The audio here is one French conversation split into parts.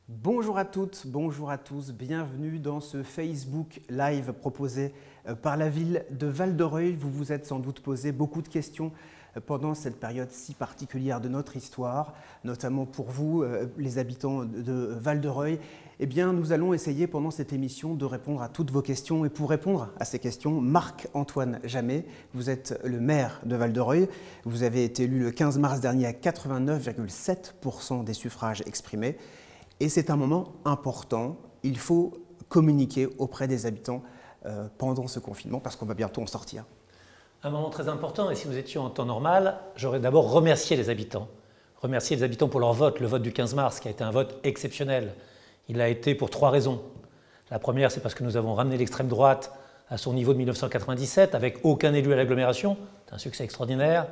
Bonjour à toutes, bonjour à tous, bienvenue dans ce Facebook Live proposé par la ville de Val-de-Reuil. Vous vous êtes sans doute posé beaucoup de questions pendant cette période si particulière de notre histoire, notamment pour vous, les habitants de Val-de-Reuil. Eh bien, nous allons essayer pendant cette émission de répondre à toutes vos questions. Et pour répondre à ces questions, Marc-Antoine Jamet, vous êtes le maire de Val-de-Reuil. Vous avez été élu le 15 mars dernier à 89,7% des suffrages exprimés. Et c'est un moment important, il faut communiquer auprès des habitants pendant ce confinement parce qu'on va bientôt en sortir. Un moment très important, et si nous étions en temps normal, j'aurais d'abord remercié les habitants. Remercier les habitants pour leur vote, le vote du 15 mars, qui a été un vote exceptionnel. Il a été pour 3 raisons. La première, c'est parce que nous avons ramené l'extrême droite à son niveau de 1997, avec aucun élu à l'agglomération. C'est un succès extraordinaire.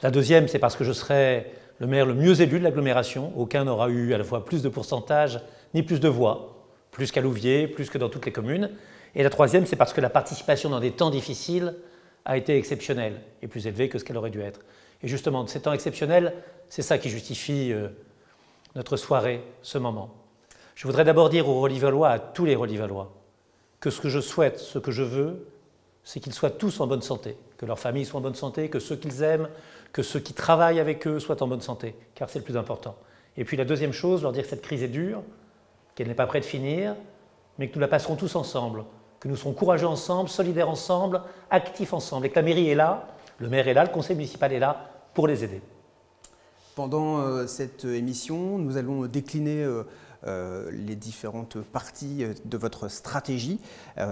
La deuxième, c'est parce que je serai le maire le mieux élu de l'agglomération. Aucun n'aura eu à la fois plus de pourcentage ni plus de voix, plus qu'à Louviers, plus que dans toutes les communes. Et la troisième, c'est parce que la participation dans des temps difficiles a été exceptionnelle et plus élevée que ce qu'elle aurait dû être. Et justement, de ces temps exceptionnels, c'est ça qui justifie notre soirée, ce moment. Je voudrais d'abord dire aux Relivallois, à tous les Relivallois, que ce que je souhaite, ce que je veux, c'est qu'ils soient tous en bonne santé, que leurs familles soient en bonne santé, que ceux qu'ils aiment, que ceux qui travaillent avec eux soient en bonne santé, car c'est le plus important. Et puis la deuxième chose, leur dire que cette crise est dure, qu'elle n'est pas près de finir, mais que nous la passerons tous ensemble, que nous serons courageux ensemble, solidaires ensemble, actifs ensemble, et que la mairie est là, le maire est là, le conseil municipal est là pour les aider. Pendant cette émission, nous allons décliner les différentes parties de votre stratégie.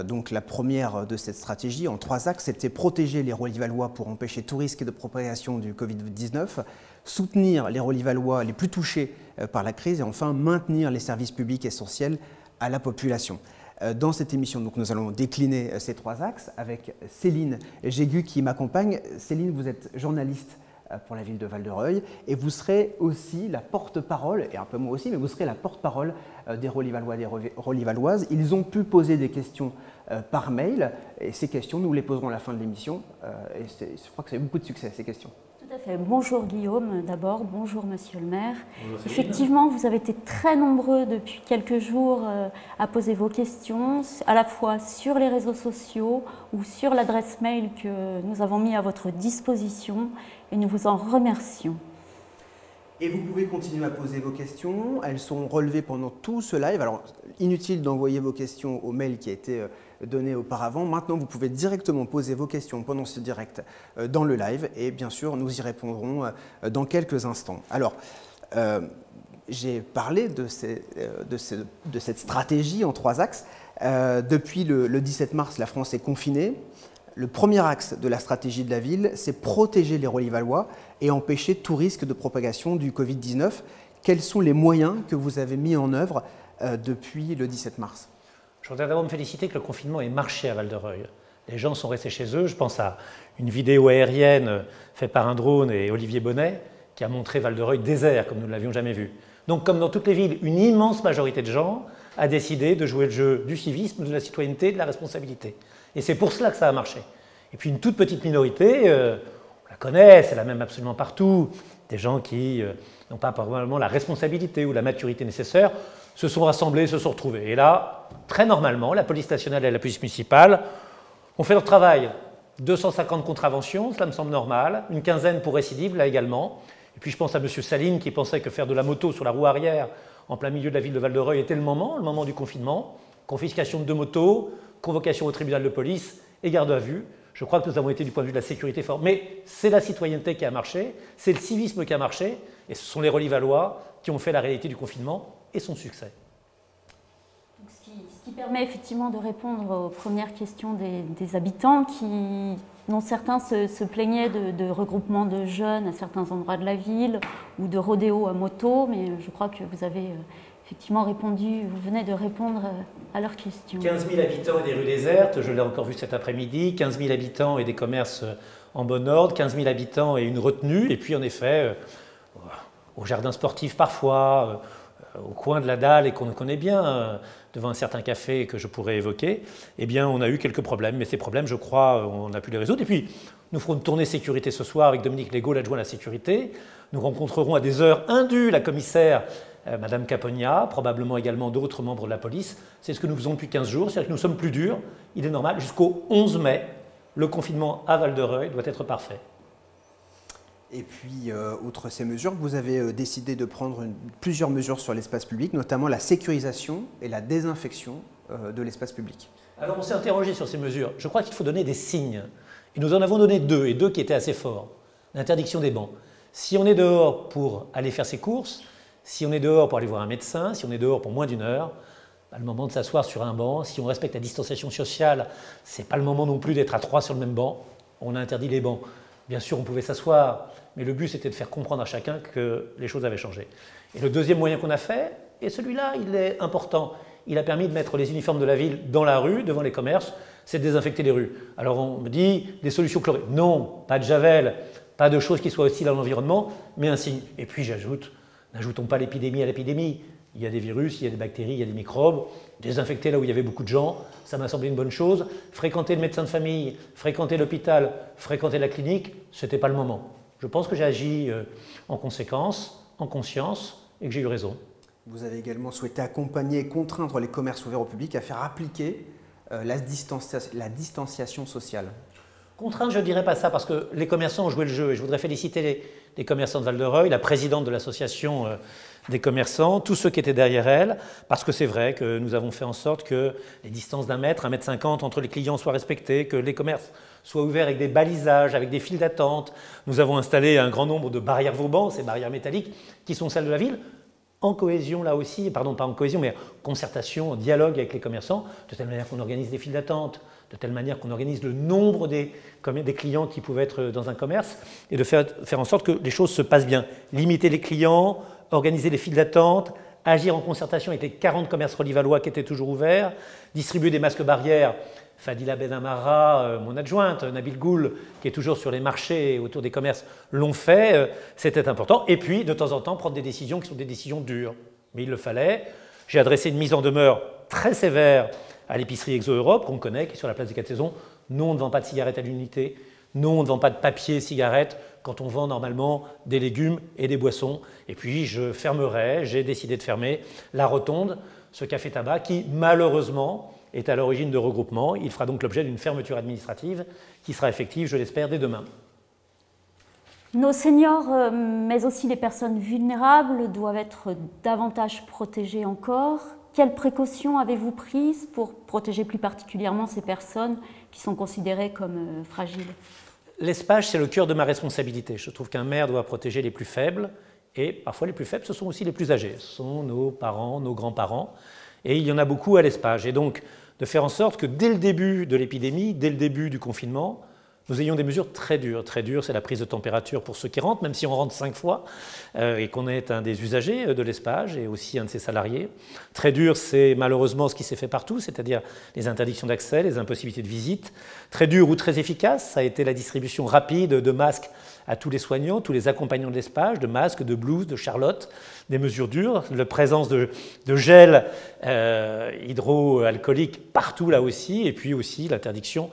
Donc la première de cette stratégie, en 3 axes, c'était protéger les Relivallois pour empêcher tout risque de propagation du Covid-19, soutenir les Relivallois les plus touchés par la crise et enfin maintenir les services publics essentiels à la population. Dans cette émission, donc, nous allons décliner ces 3 axes avec Céline Jégu qui m'accompagne. Céline, vous êtes journaliste pour la ville de Val-de-Reuil et vous serez aussi la porte-parole, et un peu moi aussi, mais vous serez la porte-parole des Relivallois et des Relivalloises. Ils ont pu poser des questions par mail et ces questions, nous les poserons à la fin de l'émission et je crois que ça a eu beaucoup de succès, ces questions. Tout à fait. Bonjour Guillaume d'abord, bonjour Monsieur le maire. Bonjour, effectivement, vous avez été très nombreux depuis quelques jours à poser vos questions, à la fois sur les réseaux sociaux ou sur l'adresse mail que nous avons mis à votre disposition et nous vous en remercions. Et vous pouvez continuer à poser vos questions, elles sont relevées pendant tout ce live. Alors, inutile d'envoyer vos questions au mail qui a été donné auparavant. Maintenant, vous pouvez directement poser vos questions pendant ce direct dans le live et bien sûr, nous y répondrons dans quelques instants. Alors, j'ai parlé de cette stratégie en 3 axes. Depuis le 17 mars, la France est confinée. Le premier axe de la stratégie de la ville, c'est protéger les Relivallois et empêcher tout risque de propagation du Covid-19. Quels sont les moyens que vous avez mis en œuvre depuis le 17 mars ? Je voudrais d'abord me féliciter que le confinement ait marché à Val-de-Reuil. Les gens sont restés chez eux. Je pense à une vidéo aérienne faite par un drone et Olivier Bonnet qui a montré Val-de-Reuil désert comme nous ne l'avions jamais vu. Donc comme dans toutes les villes, une immense majorité de gens a décidé de jouer le jeu du civisme, de la citoyenneté, de la responsabilité. Et c'est pour cela que ça a marché. Et puis une toute petite minorité, on la connaît, c'est la même absolument partout, des gens qui n'ont pas probablement la responsabilité ou la maturité nécessaire, se sont rassemblés, se sont retrouvés. Et là, très normalement, la police nationale et la police municipale ont fait leur travail. 250 contraventions, cela me semble normal, une quinzaine pour récidive, là également. Et puis je pense à M. Saline qui pensait que faire de la moto sur la roue arrière en plein milieu de la ville de Val-de-Reuil était le moment du confinement. Confiscation de 2 motos, convocation au tribunal de police et garde à vue. Je crois que nous avons été du point de vue de la sécurité fort. Mais c'est la citoyenneté qui a marché, c'est le civisme qui a marché, et ce sont les Relivallois qui ont fait la réalité du confinement et son succès. Donc, ce qui permet effectivement de répondre aux premières questions des habitants dont certains se plaignaient de regroupements de jeunes à certains endroits de la ville ou de rodéo à moto, mais je crois que vous avez effectivement répondu, vous venez de répondre à leurs questions. 15 000 habitants et des rues désertes, je l'ai encore vu cet après-midi, 15 000 habitants et des commerces en bon ordre, 15 000 habitants et une retenue, et puis en effet, au jardin sportif parfois, au coin de la dalle et qu'on connaît bien, devant un certain café que je pourrais évoquer, eh bien on a eu quelques problèmes, mais ces problèmes, je crois, on a pu les résoudre. Et puis, nous ferons une tournée sécurité ce soir avec Dominique Legault, l'adjoint à la sécurité. Nous rencontrerons à des heures indues la commissaire Madame Capogna, probablement également d'autres membres de la police. C'est ce que nous faisons depuis 15 jours, c'est-à-dire que nous sommes plus durs, il est normal, jusqu'au 11 mai, le confinement à Val-de-Reuil doit être parfait. Et puis, outre ces mesures, vous avez décidé de prendre plusieurs mesures sur l'espace public, notamment la sécurisation et la désinfection de l'espace public. Alors on s'est interrogé sur ces mesures. Je crois qu'il faut donner des signes. Et nous en avons donné deux, et deux qui étaient assez forts. L'interdiction des bancs. Si on est dehors pour aller faire ses courses, si on est dehors pour aller voir un médecin, si on est dehors pour moins d'une heure, le moment de s'asseoir sur un banc, si on respecte la distanciation sociale, ce n'est pas le moment non plus d'être à 3 sur le même banc. On a interdit les bancs. Bien sûr, on pouvait s'asseoir, mais le but c'était de faire comprendre à chacun que les choses avaient changé. Et le deuxième moyen qu'on a fait, et celui-là il est important, il a permis de mettre les uniformes de la ville dans la rue, devant les commerces, c'est de désinfecter les rues. Alors on me dit des solutions chlorées. Non, pas de javel, pas de choses qui soient hostiles à l'environnement, mais un signe. Et puis j'ajoute, n'ajoutons pas l'épidémie à l'épidémie. Il y a des virus, il y a des bactéries, il y a des microbes. Désinfecter là où il y avait beaucoup de gens, ça m'a semblé une bonne chose. Fréquenter le médecin de famille, fréquenter l'hôpital, fréquenter la clinique, ce n'était pas le moment. Je pense que j'ai agi en conséquence, en conscience, et que j'ai eu raison. Vous avez également souhaité accompagner et contraindre les commerces ouverts au public à faire appliquer la distanciation sociale. Contrainte, je ne dirais pas ça, parce que les commerçants ont joué le jeu. Et je voudrais féliciter les commerçants de Val-de-Reuil, la présidente de l'association des commerçants, tous ceux qui étaient derrière elle, parce que c'est vrai que nous avons fait en sorte que les distances d'1 mètre, 1,50 m entre les clients soient respectées, que les commerces soient ouverts avec des balisages, avec des files d'attente. Nous avons installé un grand nombre de barrières Vauban, ces barrières métalliques, qui sont celles de la ville, en cohésion là aussi, pardon, pas en cohésion, mais en concertation, en dialogue avec les commerçants, de telle manière qu'on organise des files d'attente, de telle manière qu'on organise le nombre des clients qui pouvaient être dans un commerce, et de faire en sorte que les choses se passent bien. Limiter les clients, organiser les files d'attente, agir en concertation avec les 40 commerces relivallois qui étaient toujours ouverts, distribuer des masques barrières. Fadila Benamara, mon adjointe, Nabil Goul, qui est toujours sur les marchés et autour des commerces, l'ont fait, c'était important. Et puis, de temps en temps, prendre des décisions qui sont des décisions dures. Mais il le fallait. J'ai adressé une mise en demeure très sévère à l'épicerie Exo Europe, qu'on connaît, qui est sur la place des 4 saisons. Non, on ne vend pas de cigarettes à l'unité. Non, on ne vend pas de papier cigarettes quand on vend normalement des légumes et des boissons. Et puis, je fermerai, j'ai décidé de fermer la Rotonde, ce café tabac qui, malheureusement, est à l'origine de regroupements. Il fera donc l'objet d'une fermeture administrative qui sera effective, je l'espère, dès demain. Nos seniors, mais aussi les personnes vulnérables, doivent être davantage protégées encore. Quelles précautions avez-vous prises pour protéger plus particulièrement ces personnes qui sont considérées comme fragiles? L'ESPAGE, c'est le cœur de ma responsabilité. Je trouve qu'un maire doit protéger les plus faibles, et parfois les plus faibles, ce sont aussi les plus âgés. Ce sont nos parents, nos grands-parents, et il y en a beaucoup à l'ESPAGE. Et donc, de faire en sorte que dès le début de l'épidémie, dès le début du confinement, nous ayons des mesures très dures. Très dures, c'est la prise de température pour ceux qui rentrent, même si on rentre 5 fois et qu'on est un des usagers de l'ESPAGE et aussi un de ses salariés. Très dur, c'est malheureusement ce qui s'est fait partout, c'est-à-dire les interdictions d'accès, les impossibilités de visite. Très dur ou très efficace, ça a été la distribution rapide de masques à tous les soignants, tous les accompagnants de l'ESPAGE, de masques, de blouses, de charlottes, des mesures dures, la présence de gel hydroalcoolique partout là aussi, et puis aussi l'interdiction.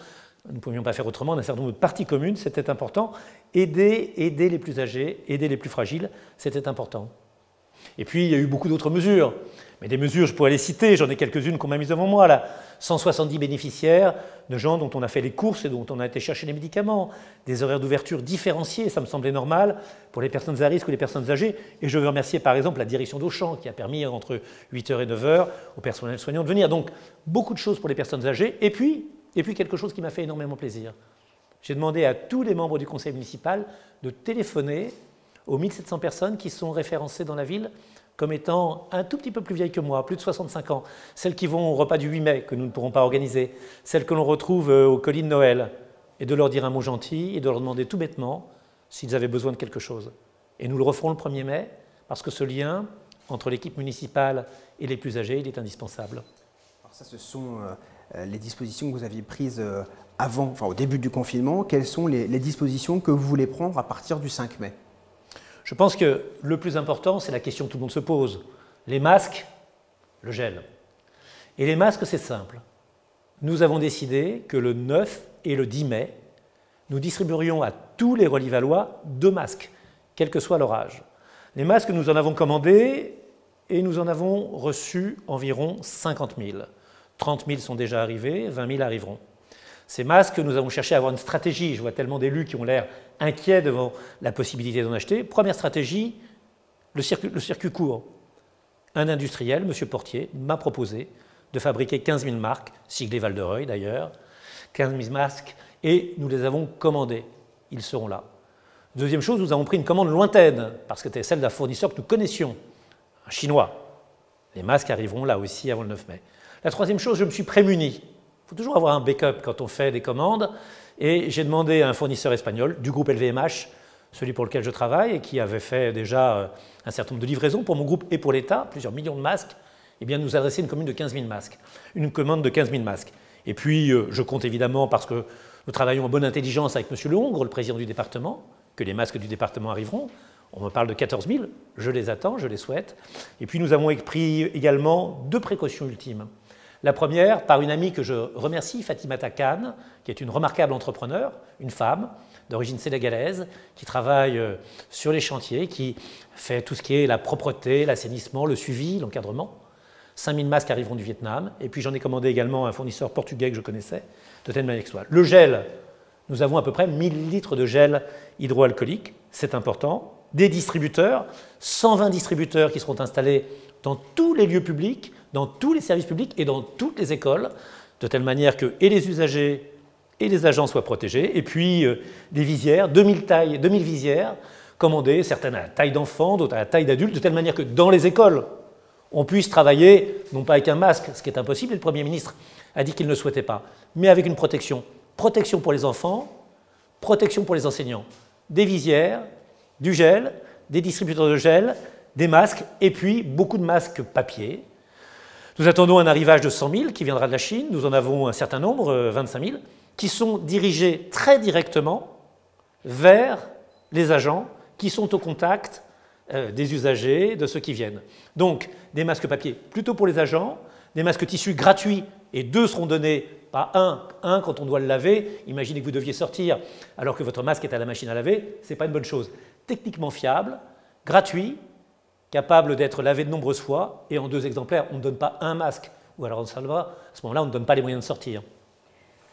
Nous ne pouvions pas faire autrement, d'un certain nombre de parties communes, c'était important. Aider les plus âgés, aider les plus fragiles, c'était important. Et puis, il y a eu beaucoup d'autres mesures. Mais des mesures, je pourrais les citer, j'en ai quelques-unes qu'on m'a mises devant moi, là. 170 bénéficiaires de gens dont on a fait les courses et dont on a été chercher les médicaments, des horaires d'ouverture différenciés, ça me semblait normal pour les personnes à risque ou les personnes âgées. Et je veux remercier par exemple la direction d'Auchan qui a permis entre 8h et 9h au personnel soignant de venir. Donc, beaucoup de choses pour les personnes âgées. Et puis quelque chose qui m'a fait énormément plaisir. J'ai demandé à tous les membres du conseil municipal de téléphoner aux 1700 personnes qui sont référencées dans la ville comme étant un tout petit peu plus vieilles que moi, plus de 65 ans, celles qui vont au repas du 8 mai, que nous ne pourrons pas organiser, celles que l'on retrouve au colis de Noël, et de leur dire un mot gentil et de leur demander tout bêtement s'ils avaient besoin de quelque chose. Et nous le referons le 1er mai, parce que ce lien entre l'équipe municipale et les plus âgés, il est indispensable. Alors ça, ce sont les dispositions que vous aviez prises au début du confinement. Quelles sont les dispositions que vous voulez prendre à partir du 5 mai ? Je pense que le plus important, c'est la question que tout le monde se pose. Les masques, le gel. Et les masques, c'est simple. Nous avons décidé que le 9 et le 10 mai, nous distribuerions à tous les relivallois 2 masques, quel que soit leur âge. Les masques, nous en avons commandé et nous en avons reçu environ 50 000. 30 000 sont déjà arrivés, 20 000 arriveront. Ces masques, nous avons cherché à avoir une stratégie. Je vois tellement d'élus qui ont l'air inquiets devant la possibilité d'en acheter. Première stratégie, le circuit court. Un industriel, M. Portier, m'a proposé de fabriquer 15 000 marques, siglées Val-de-Reuil d'ailleurs, 15 000 masques, et nous les avons commandés. Ils seront là. Deuxième chose, nous avons pris une commande lointaine, parce que c'était celle d'un fournisseur que nous connaissions, un Chinois. Les masques arriveront là aussi avant le 9 mai. La troisième chose, je me suis prémuni. Il faut toujours avoir un backup quand on fait des commandes, et j'ai demandé à un fournisseur espagnol du groupe LVMH, celui pour lequel je travaille, et qui avait fait déjà un certain nombre de livraisons pour mon groupe et pour l'État, plusieurs millions de masques, eh bien, nous adresser une commande de 15 000 masques. Une commande de 15 000 masques. Et puis, je compte évidemment, parce que nous travaillons en bonne intelligence avec M. Lehongre, le président du département, que les masques du département arriveront. On me parle de 14 000, je les attends, je les souhaite. Et puis, nous avons pris également 2 précautions ultimes. La première, par une amie que je remercie, Fatimata Khan, qui est une remarquable entrepreneur, une femme d'origine sénégalaise, qui travaille sur les chantiers, qui fait tout ce qui est la propreté, l'assainissement, le suivi, l'encadrement. 5 000 masques arriveront du Vietnam. Et puis j'en ai commandé également à un fournisseur portugais que je connaissais, de telle manière que soit. Le gel, nous avons à peu près 1000 litres de gel hydroalcoolique, c'est important. Des distributeurs, 120 distributeurs qui seront installés dans tous les lieux publics, dans tous les services publics et dans toutes les écoles, de telle manière que et les usagers et les agents soient protégés. Et puis des visières, 2000 visières commandées, certaines à la taille d'enfants, d'autres à la taille d'adultes, de telle manière que dans les écoles, on puisse travailler, non pas avec un masque, ce qui est impossible, et le Premier ministre a dit qu'il ne le souhaitait pas, mais avec une protection. Protection pour les enfants, protection pour les enseignants. Des visières, du gel, des distributeurs de gel, des masques, et puis beaucoup de masques papier. Nous attendons un arrivage de 100 000 qui viendra de la Chine. Nous en avons un certain nombre, 25 000, qui sont dirigés très directement vers les agents qui sont au contact des usagers, de ceux qui viennent. Donc, des masques papier plutôt pour les agents, des masques tissus gratuits, et 2 seront donnés, pas un quand on doit le laver. Imaginez que vous deviez sortir alors que votre masque est à la machine à laver, ce n'est pas une bonne chose. Techniquement fiable, gratuit, capable d'être lavé de nombreuses fois, et en 2 exemplaires, on ne donne pas un masque, ou alors à ce moment-là, on ne donne pas les moyens de sortir.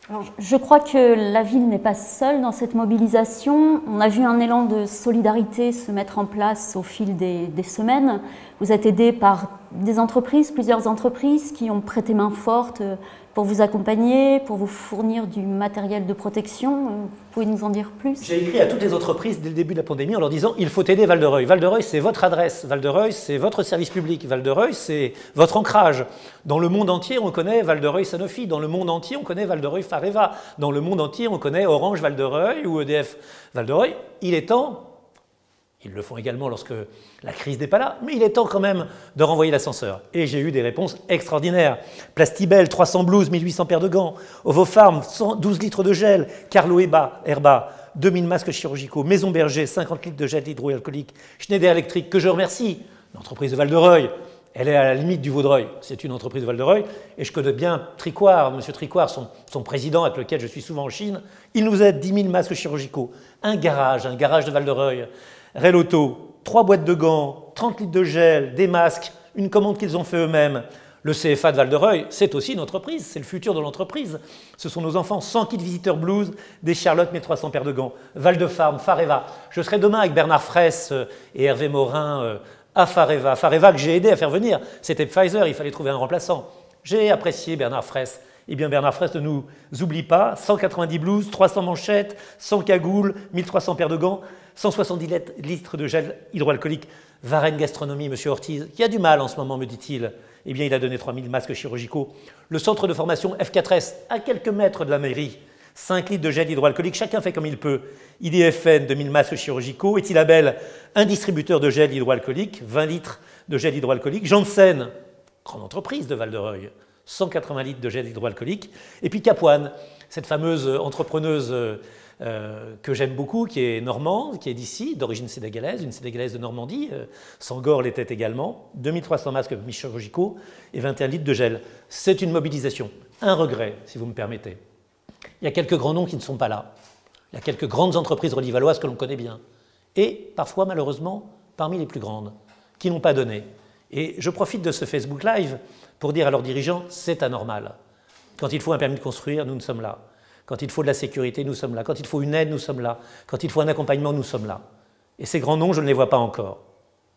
Alors, je crois que la ville n'est pas seule dans cette mobilisation. On a vu un élan de solidarité se mettre en place au fil des semaines. Vous êtes aidé par des entreprises, plusieurs entreprises qui ont prêté main forte pour vous accompagner, pour vous fournir du matériel de protection. Vous pouvez nous en dire plus? J'ai écrit à toutes les entreprises dès le début de la pandémie en leur disant « Il faut aider Val-de-Reuil. Val-de-Reuil, c'est votre adresse. Val-de-Reuil, c'est votre service public. Val-de-Reuil, c'est votre ancrage. Dans le monde entier, on connaît Val-de-Reuil Sanofi. Dans le monde entier, on connaît Val-de-Reuil Fareva. Dans le monde entier, on connaît Orange Val-de-Reuil ou EDF Val-de-Reuil. Il est temps... » Ils le font également lorsque la crise n'est pas là, mais il est temps quand même de renvoyer l'ascenseur. Et j'ai eu des réponses extraordinaires. Plastibel, 300 blouses, 1800 paires de gants. Ovofarm, 12 litres de gel. Carlo Herba, 2000 masques chirurgicaux. Maison Berger, 50 litres de gel hydroalcoolique. Schneider Electric, que je remercie, l'entreprise de Val-de-Reuil. Elle est à la limite du Vaudreuil. C'est une entreprise de Val-de-Reuil. Et je connais bien Tricoire, M. Tricoire, son président avec lequel je suis souvent en Chine. Il nous aide 10 000 masques chirurgicaux. Un garage de Val-de-Reuil. Relauto, 3 boîtes de gants, 30 litres de gel, des masques, une commande qu'ils ont fait eux-mêmes. Le CFA de Val-de-Reuil, c'est aussi une entreprise, c'est le futur de l'entreprise. Ce sont nos enfants, 100 kits visiteurs blues, des Charlotte, 1300 paires de gants. Val-de-Farm, Fareva. Je serai demain avec Bernard Fraisse et Hervé Morin à Fareva. Fareva que j'ai aidé à faire venir. C'était Pfizer, il fallait trouver un remplaçant. J'ai apprécié Bernard Fraisse. Eh bien, Bernard Fraisse ne nous oublie pas. 190 blouses, 300 manchettes, 100 cagoules, 1300 paires de gants, 170 litres de gel hydroalcoolique. Varenne Gastronomie, M. Ortiz, qui a du mal en ce moment, me dit-il. Eh bien, il a donné 3000 masques chirurgicaux. Le centre de formation F4S, à quelques mètres de la mairie. 5 litres de gel hydroalcoolique, chacun fait comme il peut. IDFN, 2000 masques chirurgicaux. Etilabel, un distributeur de gel hydroalcoolique, 20 litres de gel hydroalcoolique. Janssen, grande entreprise de Val-de-Reuil, 180 litres de gel hydroalcoolique. Et puis Capoine, cette fameuse entrepreneuse que j'aime beaucoup, qui est normande, qui est d'ici, d'origine sénégalaise, une sénégalaise de Normandie. Sangor l'était également. 2300 masques chirurgicaux et 21 litres de gel. C'est une mobilisation. Un regret, si vous me permettez. Il y a quelques grands noms qui ne sont pas là. Il y a quelques grandes entreprises relivalloises que l'on connaît bien. Et parfois, malheureusement, parmi les plus grandes, qui n'ont pas donné. Et je profite de ce Facebook Live pour dire à leurs dirigeants, c'est anormal. Quand il faut un permis de construire, nous sommes là. Quand il faut de la sécurité, nous sommes là. Quand il faut une aide, nous sommes là. Quand il faut un accompagnement, nous sommes là. Et ces grands noms, je ne les vois pas encore.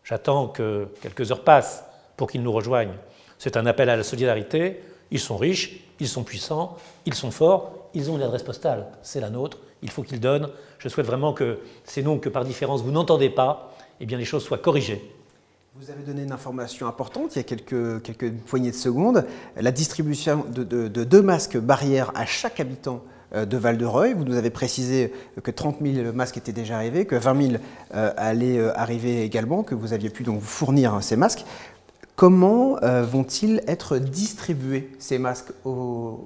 J'attends que quelques heures passent pour qu'ils nous rejoignent. C'est un appel à la solidarité. Ils sont riches, ils sont puissants, ils sont forts, ils ont une adresse postale. C'est la nôtre, il faut qu'ils donnent. Je souhaite vraiment que ces noms que par différence vous n'entendez pas, eh bien les choses soient corrigées. Vous avez donné une information importante il y a quelques poignées de secondes. La distribution de 2 masques barrières à chaque habitant de Val-de-Reuil. Vous nous avez précisé que 30 000 masques étaient déjà arrivés, que 20 000 allaient arriver également, que vous aviez pu donc vous fournir ces masques. Comment vont-ils être distribués, ces masques, aux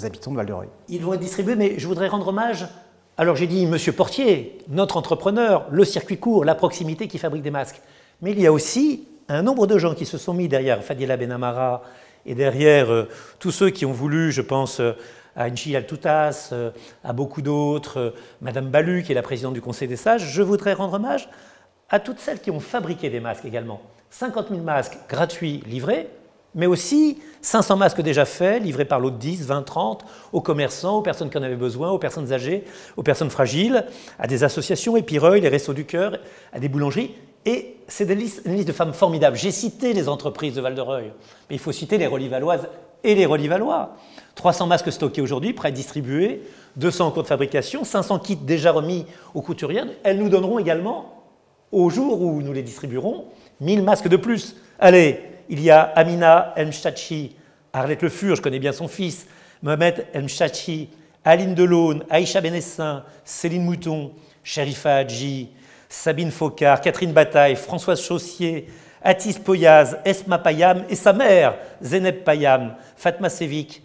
habitants de Val-de-Reuil? Ils vont être distribués, mais je voudrais rendre hommage. Alors j'ai dit Monsieur Portier, notre entrepreneur, le circuit court, la proximité qui fabrique des masques. Mais il y a aussi un nombre de gens qui se sont mis derrière Fadila Benamara et derrière tous ceux qui ont voulu, je pense à Inchi Altoutas, à beaucoup d'autres, Madame Balu, qui est la présidente du Conseil des sages. Je voudrais rendre hommage à toutes celles qui ont fabriqué des masques également. 50 000 masques gratuits livrés, mais aussi 500 masques déjà faits, livrés par l'autre 10, 20, 30, aux commerçants, aux personnes qui en avaient besoin, aux personnes âgées, aux personnes fragiles, à des associations, Épireuil, les Restos du Cœur, à des boulangeries. Et c'est une liste de femmes formidables. J'ai cité les entreprises de Val-de-Reuil, mais il faut citer les Relivalloises et les Relivallois. 300 masques stockés aujourd'hui, prêts à distribuer, 200 en cours de fabrication, 500 kits déjà remis aux couturières. Elles nous donneront également, au jour où nous les distribuerons, 1000 masques de plus. Allez, il y a Amina El-Mchachi, Arlette Le Fur, je connais bien son fils, Mohamed El-Mchachi, Aline Delaune, Aïcha Benessin, Céline Mouton, Sherifa Hadji, Sabine Focard, Catherine Bataille, Françoise Chaussier, Atis Poyaz, Esma Payam et sa mère, Zeynep Payam, Fatma Sevic,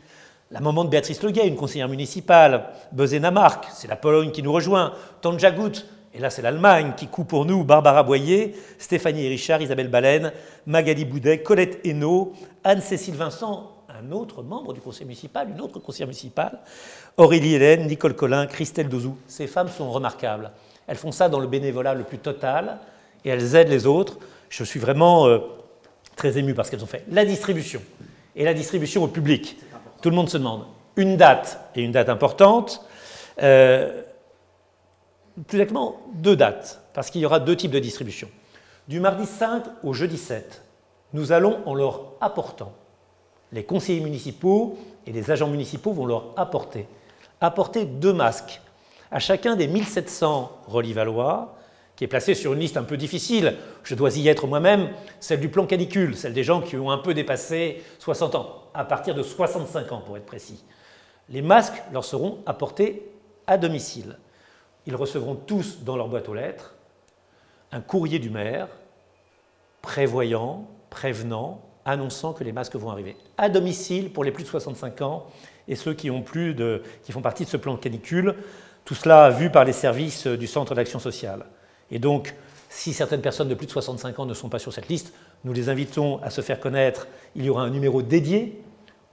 la maman de Béatrice Leguet, une conseillère municipale, Bezena Marc, c'est la Pologne qui nous rejoint, Tanja Gut, et là c'est l'Allemagne qui coud pour nous, Barbara Boyer, Stéphanie Richard, Isabelle Baleine, Magali Boudet, Colette Hainaut, Anne-Cécile Vincent, un autre membre du conseil municipal, une autre conseillère municipale, Aurélie Hélène, Nicole Collin, Christelle Dozou. Ces femmes sont remarquables. Elles font ça dans le bénévolat le plus total et elles aident les autres. Je suis vraiment très ému par ce qu'elles ont fait. La distribution, et la distribution au public. Tout le monde se demande. Une date, et une date importante, plus exactement 2 dates, parce qu'il y aura 2 types de distribution. Du mardi 5 au jeudi 7, nous allons, en leur apportant, les conseillers municipaux et les agents municipaux vont leur apporter 2 masques à chacun des 1700 Relivallois, qui est placé sur une liste un peu difficile, je dois y être moi-même, celle du plan canicule, celle des gens qui ont un peu dépassé 60 ans, à partir de 65 ans pour être précis. Les masques leur seront apportés à domicile. Ils recevront tous dans leur boîte aux lettres un courrier du maire prévoyant, prévenant, annonçant que les masques vont arriver. À domicile pour les plus de 65 ans et ceux qui font partie de ce plan canicule, tout cela vu par les services du Centre d'action sociale. Et donc, si certaines personnes de plus de 65 ans ne sont pas sur cette liste, nous les invitons à se faire connaître. Il y aura un numéro dédié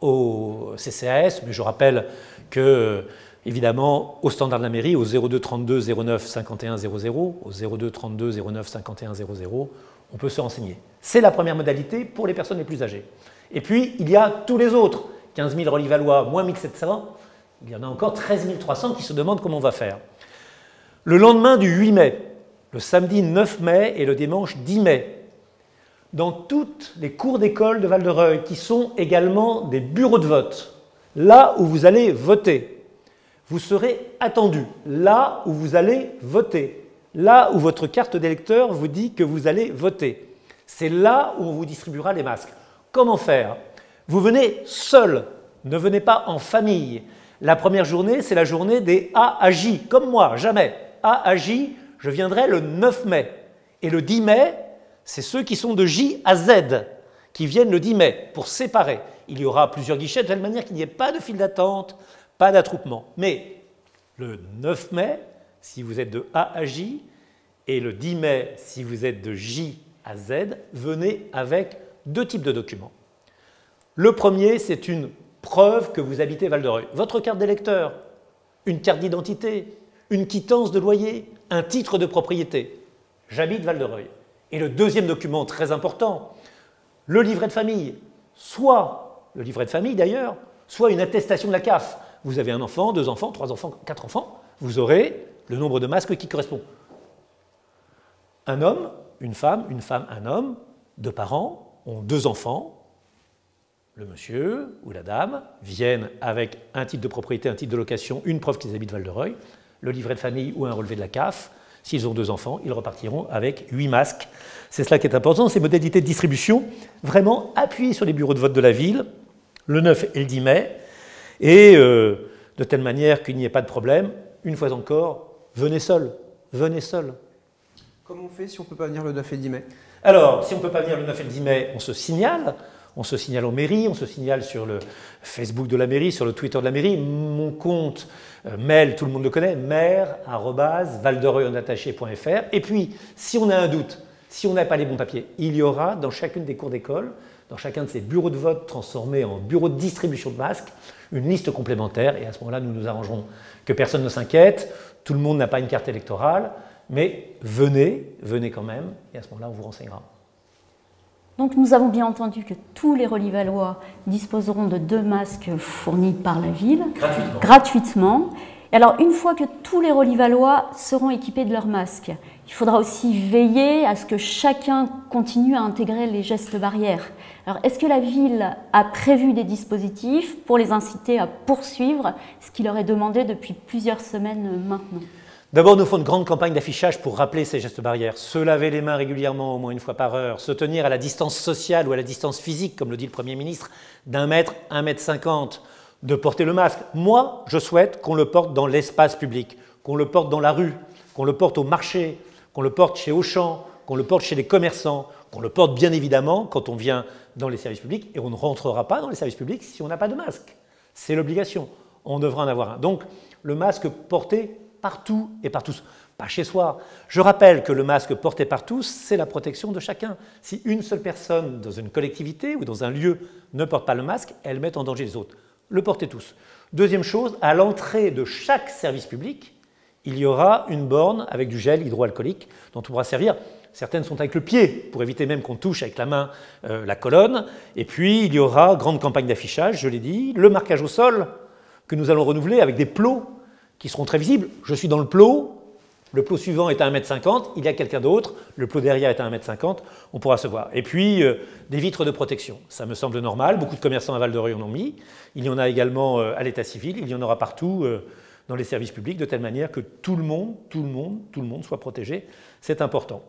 au CCAS, mais je rappelle que, évidemment, au standard de la mairie, au 02 32 09 51 00, au 02 32 09 51 00, on peut se renseigner. C'est la première modalité pour les personnes les plus âgées. Et puis, il y a tous les autres. 15 000 Relivallois, moins 1700, il y en a encore 13 300 qui se demandent comment on va faire. Le lendemain du 8 mai, le samedi 9 mai et le dimanche 10 mai, dans toutes les cours d'école de Val-de-Reuil, qui sont également des bureaux de vote, là où vous allez voter, vous serez attendu, là où vous allez voter, là où votre carte d'électeur vous dit que vous allez voter. C'est là où on vous distribuera les masques. Comment faire? Vous venez seul, ne venez pas en famille. La première journée, c'est la journée des A à J, comme moi, jamais. A à J, je viendrai le 9 mai. Et le 10 mai, c'est ceux qui sont de J à Z, qui viennent le 10 mai, pour séparer. Il y aura plusieurs guichets, de telle manière qu'il n'y ait pas de file d'attente, pas d'attroupement. Mais le 9 mai, si vous êtes de A à J, et le 10 mai, si vous êtes de J à Z, venez avec 2 types de documents. Le premier, c'est une preuve que vous habitez Val-de-Reuil. Votre carte d'électeur, une carte d'identité, une quittance de loyer, un titre de propriété. J'habite Val-de-Reuil. Et le deuxième document très important, le livret de famille, soit le livret de famille d'ailleurs, soit une attestation de la CAF. Vous avez un enfant, 2 enfants, 3 enfants, 4 enfants, vous aurez le nombre de masques qui correspond. Un homme, une femme, un homme, 2 parents ont 2 enfants. Le monsieur ou la dame viennent avec un titre de propriété, un titre de location, une preuve qu'ils habitent Val-de-Reuil, le livret de famille ou un relevé de la CAF. S'ils ont 2 enfants, ils repartiront avec 8 masques. C'est cela qui est important, ces modalités de distribution, vraiment appuyées sur les bureaux de vote de la ville, le 9 et le 10 mai, et de telle manière qu'il n'y ait pas de problème. Une fois encore, venez seul, venez seul. Comment on fait si on ne peut pas venir le 9 et 10 mai? Alors, si on ne peut pas venir le 9 et le 10 mai, on se signale aux mairies, on se signale sur le Facebook de la mairie, sur le Twitter de la mairie. Mon compte mail, tout le monde le connaît, maire@valdereuilenattaché.fr. Et puis, si on a un doute, si on n'a pas les bons papiers, il y aura dans chacune des cours d'école, dans chacun de ces bureaux de vote transformés en bureaux de distribution de masques, une liste complémentaire. Et à ce moment-là, nous nous arrangerons que personne ne s'inquiète. Tout le monde n'a pas une carte électorale. Mais venez quand même, et à ce moment-là, on vous renseignera. Donc nous avons bien entendu que tous les Relis-Vallois disposeront de 2 masques fournis par la ville, gratuitement. Et alors une fois que tous les Relis-Vallois seront équipés de leurs masques, il faudra aussi veiller à ce que chacun continue à intégrer les gestes barrières. Alors est-ce que la ville a prévu des dispositifs pour les inciter à poursuivre ce qui leur est demandé depuis plusieurs semaines maintenant ? D'abord, nous faisons une grande campagne d'affichage pour rappeler ces gestes barrières. Se laver les mains régulièrement, au moins une fois par heure, se tenir à la distance sociale ou à la distance physique, comme le dit le Premier ministre, d'1 mètre, 1,50 m, de porter le masque. Moi, je souhaite qu'on le porte dans l'espace public, qu'on le porte dans la rue, qu'on le porte au marché, qu'on le porte chez Auchan, qu'on le porte chez les commerçants, qu'on le porte bien évidemment quand on vient dans les services publics, et on ne rentrera pas dans les services publics si on n'a pas de masque. C'est l'obligation. On devra en avoir un. Donc, le masque porté partout et par tous, pas chez soi. Je rappelle que le masque porté par tous, c'est la protection de chacun. Si une seule personne dans une collectivité ou dans un lieu ne porte pas le masque, elle met en danger les autres. Le portez tous. Deuxième chose, à l'entrée de chaque service public, il y aura une borne avec du gel hydroalcoolique dont on pourra servir. Certaines sont avec le pied, pour éviter même qu'on touche avec la main la colonne. Et puis, il y aura grande campagne d'affichage, je l'ai dit, le marquage au sol que nous allons renouveler avec des plots qui seront très visibles. Je suis dans le plot suivant est à 1,50 m, il y a quelqu'un d'autre, le plot derrière est à 1,50 m, on pourra se voir. Et puis, des vitres de protection, ça me semble normal, beaucoup de commerçants à Val-de-Reuil en ont mis, il y en a également à l'état civil, il y en aura partout dans les services publics, de telle manière que tout le monde soit protégé, c'est important.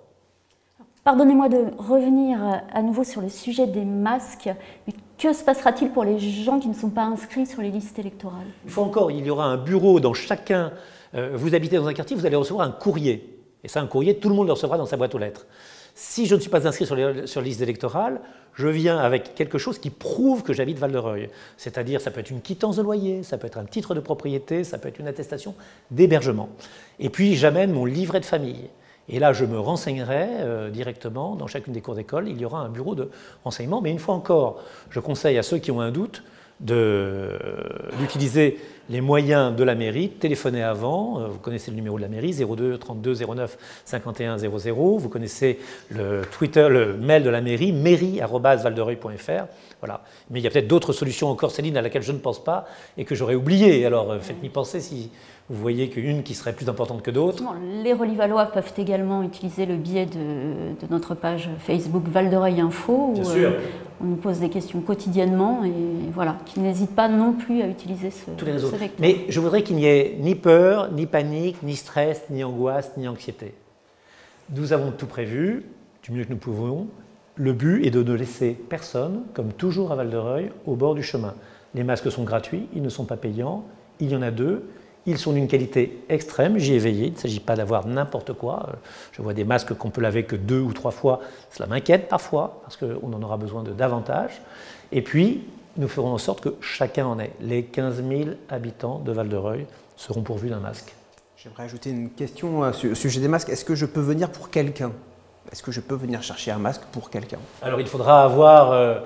Pardonnez-moi de revenir à nouveau sur le sujet des masques, mais que se passera-t-il pour les gens qui ne sont pas inscrits sur les listes électorales? Une fois encore, il y aura un bureau dans chacun. Vous habitez dans un quartier, vous allez recevoir un courrier. Et ça, un courrier, tout le monde le recevra dans sa boîte aux lettres. Si je ne suis pas inscrit sur les listes électorales, je viens avec quelque chose qui prouve que j'habite Val-de-Reuil. C'est-à-dire, ça peut être une quittance de loyer, ça peut être un titre de propriété, ça peut être une attestation d'hébergement. Et puis, j'amène mon livret de famille. Et là, je me renseignerai directement dans chacune des cours d'école. Il y aura un bureau de renseignement. Mais une fois encore, je conseille à ceux qui ont un doute d'utiliser les moyens de la mairie, téléphoner avant. Vous connaissez le numéro de la mairie, 02 32 09 51 00. Vous connaissez le Twitter, le mail de la mairie, mairie@valdereuil.fr. Voilà. Mais il y a peut-être d'autres solutions encore, Céline, à laquelle je ne pense pas et que j'aurais oublié. Alors faites-y penser si vous voyez qu'une qui serait plus importante que d'autres. Les Relis-Vallois peuvent également utiliser le biais de notre page Facebook Val-de-Reuil Info, où on nous pose des questions quotidiennement, et voilà, qu'ils n'hésitent pas non plus à utiliser ce vecteur. Mais je voudrais qu'il n'y ait ni peur, ni panique, ni stress, ni angoisse, ni anxiété. Nous avons tout prévu, du mieux que nous pouvons. Le but est de ne laisser personne, comme toujours à Val-de-Reuil, au bord du chemin. Les masques sont gratuits, ils ne sont pas payants, il y en a 2. Ils sont d'une qualité extrême, j'y ai veillé, il ne s'agit pas d'avoir n'importe quoi. Je vois des masques qu'on peut laver que 2 ou 3 fois, cela m'inquiète parfois, parce qu'on en aura besoin de davantage. Et puis, nous ferons en sorte que chacun en ait. Les 15 000 habitants de Val-de-Reuil seront pourvus d'un masque. J'aimerais ajouter une question au sujet des masques. Est-ce que je peux venir pour quelqu'un? Est-ce que je peux venir chercher un masque pour quelqu'un? Alors, il faudra avoir,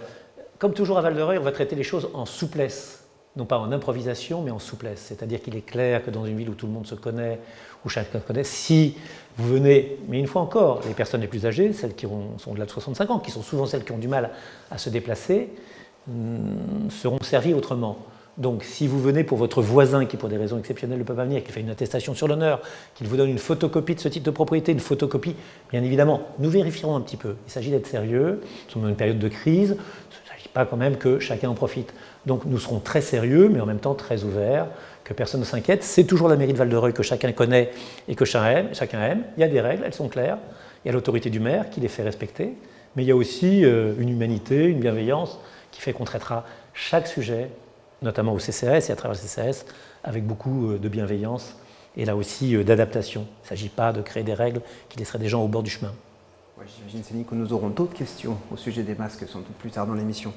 comme toujours à Val-de-Reuil, on va traiter les choses en souplesse. non pas en improvisation, mais en souplesse. C'est-à-dire qu'il est clair que dans une ville où tout le monde se connaît, où chacun connaît, si vous venez, mais une fois encore, les personnes les plus âgées, celles qui sont au-delà de 65 ans, qui sont souvent celles qui ont du mal à se déplacer, seront servies autrement. Donc, si vous venez pour votre voisin qui, pour des raisons exceptionnelles, ne peut pas venir, qu'il fait une attestation sur l'honneur, qu'il vous donne une photocopie de ce titre de propriété, une photocopie, bien évidemment, nous vérifierons un petit peu. Il s'agit d'être sérieux, nous sommes dans une période de crise, il ne s'agit pas quand même que chacun en profite. Donc, nous serons très sérieux, mais en même temps très ouverts, que personne ne s'inquiète. C'est toujours la mairie de Val-de-Reuil que chacun connaît et que chacun aime. Il y a des règles, elles sont claires. Il y a l'autorité du maire qui les fait respecter, mais il y a aussi une humanité, une bienveillance qui fait qu'on traitera chaque sujet, notamment au CCAS et à travers le CCAS, avec beaucoup de bienveillance et là aussi d'adaptation. Il ne s'agit pas de créer des règles qui laisseraient des gens au bord du chemin. Ouais, j'imagine, Céline, que nous aurons d'autres questions au sujet des masques sans doute plus tard dans l'émission.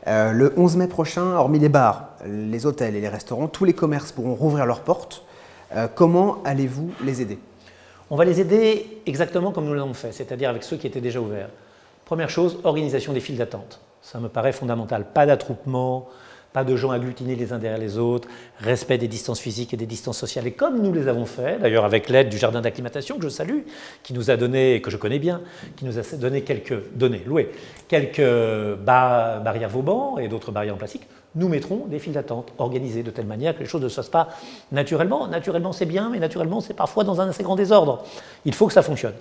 Le 11 mai prochain, hormis les bars, les hôtels et les restaurants, tous les commerces pourront rouvrir leurs portes. Comment allez-vous les aider? On va les aider exactement comme nous l'avons fait, c'est-à-dire avec ceux qui étaient déjà ouverts. Première chose, organisation des files d'attente. Ça me paraît fondamental. Pas d'attroupement, pas de gens agglutinés les uns derrière les autres, respect des distances physiques et des distances sociales. Et comme nous les avons fait, d'ailleurs avec l'aide du jardin d'acclimatation que je salue, qui nous a donné, que je connais bien, qui nous a donné quelques barrières Vauban et d'autres barrières en plastique, nous mettrons des files d'attente organisées de telle manière que les choses ne se fassent pas naturellement. Naturellement c'est bien, mais naturellement c'est parfois dans un assez grand désordre. Il faut que ça fonctionne.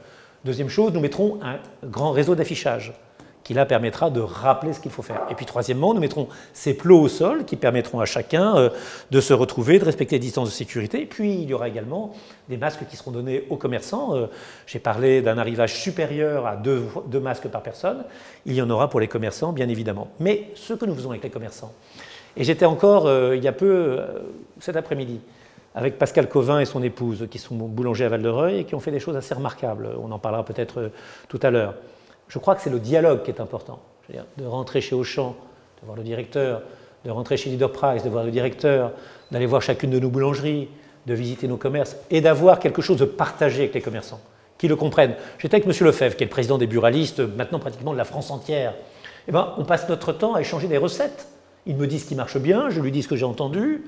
Deuxième chose, nous mettrons un grand réseau d'affichage qui là permettra de rappeler ce qu'il faut faire. Et puis troisièmement, nous mettrons ces plots au sol qui permettront à chacun de se retrouver, de respecter les distances de sécurité. Et puis il y aura également des masques qui seront donnés aux commerçants. J'ai parlé d'un arrivage supérieur à deux masques par personne. Il y en aura pour les commerçants, bien évidemment. Mais ce que nous faisons avec les commerçants, et j'étais encore il y a peu, cet après-midi, avec Pascal Covin et son épouse, qui sont boulangers à Val-de-Reuil et qui ont fait des choses assez remarquables. On en parlera peut-être tout à l'heure. Je crois que c'est le dialogue qui est important. C'est-à-dire de rentrer chez Auchan, de voir le directeur, de rentrer chez Leader Price, de voir le directeur, d'aller voir chacune de nos boulangeries, de visiter nos commerces et d'avoir quelque chose de partagé avec les commerçants, qui le comprennent. J'étais avec M. Lefebvre, qui est le président des buralistes, maintenant pratiquement de la France entière. Eh bien, on passe notre temps à échanger des recettes. Il me dit ce qui marche bien, je lui dis ce que j'ai entendu.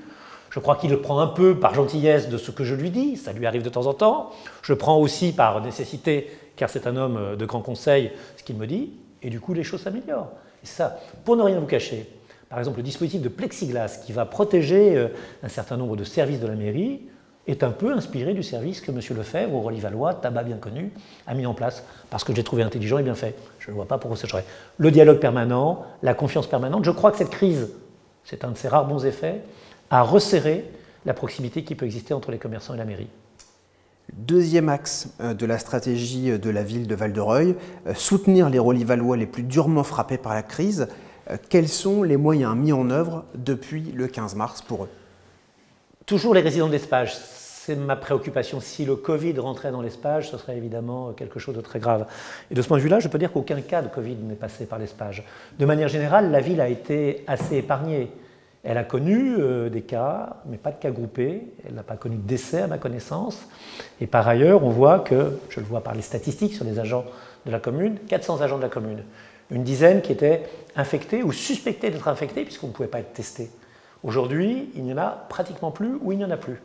Je crois qu'il le prend un peu par gentillesse de ce que je lui dis, ça lui arrive de temps en temps. Je le prends aussi par nécessité, car c'est un homme de grand conseil, ce qu'il me dit, et du coup les choses s'améliorent. Et c'est ça, pour ne rien vous cacher, par exemple le dispositif de plexiglas qui va protéger un certain nombre de services de la mairie est un peu inspiré du service que M. Lefebvre, au Relais-Valois, tabac bien connu, a mis en place, parce que j'ai trouvé intelligent et bien fait. Je ne vois pas pourquoi ça changerait. Le dialogue permanent, la confiance permanente, je crois que cette crise, c'est un de ses rares bons effets, a resserré la proximité qui peut exister entre les commerçants et la mairie. Deuxième axe de la stratégie de la ville de Val-de-Reuil, soutenir les Relais-Valois les plus durement frappés par la crise. Quels sont les moyens mis en œuvre depuis le 15 mars pour eux? Toujours les résidents de l'Espage, c'est ma préoccupation. Si le Covid rentrait dans l'Espage, ce serait évidemment quelque chose de très grave. Et de ce point de vue-là, je peux dire qu'aucun cas de Covid n'est passé par l'Espage. De manière générale, la ville a été assez épargnée. Elle a connu des cas, mais pas de cas groupés. Elle n'a pas connu de décès à ma connaissance. Et par ailleurs, on voit que, je le vois par les statistiques sur les agents de la commune, 400 agents de la commune, une dizaine qui étaient infectés ou suspectés d'être infectés puisqu'on ne pouvait pas être testés. Aujourd'hui, il n'y en a pratiquement plus ou il n'y en a plus.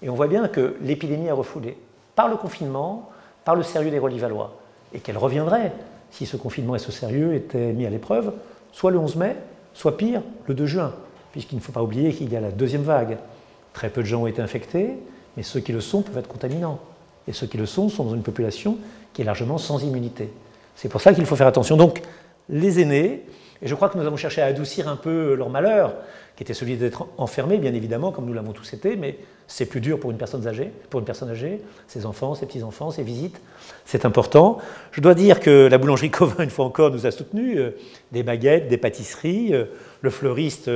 Et on voit bien que l'épidémie a refoulé par le confinement, par le sérieux des Relais-Valois. Et qu'elle reviendrait si ce confinement et ce sérieux étaient mis à l'épreuve, soit le 11 mai, soit pire, le 2 juin. Puisqu'il ne faut pas oublier qu'il y a la deuxième vague. Très peu de gens ont été infectés, mais ceux qui le sont peuvent être contaminants. Et ceux qui le sont dans une population qui est largement sans immunité. C'est pour ça qu'il faut faire attention. Donc, les aînés, et je crois que nous avons cherché à adoucir un peu leur malheur, qui était celui d'être enfermé, bien évidemment, comme nous l'avons tous été, mais c'est plus dur pour une personne âgée, ses enfants, ses petits-enfants, ses visites. C'est important. Je dois dire que la boulangerie Covin, une fois encore, nous a soutenus. Des baguettes, des pâtisseries. Le fleuriste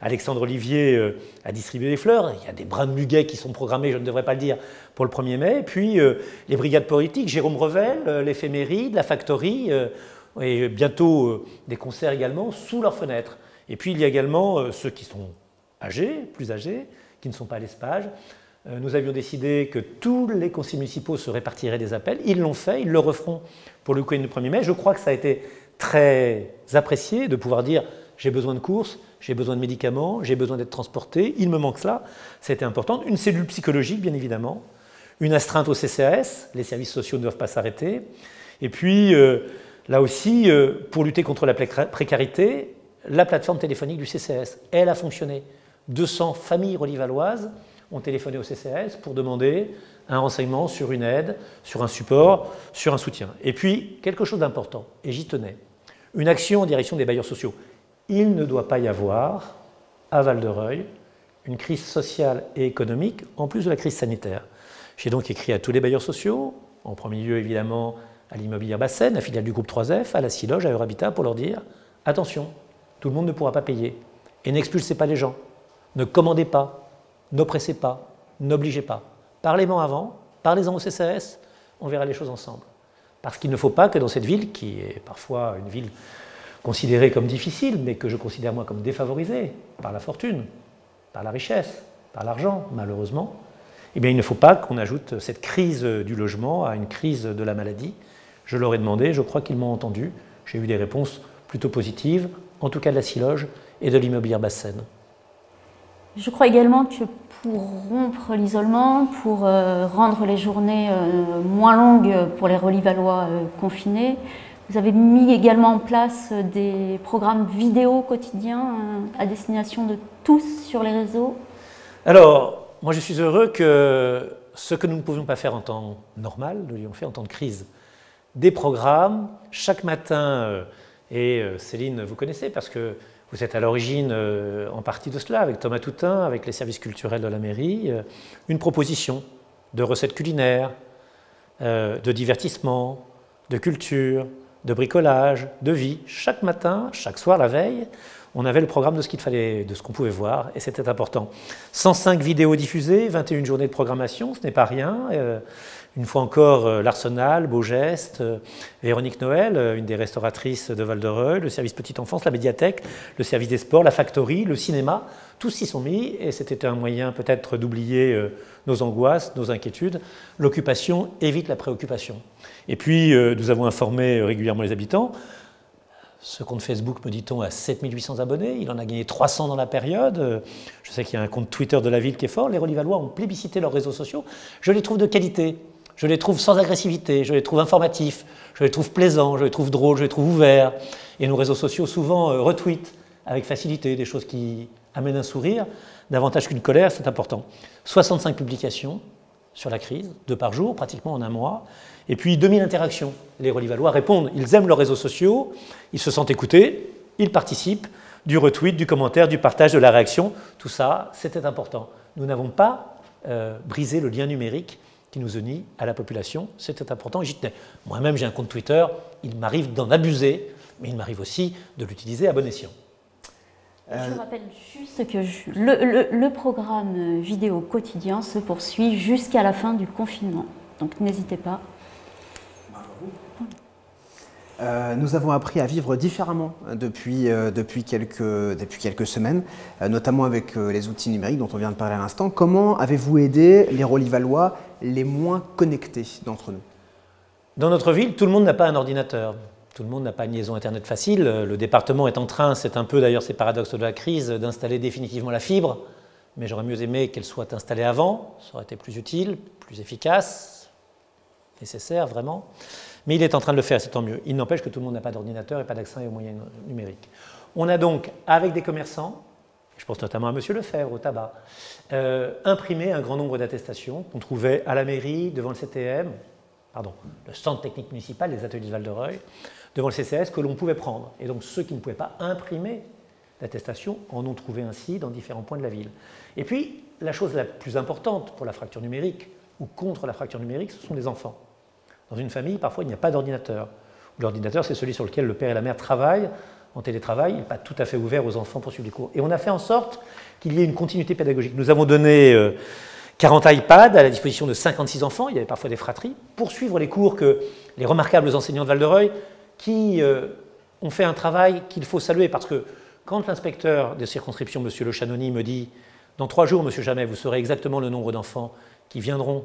Alexandre Olivier a distribué des fleurs. Il y a des brins de muguet qui sont programmés, je ne devrais pas le dire, pour le 1er mai. Puis les brigades politiques, Jérôme Revel, l'éphéméride, la factory, et bientôt des concerts également sous leurs fenêtres. Et puis il y a également ceux qui sont âgés, plus âgés, qui ne sont pas à l'Espage. Nous avions décidé que tous les conseils municipaux se répartiraient des appels. Ils l'ont fait, ils le referont pour le week-end du 1er mai. Je crois que ça a été très apprécié de pouvoir dire j'ai besoin de courses, j'ai besoin de médicaments, j'ai besoin d'être transporté, il me manque cela, c'était important. Une cellule psychologique, bien évidemment, une astreinte au CCAS, les services sociaux ne doivent pas s'arrêter. Et puis, là aussi, pour lutter contre la précarité, la plateforme téléphonique du CCAS, elle a fonctionné. 200 familles relivalloises ont téléphoné au CCAS pour demander un renseignement sur une aide, sur un support, sur un soutien. Et puis, quelque chose d'important, et j'y tenais, une action en direction des bailleurs sociaux. Il ne doit pas y avoir, à Val-de-Reuil, une crise sociale et économique en plus de la crise sanitaire. J'ai donc écrit à tous les bailleurs sociaux, en premier lieu évidemment à l'Immobilière Bassène, la filiale du groupe 3F, à la Siloge, à Eurhabitat, pour leur dire « Attention, tout le monde ne pourra pas payer. Et n'expulsez pas les gens. Ne commandez pas, n'oppressez pas, n'obligez pas. Parlez-en avant, parlez-en au CCAS, on verra les choses ensemble. » Parce qu'il ne faut pas que dans cette ville, qui est parfois une ville considérée comme difficile, mais que je considère moi comme défavorisée par la fortune, par la richesse, par l'argent, malheureusement, eh bien, il ne faut pas qu'on ajoute cette crise du logement à une crise de la maladie. Je leur ai demandé, je crois qu'ils m'ont entendu. J'ai eu des réponses plutôt positives, en tout cas de la Siloge et de l'Immobilière Bassène. Je crois également que pour rompre l'isolement, pour rendre les journées moins longues pour les Relivallois confinés, vous avez mis également en place des programmes vidéo quotidiens à destination de tous sur les réseaux. Alors, moi je suis heureux que ce que nous ne pouvions pas faire en temps normal, nous l'ayons fait en temps de crise. Des programmes, chaque matin, et Céline, vous connaissez parce que vous êtes à l'origine en partie de cela, avec Thomas Toutain, avec les services culturels de la mairie, une proposition de recettes culinaires, de divertissement, de culture, de bricolage, de vie. Chaque matin, chaque soir, la veille, on avait le programme de ce qu'il fallait, de ce qu'on pouvait voir, et c'était important. 105 vidéos diffusées, 21 journées de programmation, ce n'est pas rien. Une fois encore, l'Arsenal, Beau Geste, Véronique Noël, une des restauratrices de Val-de-Reuil, le service petite enfance, la médiathèque, le service des sports, la factory, le cinéma, tous s'y sont mis, et c'était un moyen peut-être d'oublier nos angoisses, nos inquiétudes. L'occupation évite la préoccupation. Et puis, nous avons informé régulièrement les habitants. Ce compte Facebook, me dit-on, a 7800 abonnés. Il en a gagné 300 dans la période. Je sais qu'il y a un compte Twitter de la ville qui est fort. Les Relivallois ont plébiscité leurs réseaux sociaux. Je les trouve de qualité. Je les trouve sans agressivité. Je les trouve informatifs. Je les trouve plaisants. Je les trouve drôles. Je les trouve ouverts. Et nos réseaux sociaux souvent retweetent avec facilité des choses qui amènent un sourire. Davantage qu'une colère, c'est important. 65 publications sur la crise, 2 par jour, pratiquement en un mois. Et puis 2000 interactions. Les Relivallois répondent, ils aiment leurs réseaux sociaux, ils se sentent écoutés, ils participent, du retweet, du commentaire, du partage, de la réaction. Tout ça, c'était important. Nous n'avons pas brisé le lien numérique qui nous unit à la population. C'était important et j'y tenais. Moi-même, j'ai un compte Twitter, il m'arrive d'en abuser, mais il m'arrive aussi de l'utiliser à bon escient. Je rappelle juste que le programme vidéo quotidien se poursuit jusqu'à la fin du confinement. Donc n'hésitez pas. Nous avons appris à vivre différemment depuis quelques semaines, notamment avec les outils numériques dont on vient de parler à l'instant. Comment avez-vous aidé les Relivallois les moins connectés d'entre nous? Dans notre ville, tout le monde n'a pas un ordinateur. Tout le monde n'a pas une liaison Internet facile. Le département est en train, c'est un peu d'ailleurs ces paradoxes de la crise, d'installer définitivement la fibre. Mais j'aurais mieux aimé qu'elle soit installée avant. Ça aurait été plus utile, plus efficace, nécessaire vraiment. Mais il est en train de le faire, c'est tant mieux. Il n'empêche que tout le monde n'a pas d'ordinateur et pas d'accès aux moyens numériques. On a donc, avec des commerçants, je pense notamment à M. Lefebvre au tabac, imprimé un grand nombre d'attestations qu'on trouvait à la mairie, devant le CTM, le centre technique municipal, les ateliers de Val-de-Reuil, devant le CCAS, que l'on pouvait prendre. Et donc ceux qui ne pouvaient pas imprimer d'attestation en ont trouvé ainsi dans différents points de la ville. Et puis, la chose la plus importante pour la fracture numérique, ou contre la fracture numérique, ce sont les enfants. Dans une famille, parfois, il n'y a pas d'ordinateur. L'ordinateur, c'est celui sur lequel le père et la mère travaillent, en télétravail, il n'est pas tout à fait ouvert aux enfants pour suivre les cours. Et on a fait en sorte qu'il y ait une continuité pédagogique. Nous avons donné 40 iPads à la disposition de 56 enfants, il y avait parfois des fratries, pour suivre les cours que les remarquables enseignants de Val-de-Reuil, qui ont fait un travail qu'il faut saluer, parce que quand l'inspecteur de circonscription, M. Le Chanoni, me dit « Dans 3 jours, M. Jamet, vous saurez exactement le nombre d'enfants qui viendront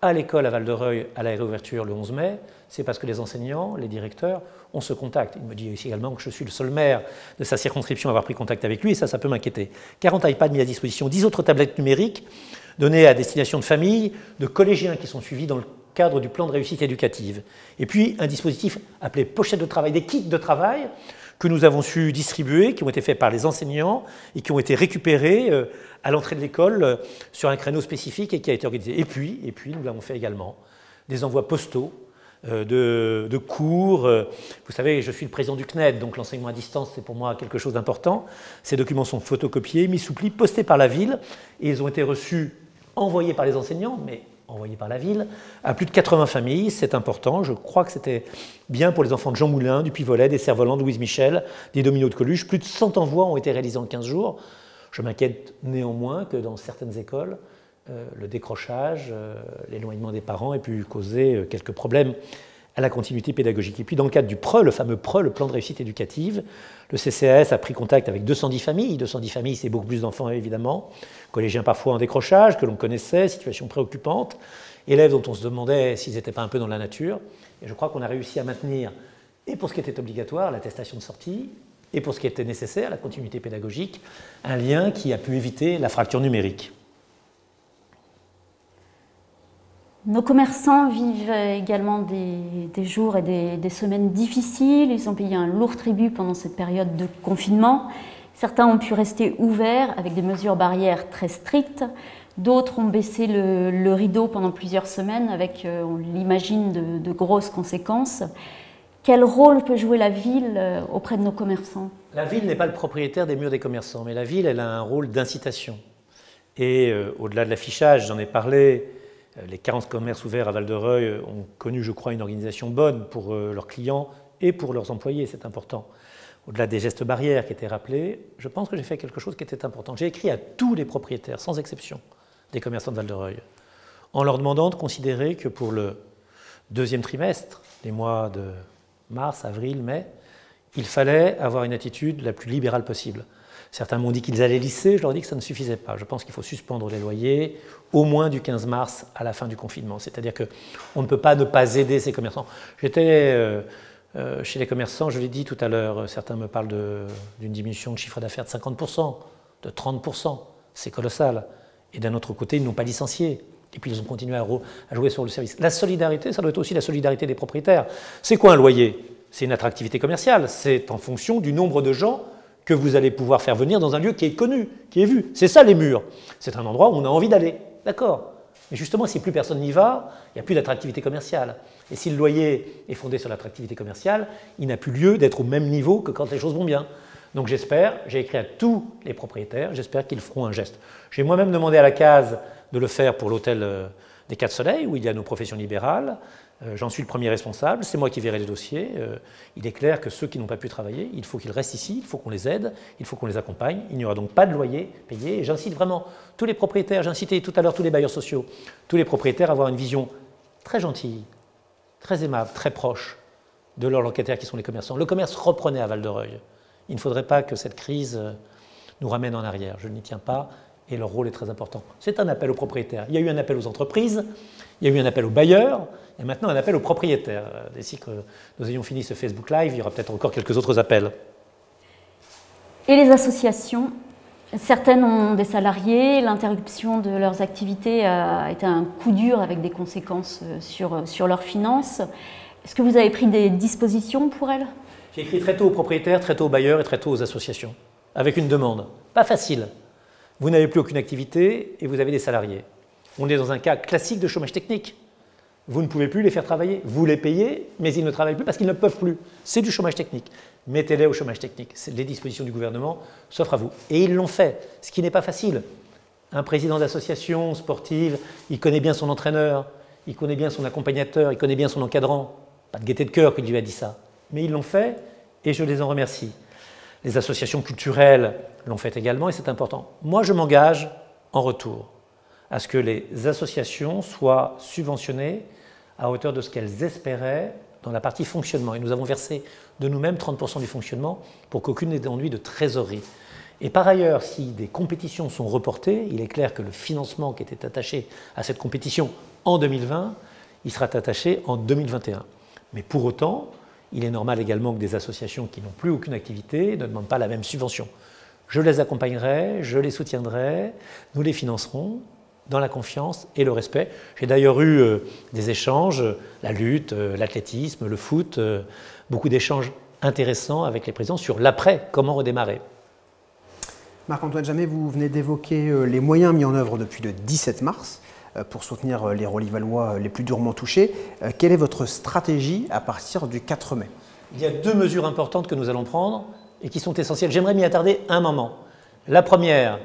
à l'école à Val-de-Reuil à la réouverture le 11 mai, c'est parce que les enseignants, les directeurs, on se contacte. Il me dit également que je suis le seul maire de sa circonscription à avoir pris contact avec lui, et ça peut m'inquiéter. 40 iPads mis à disposition, 10 autres tablettes numériques données à destination de familles, de collégiens qui sont suivis dans le cadre du plan de réussite éducative. Et puis un dispositif appelé pochette de travail, des kits de travail que nous avons su distribuer, qui ont été faits par les enseignants et qui ont été récupérés à l'entrée de l'école sur un créneau spécifique et qui a été organisé. Et puis nous l'avons fait également, des envois postaux de cours. Vous savez, je suis le président du CNED, donc l'enseignement à distance, c'est pour moi quelque chose d'important. Ces documents sont photocopiés, mis sous pli, postés par la ville, et ils ont été reçus, envoyés par les enseignants, mais envoyés par la ville, à plus de 80 familles. C'est important. Je crois que c'était bien pour les enfants de Jean Moulin, du Puy-Volais, des Cerfs-Volants, de Louise Michel, des Dominos de Coluche. Plus de 100 envois ont été réalisés en 15 jours. Je m'inquiète néanmoins que dans certaines écoles, le décrochage, l'éloignement des parents ait pu causer quelques problèmes à la continuité pédagogique. Et puis dans le cadre du PRE, le fameux PRE, le plan de réussite éducative, le CCAS a pris contact avec 210 familles. 210 familles, c'est beaucoup plus d'enfants évidemment, collégiens parfois en décrochage, que l'on connaissait, situation préoccupante, élèves dont on se demandait s'ils n'étaient pas un peu dans la nature. Et je crois qu'on a réussi à maintenir, et pour ce qui était obligatoire, l'attestation de sortie, et pour ce qui était nécessaire, la continuité pédagogique, un lien qui a pu éviter la fracture numérique. Nos commerçants vivent également des jours et des semaines difficiles. Ils ont payé un lourd tribut pendant cette période de confinement. Certains ont pu rester ouverts avec des mesures barrières très strictes. D'autres ont baissé le rideau pendant plusieurs semaines avec, on l'imagine, de grosses conséquences. Quel rôle peut jouer la ville auprès de nos commerçants? La ville n'est pas le propriétaire des murs des commerçants, mais la ville, elle a un rôle d'incitation. Et au-delà de l'affichage, j'en ai parlé, les 40 commerces ouverts à Val-de-Reuil ont connu, je crois, une organisation bonne pour leurs clients et pour leurs employés, c'est important. Au-delà des gestes barrières qui étaient rappelés, je pense que j'ai fait quelque chose qui était important. J'ai écrit à tous les propriétaires, sans exception, des commerçants de Val-de-Reuil, en leur demandant de considérer que pour le deuxième trimestre, les mois de mars, avril, mai, il fallait avoir une attitude la plus libérale possible. Certains m'ont dit qu'ils allaient lisser, je leur ai dit que ça ne suffisait pas. Je pense qu'il faut suspendre les loyers au moins du 15 mars à la fin du confinement. C'est-à-dire qu'on ne peut pas ne pas aider ces commerçants. J'étais chez les commerçants, je l'ai dit tout à l'heure, certains me parlent d'une diminution de chiffre d'affaires de 50%, de 30%. C'est colossal. Et d'un autre côté, ils n'ont pas licencié. Et puis ils ont continué à jouer sur le service. La solidarité, ça doit être aussi la solidarité des propriétaires. C'est quoi un loyer? C'est une attractivité commerciale. C'est en fonction du nombre de gens que vous allez pouvoir faire venir dans un lieu qui est connu, qui est vu. C'est ça les murs. C'est un endroit où on a envie d'aller. D'accord. Mais justement, si plus personne n'y va, il n'y a plus d'attractivité commerciale. Et si le loyer est fondé sur l'attractivité commerciale, il n'a plus lieu d'être au même niveau que quand les choses vont bien. Donc j'espère, j'ai écrit à tous les propriétaires, j'espère qu'ils feront un geste. J'ai moi-même demandé à la CASE de le faire pour l'hôtel des Quatre Soleils, où il y a nos professions libérales. J'en suis le premier responsable, c'est moi qui verrai les dossiers. Il est clair que ceux qui n'ont pas pu travailler, il faut qu'ils restent ici, il faut qu'on les aide, il faut qu'on les accompagne. Il n'y aura donc pas de loyer payé. Et j'incite vraiment tous les propriétaires, j'ai incité tout à l'heure tous les bailleurs sociaux, tous les propriétaires à avoir une vision très gentille, très aimable, très proche de leurs locataires qui sont les commerçants. Le commerce reprenait à Val-de-Reuil. Il ne faudrait pas que cette crise nous ramène en arrière. Je n'y tiens pas et leur rôle est très important. C'est un appel aux propriétaires. Il y a eu un appel aux entreprises, il y a eu un appel aux bailleurs, et maintenant un appel aux propriétaires. D'ici que nous ayons fini ce Facebook Live, il y aura peut-être encore quelques autres appels. Et les associations, certaines ont des salariés, l'interruption de leurs activités a été un coup dur avec des conséquences sur leurs finances. Est-ce que vous avez pris des dispositions pour elles? J'ai écrit très tôt aux propriétaires, très tôt aux bailleurs et très tôt aux associations, avec une demande. Pas facile. Vous n'avez plus aucune activité et vous avez des salariés. On est dans un cas classique de chômage technique. Vous ne pouvez plus les faire travailler. Vous les payez, mais ils ne travaillent plus parce qu'ils ne peuvent plus. C'est du chômage technique. Mettez-les au chômage technique. Les dispositions du gouvernement s'offrent à vous. Et ils l'ont fait, ce qui n'est pas facile. Un président d'association sportive, il connaît bien son entraîneur, il connaît bien son accompagnateur, il connaît bien son encadrant. Pas de gaieté de cœur qu'il lui a dit ça. Mais ils l'ont fait et je les en remercie. Les associations culturelles l'ont fait également et c'est important. Moi, je m'engage en retour à ce que les associations soient subventionnées à hauteur de ce qu'elles espéraient dans la partie fonctionnement. Et nous avons versé de nous-mêmes 30% du fonctionnement pour qu'aucune n'ait d'ennui de trésorerie. Et par ailleurs, si des compétitions sont reportées, il est clair que le financement qui était attaché à cette compétition en 2020, il sera attaché en 2021. Mais pour autant, il est normal également que des associations qui n'ont plus aucune activité ne demandent pas la même subvention. Je les accompagnerai, je les soutiendrai, nous les financerons dans la confiance et le respect. J'ai d'ailleurs eu des échanges, la lutte, l'athlétisme, le foot, beaucoup d'échanges intéressants avec les présidents sur l'après, comment redémarrer. Marc-Antoine Jammet, vous venez d'évoquer les moyens mis en œuvre depuis le 17 mars pour soutenir les Rolivalois les plus durement touchés. Quelle est votre stratégie à partir du 4 mai? Il y a 2 mesures importantes que nous allons prendre et qui sont essentielles. J'aimerais m'y attarder un moment. La première,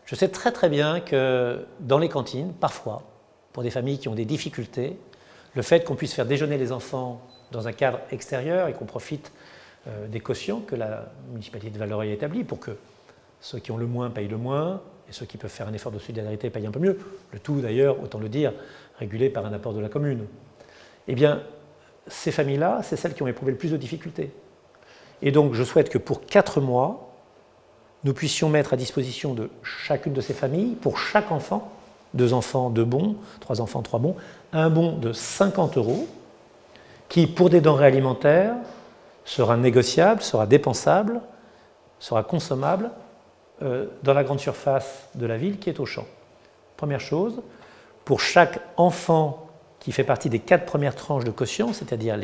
je sais très bien que dans les cantines, parfois, pour des familles qui ont des difficultés, le fait qu'on puisse faire déjeuner les enfants dans un cadre extérieur et qu'on profite des cautions que la municipalité de Val-d'Oreuil a établies pour que ceux qui ont le moins payent le moins et ceux qui peuvent faire un effort de solidarité payent un peu mieux. Le tout d'ailleurs, autant le dire, régulé par un apport de la commune. Eh bien, ces familles-là, c'est celles qui ont éprouvé le plus de difficultés. Et donc, je souhaite que pour 4 mois, nous puissions mettre à disposition de chacune de ces familles, pour chaque enfant, 2 enfants, 2 bons, 3 enfants, 3 bons, un bon de 50 € qui, pour des denrées alimentaires, sera négociable, sera dépensable, sera consommable dans la grande surface de la ville qui est Auchan. Première chose, pour chaque enfant qui fait partie des 4 premières tranches de quotient, c'est-à-dire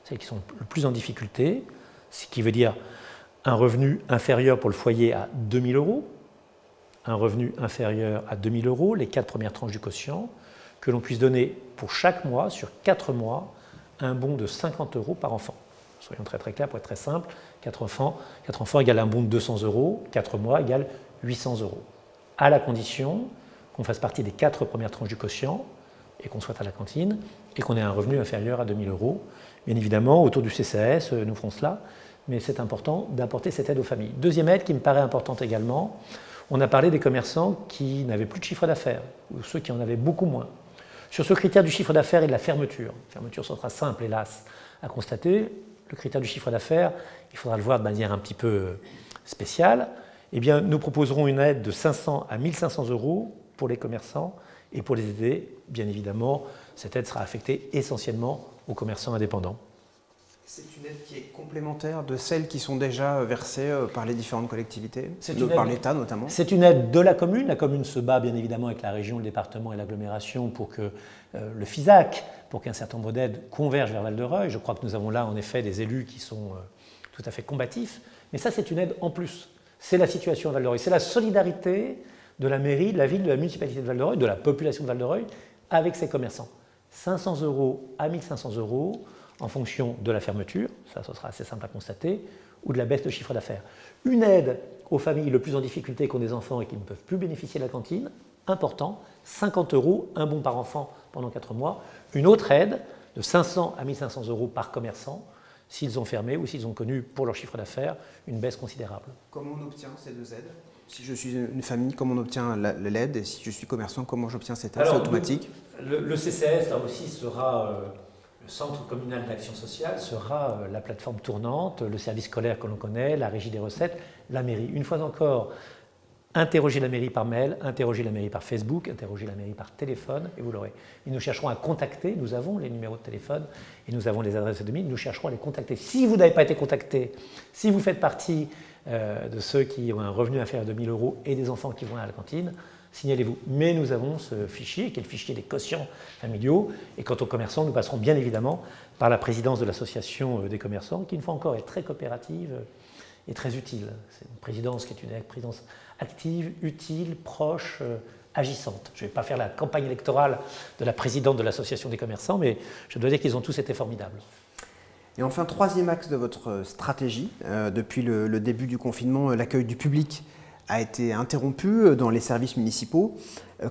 celles qui sont le plus en difficulté, ce qui veut dire un revenu inférieur pour le foyer à 2 000 €, un revenu inférieur à 2 000 €, les 4 premières tranches du quotient, que l'on puisse donner pour chaque mois, sur 4 mois, un bon de 50 € par enfant. Soyons très clairs pour être très simple, 4 enfants égale un bon de 200 €, 4 mois égale 800 €, à la condition qu'on fasse partie des 4 premières tranches du quotient et qu'on soit à la cantine et qu'on ait un revenu inférieur à 2 000 €. Bien évidemment, autour du CCAS, nous ferons cela, mais c'est important d'apporter cette aide aux familles. Deuxième aide qui me paraît importante également, on a parlé des commerçants qui n'avaient plus de chiffre d'affaires, ou ceux qui en avaient beaucoup moins. Sur ce critère du chiffre d'affaires et de la fermeture, ce sera simple hélas à constater, le critère du chiffre d'affaires, il faudra le voir de manière un petit peu spéciale, eh bien, nous proposerons une aide de 500 à 1 500 € pour les commerçants et pour les aider, bien évidemment, cette aide sera affectée essentiellement aux commerçants indépendants. C'est une aide qui est complémentaire de celles qui sont déjà versées par les différentes collectivités, par l'État notamment? C'est une aide de la commune. La commune se bat bien évidemment avec la région, le département et l'agglomération pour que le FISAC, pour qu'un certain nombre d'aides convergent vers Val-d'Oreuil. Je crois que nous avons là en effet des élus qui sont tout à fait combatifs. Mais ça, c'est une aide en plus. C'est la situation à Val-d'Oreuil. C'est la solidarité de la mairie, de la ville, de la municipalité de Val-d'Oreuil, de la population de Val-d'Oreuil avec ses commerçants. 500 € à 1 500 € en fonction de la fermeture, ça ce sera assez simple à constater, ou de la baisse de chiffre d'affaires. Une aide aux familles le plus en difficulté qui ont des enfants et qui ne peuvent plus bénéficier de la cantine, important, 50 €, un bon par enfant pendant 4 mois. Une autre aide de 500 à 1 500 € par commerçant, s'ils ont fermé ou s'ils ont connu pour leur chiffre d'affaires une baisse considérable. Comment on obtient ces 2 aides? Si je suis une famille, comment on obtient l'aide? Et si je suis commerçant, comment j'obtiens cette aide? C'est automatique? Le CCAS, là aussi, sera... Le Centre communal d'action sociale sera la plateforme tournante, le service scolaire que l'on connaît, la régie des recettes, la mairie. Une fois encore, interrogez la mairie par mail, interrogez la mairie par Facebook, interrogez la mairie par téléphone et vous l'aurez. Et nous chercherons à contacter, nous avons les numéros de téléphone et nous avons les adresses de mail, nous chercherons à les contacter. Si vous n'avez pas été contacté, si vous faites partie de ceux qui ont un revenu inférieur à 2 000 € et des enfants qui vont à la cantine, signalez-vous. Mais nous avons ce fichier, qui est le fichier des quotients familiaux. Et quant aux commerçants, nous passerons bien évidemment par la présidence de l'association des commerçants, qui une fois encore est très coopérative et très utile. C'est une présidence qui est une présidence active, utile, proche, agissante. Je ne vais pas faire la campagne électorale de la présidente de l'association des commerçants, mais je dois dire qu'ils ont tous été formidables. Et enfin, 3e axe de votre stratégie, depuis le début du confinement, l'accueil du public a été interrompu dans les services municipaux.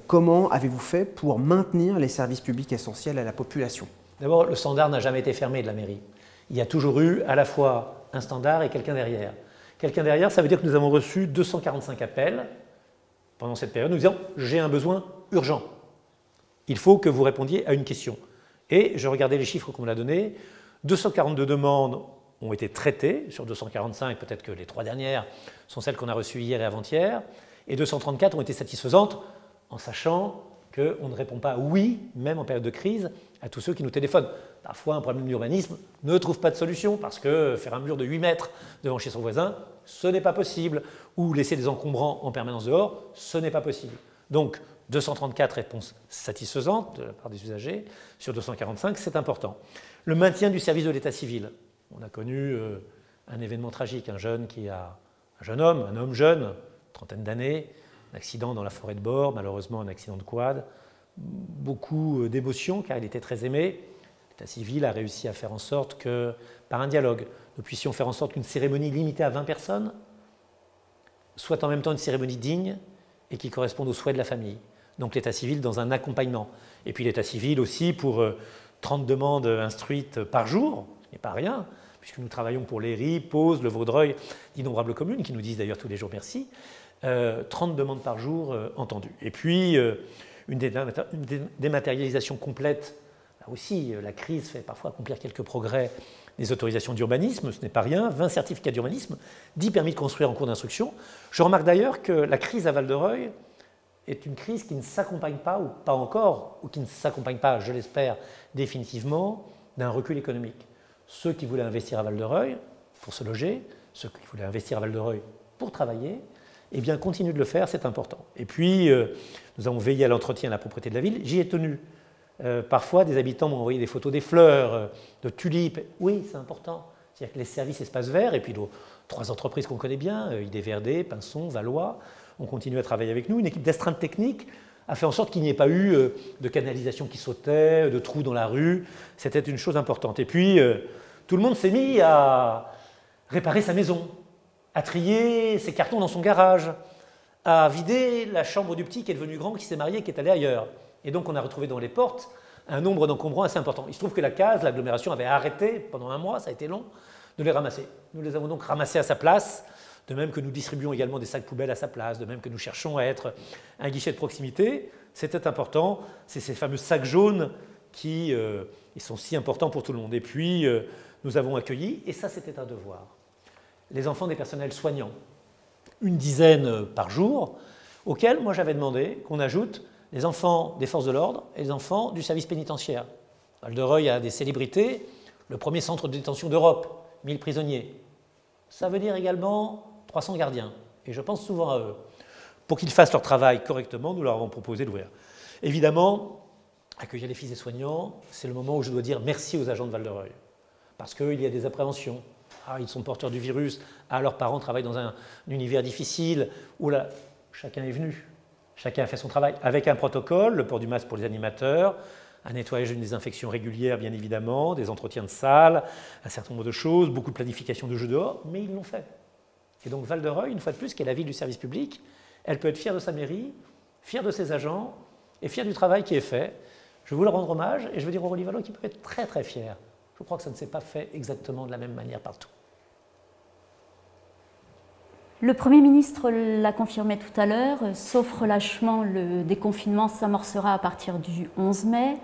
Comment avez-vous fait pour maintenir les services publics essentiels à la population? D'abord, le standard n'a jamais été fermé de la mairie. Il y a toujours eu à la fois un standard et quelqu'un derrière. Quelqu'un derrière, ça veut dire que nous avons reçu 245 appels pendant cette période, nous disant « j'ai un besoin urgent, il faut que vous répondiez à une question ». Et je regardais les chiffres qu'on me l'a donné, 242 demandes ont été traitées. Sur 245, peut-être que les 3 dernières sont celles qu'on a reçues hier et avant-hier. Et 234 ont été satisfaisantes en sachant qu'on ne répond pas oui, même en période de crise, à tous ceux qui nous téléphonent. Parfois, un problème d'urbanisme ne trouve pas de solution parce que faire un mur de 8 mètres devant chez son voisin, ce n'est pas possible. Ou laisser des encombrants en permanence dehors, ce n'est pas possible. Donc, 234 réponses satisfaisantes de la part des usagers. Sur 245, c'est important. Le maintien du service de l'état civil. On a connu un événement tragique, un jeune homme, un homme jeune, trentaine d'années, un accident dans la forêt de Bord, malheureusement un accident de quad. Beaucoup d'émotions car il était très aimé. L'état civil a réussi à faire en sorte que, par un dialogue, nous puissions faire en sorte qu'une cérémonie limitée à 20 personnes soit en même temps une cérémonie digne et qui corresponde aux souhaits de la famille. Donc l'état civil dans un accompagnement. Et puis l'état civil aussi pour 30 demandes instruites par jour, ce n'est pas rien, puisque nous travaillons pour l'Héry, Pose, le Vaudreuil, d'innombrables communes, qui nous disent d'ailleurs tous les jours merci, 30 demandes par jour entendues. Et puis une dématérialisation complète, là aussi la crise fait parfois accomplir quelques progrès, des autorisations d'urbanisme, ce n'est pas rien, 20 certificats d'urbanisme, 10 permis de construire en cours d'instruction. Je remarque d'ailleurs que la crise à Val-de-Reuil est une crise qui ne s'accompagne pas, ou pas encore, ou qui ne s'accompagne pas, je l'espère, définitivement, d'un recul économique. Ceux qui voulaient investir à Val-de-Reuil pour se loger, ceux qui voulaient investir à Val-de-Reuil pour travailler, eh bien, continuent de le faire, c'est important. Et puis, nous avons veillé à l'entretien et à la propreté de la ville. J'y ai tenu. Parfois, des habitants m'ont envoyé des photos des fleurs, de tulipes. Oui, c'est important. C'est-à-dire que les services espaces verts, et puis 3 entreprises qu'on connaît bien, IDVRD, Pinson, Valois, ont continué à travailler avec nous. Une équipe d'astreinte technique a fait en sorte qu'il n'y ait pas eu de canalisation qui sautait, de trous dans la rue. C'était une chose importante. Et puis, tout le monde s'est mis à réparer sa maison, à trier ses cartons dans son garage, à vider la chambre du petit qui est devenu grand, qui s'est marié, qui est allé ailleurs. Et donc, on a retrouvé dans les portes un nombre d'encombrants assez important. Il se trouve que la case, l'agglomération avait arrêté pendant un mois, ça a été long, de les ramasser. Nous les avons donc ramassés à sa place, de même que nous distribuons également des sacs poubelles à sa place, de même que nous cherchons à être un guichet de proximité. C'était important. C'est ces fameux sacs jaunes qui ils sont si importants pour tout le monde. Et puis, nous avons accueilli, et ça c'était un devoir, les enfants des personnels soignants, une dizaine par jour, auxquels moi j'avais demandé qu'on ajoute les enfants des forces de l'ordre et les enfants du service pénitentiaire. Val-de-Reuil a des célébrités, le premier centre de détention d'Europe, 1000 prisonniers. Ça veut dire également 300 gardiens, et je pense souvent à eux. Pour qu'ils fassent leur travail correctement, nous leur avons proposé d'ouvrir. Évidemment, accueillir les fils des soignants, c'est le moment où je dois dire merci aux agents de Val-de-Reuil, parce qu'il y a des appréhensions. Ah, ils sont porteurs du virus, ah, leurs parents travaillent dans un univers difficile, où là, chacun est venu. Chacun a fait son travail avec un protocole, le port du masque pour les animateurs, un nettoyage et une désinfection régulière, bien évidemment, des entretiens de salle, un certain nombre de choses, beaucoup de planification de jeux dehors, mais ils l'ont fait. Et donc Val-de-Reuil, une fois de plus, qui est la ville du service public, elle peut être fière de sa mairie, fière de ses agents et fière du travail qui est fait. Je veux leur rendre hommage et je veux dire aux Rolivallois qu'ils peuvent être très très fiers. Je crois que ça ne s'est pas fait exactement de la même manière partout. Le Premier ministre l'a confirmé tout à l'heure, sauf relâchement, le déconfinement s'amorcera à partir du 11 mai.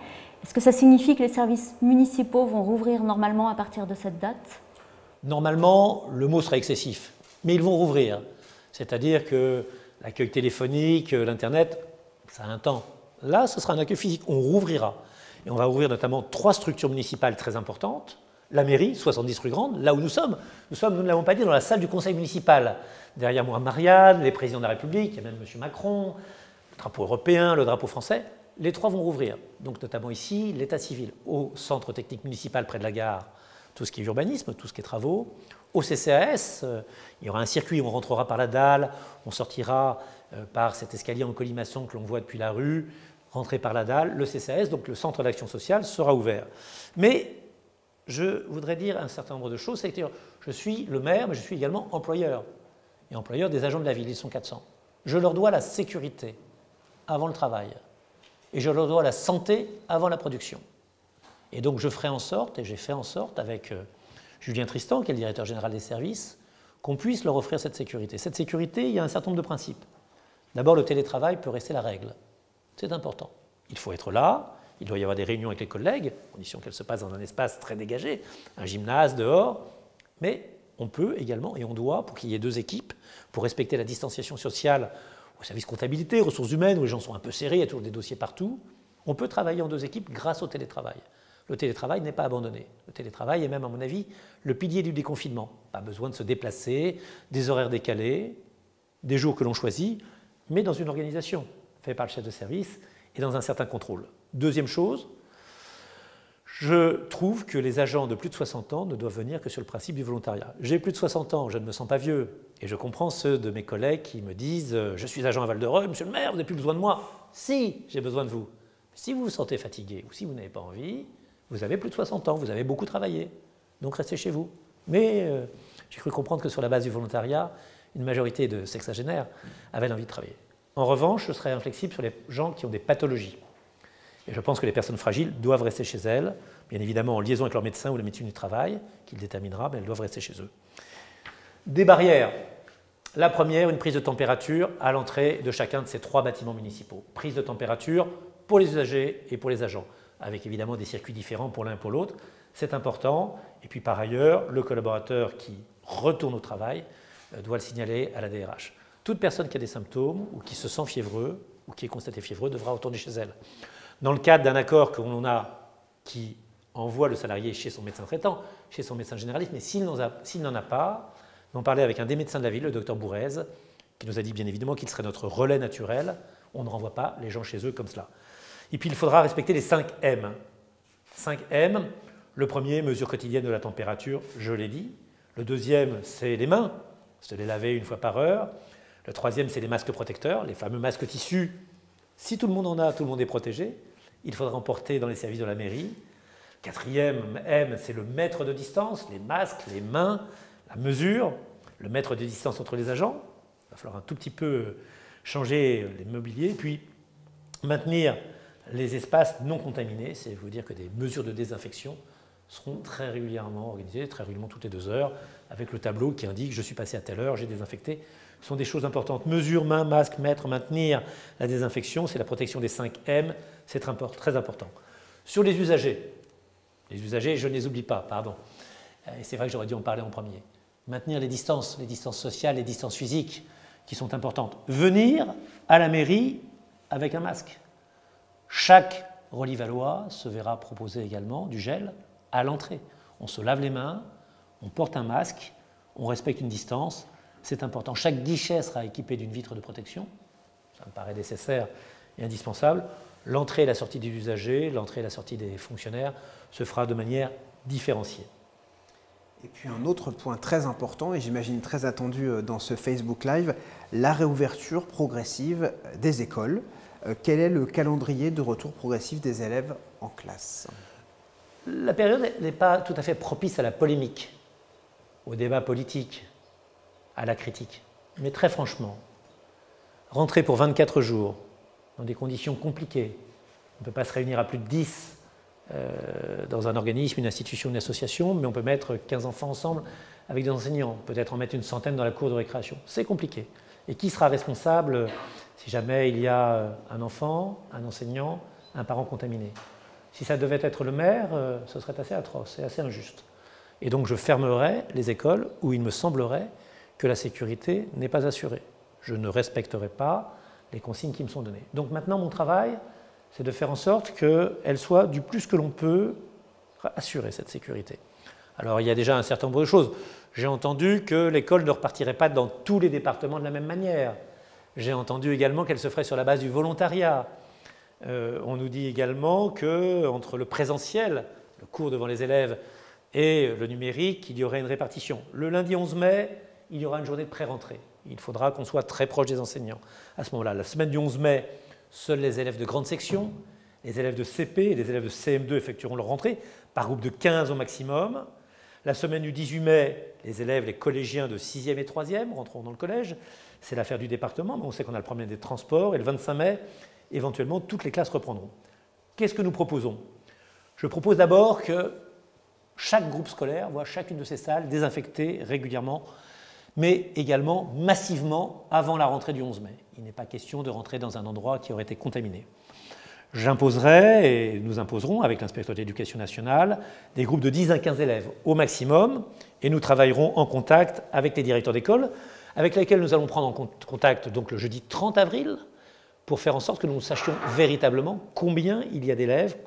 Est-ce que ça signifie que les services municipaux vont rouvrir normalement à partir de cette date? Normalement, le mot serait excessif, mais ils vont rouvrir. C'est-à-dire que l'accueil téléphonique, l'Internet, ça a un temps. Là, ce sera un accueil physique, on rouvrira. Et on va ouvrir notamment 3 structures municipales très importantes. La mairie, 70 rue Grande, là où nous sommes. Nous ne l'avons pas dit, dans la salle du conseil municipal. Derrière moi, Marianne, les présidents de la République, il y a même M. Macron, le drapeau européen, le drapeau français. Les 3 vont rouvrir. Donc notamment ici, l'état civil, au centre technique municipal près de la gare, tout ce qui est urbanisme, tout ce qui est travaux. Au CCAS, il y aura un circuit où on rentrera par la dalle, on sortira par cet escalier en colimaçon que l'on voit depuis la rue, rentrer par la dalle. Le CCAS, donc le centre d'action sociale, sera ouvert. Mais je voudrais dire un certain nombre de choses. C'est que je suis le maire, mais je suis également employeur. Et employeur des agents de la ville, ils sont 400. Je leur dois la sécurité avant le travail. Et je leur dois la santé avant la production. Et donc je ferai en sorte, et j'ai fait en sorte avec Julien Tristan, qui est le directeur général des services, qu'on puisse leur offrir cette sécurité. Cette sécurité, il y a un certain nombre de principes. D'abord, le télétravail peut rester la règle. C'est important. Il faut être là. Il doit y avoir des réunions avec les collègues, à condition qu'elles se passent dans un espace très dégagé, un gymnase dehors, Mais on peut également, et on doit, pour qu'il y ait 2 équipes, pour respecter la distanciation sociale au service comptabilité, ressources humaines, où les gens sont un peu serrés, il y a toujours des dossiers partout, on peut travailler en 2 équipes grâce au télétravail. Le télétravail n'est pas abandonné. Le télétravail est même, à mon avis, le pilier du déconfinement. Pas besoin de se déplacer, des horaires décalés, des jours que l'on choisit, mais dans une organisation faite par le chef de service et dans un certain contrôle. Deuxième chose, je trouve que les agents de plus de 60 ans ne doivent venir que sur le principe du volontariat. J'ai plus de 60 ans, je ne me sens pas vieux. Et je comprends ceux de mes collègues qui me disent « Je suis agent à Val-de-Reuil, monsieur le maire, vous n'avez plus besoin de moi. » Si, j'ai besoin de vous. Si vous vous sentez fatigué ou si vous n'avez pas envie, vous avez plus de 60 ans, vous avez beaucoup travaillé. Donc restez chez vous. Mais j'ai cru comprendre que sur la base du volontariat, une majorité de sexagénaires avaient envie de travailler. En revanche, je serais inflexible sur les gens qui ont des pathologies. Et je pense que les personnes fragiles doivent rester chez elles, bien évidemment en liaison avec leur médecin ou la médecine du travail, qui le déterminera, mais elles doivent rester chez eux. Des barrières. La première, une prise de température à l'entrée de chacun de ces 3 bâtiments municipaux. Prise de température pour les usagers et pour les agents, avec évidemment des circuits différents pour l'un et pour l'autre. C'est important. Et puis par ailleurs, le collaborateur qui retourne au travail doit le signaler à la DRH. Toute personne qui a des symptômes ou qui se sent fiévreux ou qui est constaté fiévreux devra retourner chez elle. Dans le cadre d'un accord que l'on a qui envoie le salarié chez son médecin traitant, chez son médecin généraliste, mais s'il n'en a pas, on parlait avec un des médecins de la ville, le docteur Bourrez, qui nous a dit bien évidemment qu'il serait notre relais naturel. On ne renvoie pas les gens chez eux comme cela. Et puis il faudra respecter les 5 M. 5 M, le premier, mesure quotidienne de la température, je l'ai dit. Le deuxième, c'est les mains, se les laver 1 fois par heure. Le troisième, c'est les masques protecteurs, les fameux masques tissus. Si tout le monde en a, tout le monde est protégé. Il faudra en porter dans les services de la mairie. Quatrième M, c'est le mètre de distance, les masques, les mains, la mesure, le mètre de distance entre les agents. Il va falloir un tout petit peu changer les mobiliers. Puis maintenir les espaces non contaminés, c'est vous dire que des mesures de désinfection seront très régulièrement organisées, très régulièrement toutes les 2 heures, avec le tableau qui indique « je suis passé à telle heure, j'ai désinfecté ». Ce sont des choses importantes. Mesure, main, masque, mètre, maintenir la désinfection, c'est la protection des 5 M, c'est très important. Sur les usagers, je ne les oublie pas, pardon. Et c'est vrai que j'aurais dû en parler en premier. Maintenir les distances sociales, les distances physiques qui sont importantes. Venir à la mairie avec un masque. Chaque Relis-Valois se verra proposer également du gel à l'entrée. On se lave les mains, on porte un masque, on respecte une distance, c'est important. Chaque guichet sera équipé d'une vitre de protection, ça me paraît nécessaire et indispensable. L'entrée et la sortie des usagers, l'entrée et la sortie des fonctionnaires se fera de manière différenciée. Et puis un autre point très important, et j'imagine très attendu dans ce Facebook Live, la réouverture progressive des écoles. Quel est le calendrier de retour progressif des élèves en classe? La période n'est pas tout à fait propice à la polémique, au débat politique, à la critique. Mais très franchement, rentrer pour 24 jours, dans des conditions compliquées, on ne peut pas se réunir à plus de 10 dans un organisme, une institution, une association, mais on peut mettre 15 enfants ensemble avec des enseignants, peut-être en mettre une centaine dans la cour de récréation. C'est compliqué. Et qui sera responsable si jamais il y a un enfant, un enseignant, un parent contaminé? Si ça devait être le maire, ce serait assez atroce et assez injuste. Et donc je fermerai les écoles où il me semblerait que la sécurité n'est pas assurée. Je ne respecterai pas les consignes qui me sont données. Donc maintenant, mon travail, c'est de faire en sorte qu'elle soit du plus que l'on peut assurer, cette sécurité. Alors il y a déjà un certain nombre de choses. J'ai entendu que l'école ne repartirait pas dans tous les départements de la même manière. J'ai entendu également qu'elle se ferait sur la base du volontariat. On nous dit également qu'entre le présentiel, le cours devant les élèves, et le numérique, il y aurait une répartition. Le lundi 11 mai, il y aura une journée de pré-rentrée. Il faudra qu'on soit très proche des enseignants. À ce moment-là, la semaine du 11 mai, seuls les élèves de grande section, les élèves de CP et les élèves de CM2 effectueront leur rentrée, par groupe de 15 au maximum. La semaine du 18 mai, les élèves, les collégiens de 6e et 3e rentreront dans le collège. C'est l'affaire du département, mais on sait qu'on a le problème des transports. Et le 25 mai, éventuellement, toutes les classes reprendront. Qu'est-ce que nous proposons? Je propose d'abord que chaque groupe scolaire voit chacune de ces salles désinfectée régulièrement, mais également massivement avant la rentrée du 11 mai. Il n'est pas question de rentrer dans un endroit qui aurait été contaminé. J'imposerai, et nous imposerons avec l'inspecteur de l'éducation nationale, des groupes de 10 à 15 élèves au maximum, et nous travaillerons en contact avec les directeurs d'école, avec lesquels nous allons prendre en contact donc, le jeudi 30 avril, pour faire en sorte que nous sachions véritablement combien il y a d'élèves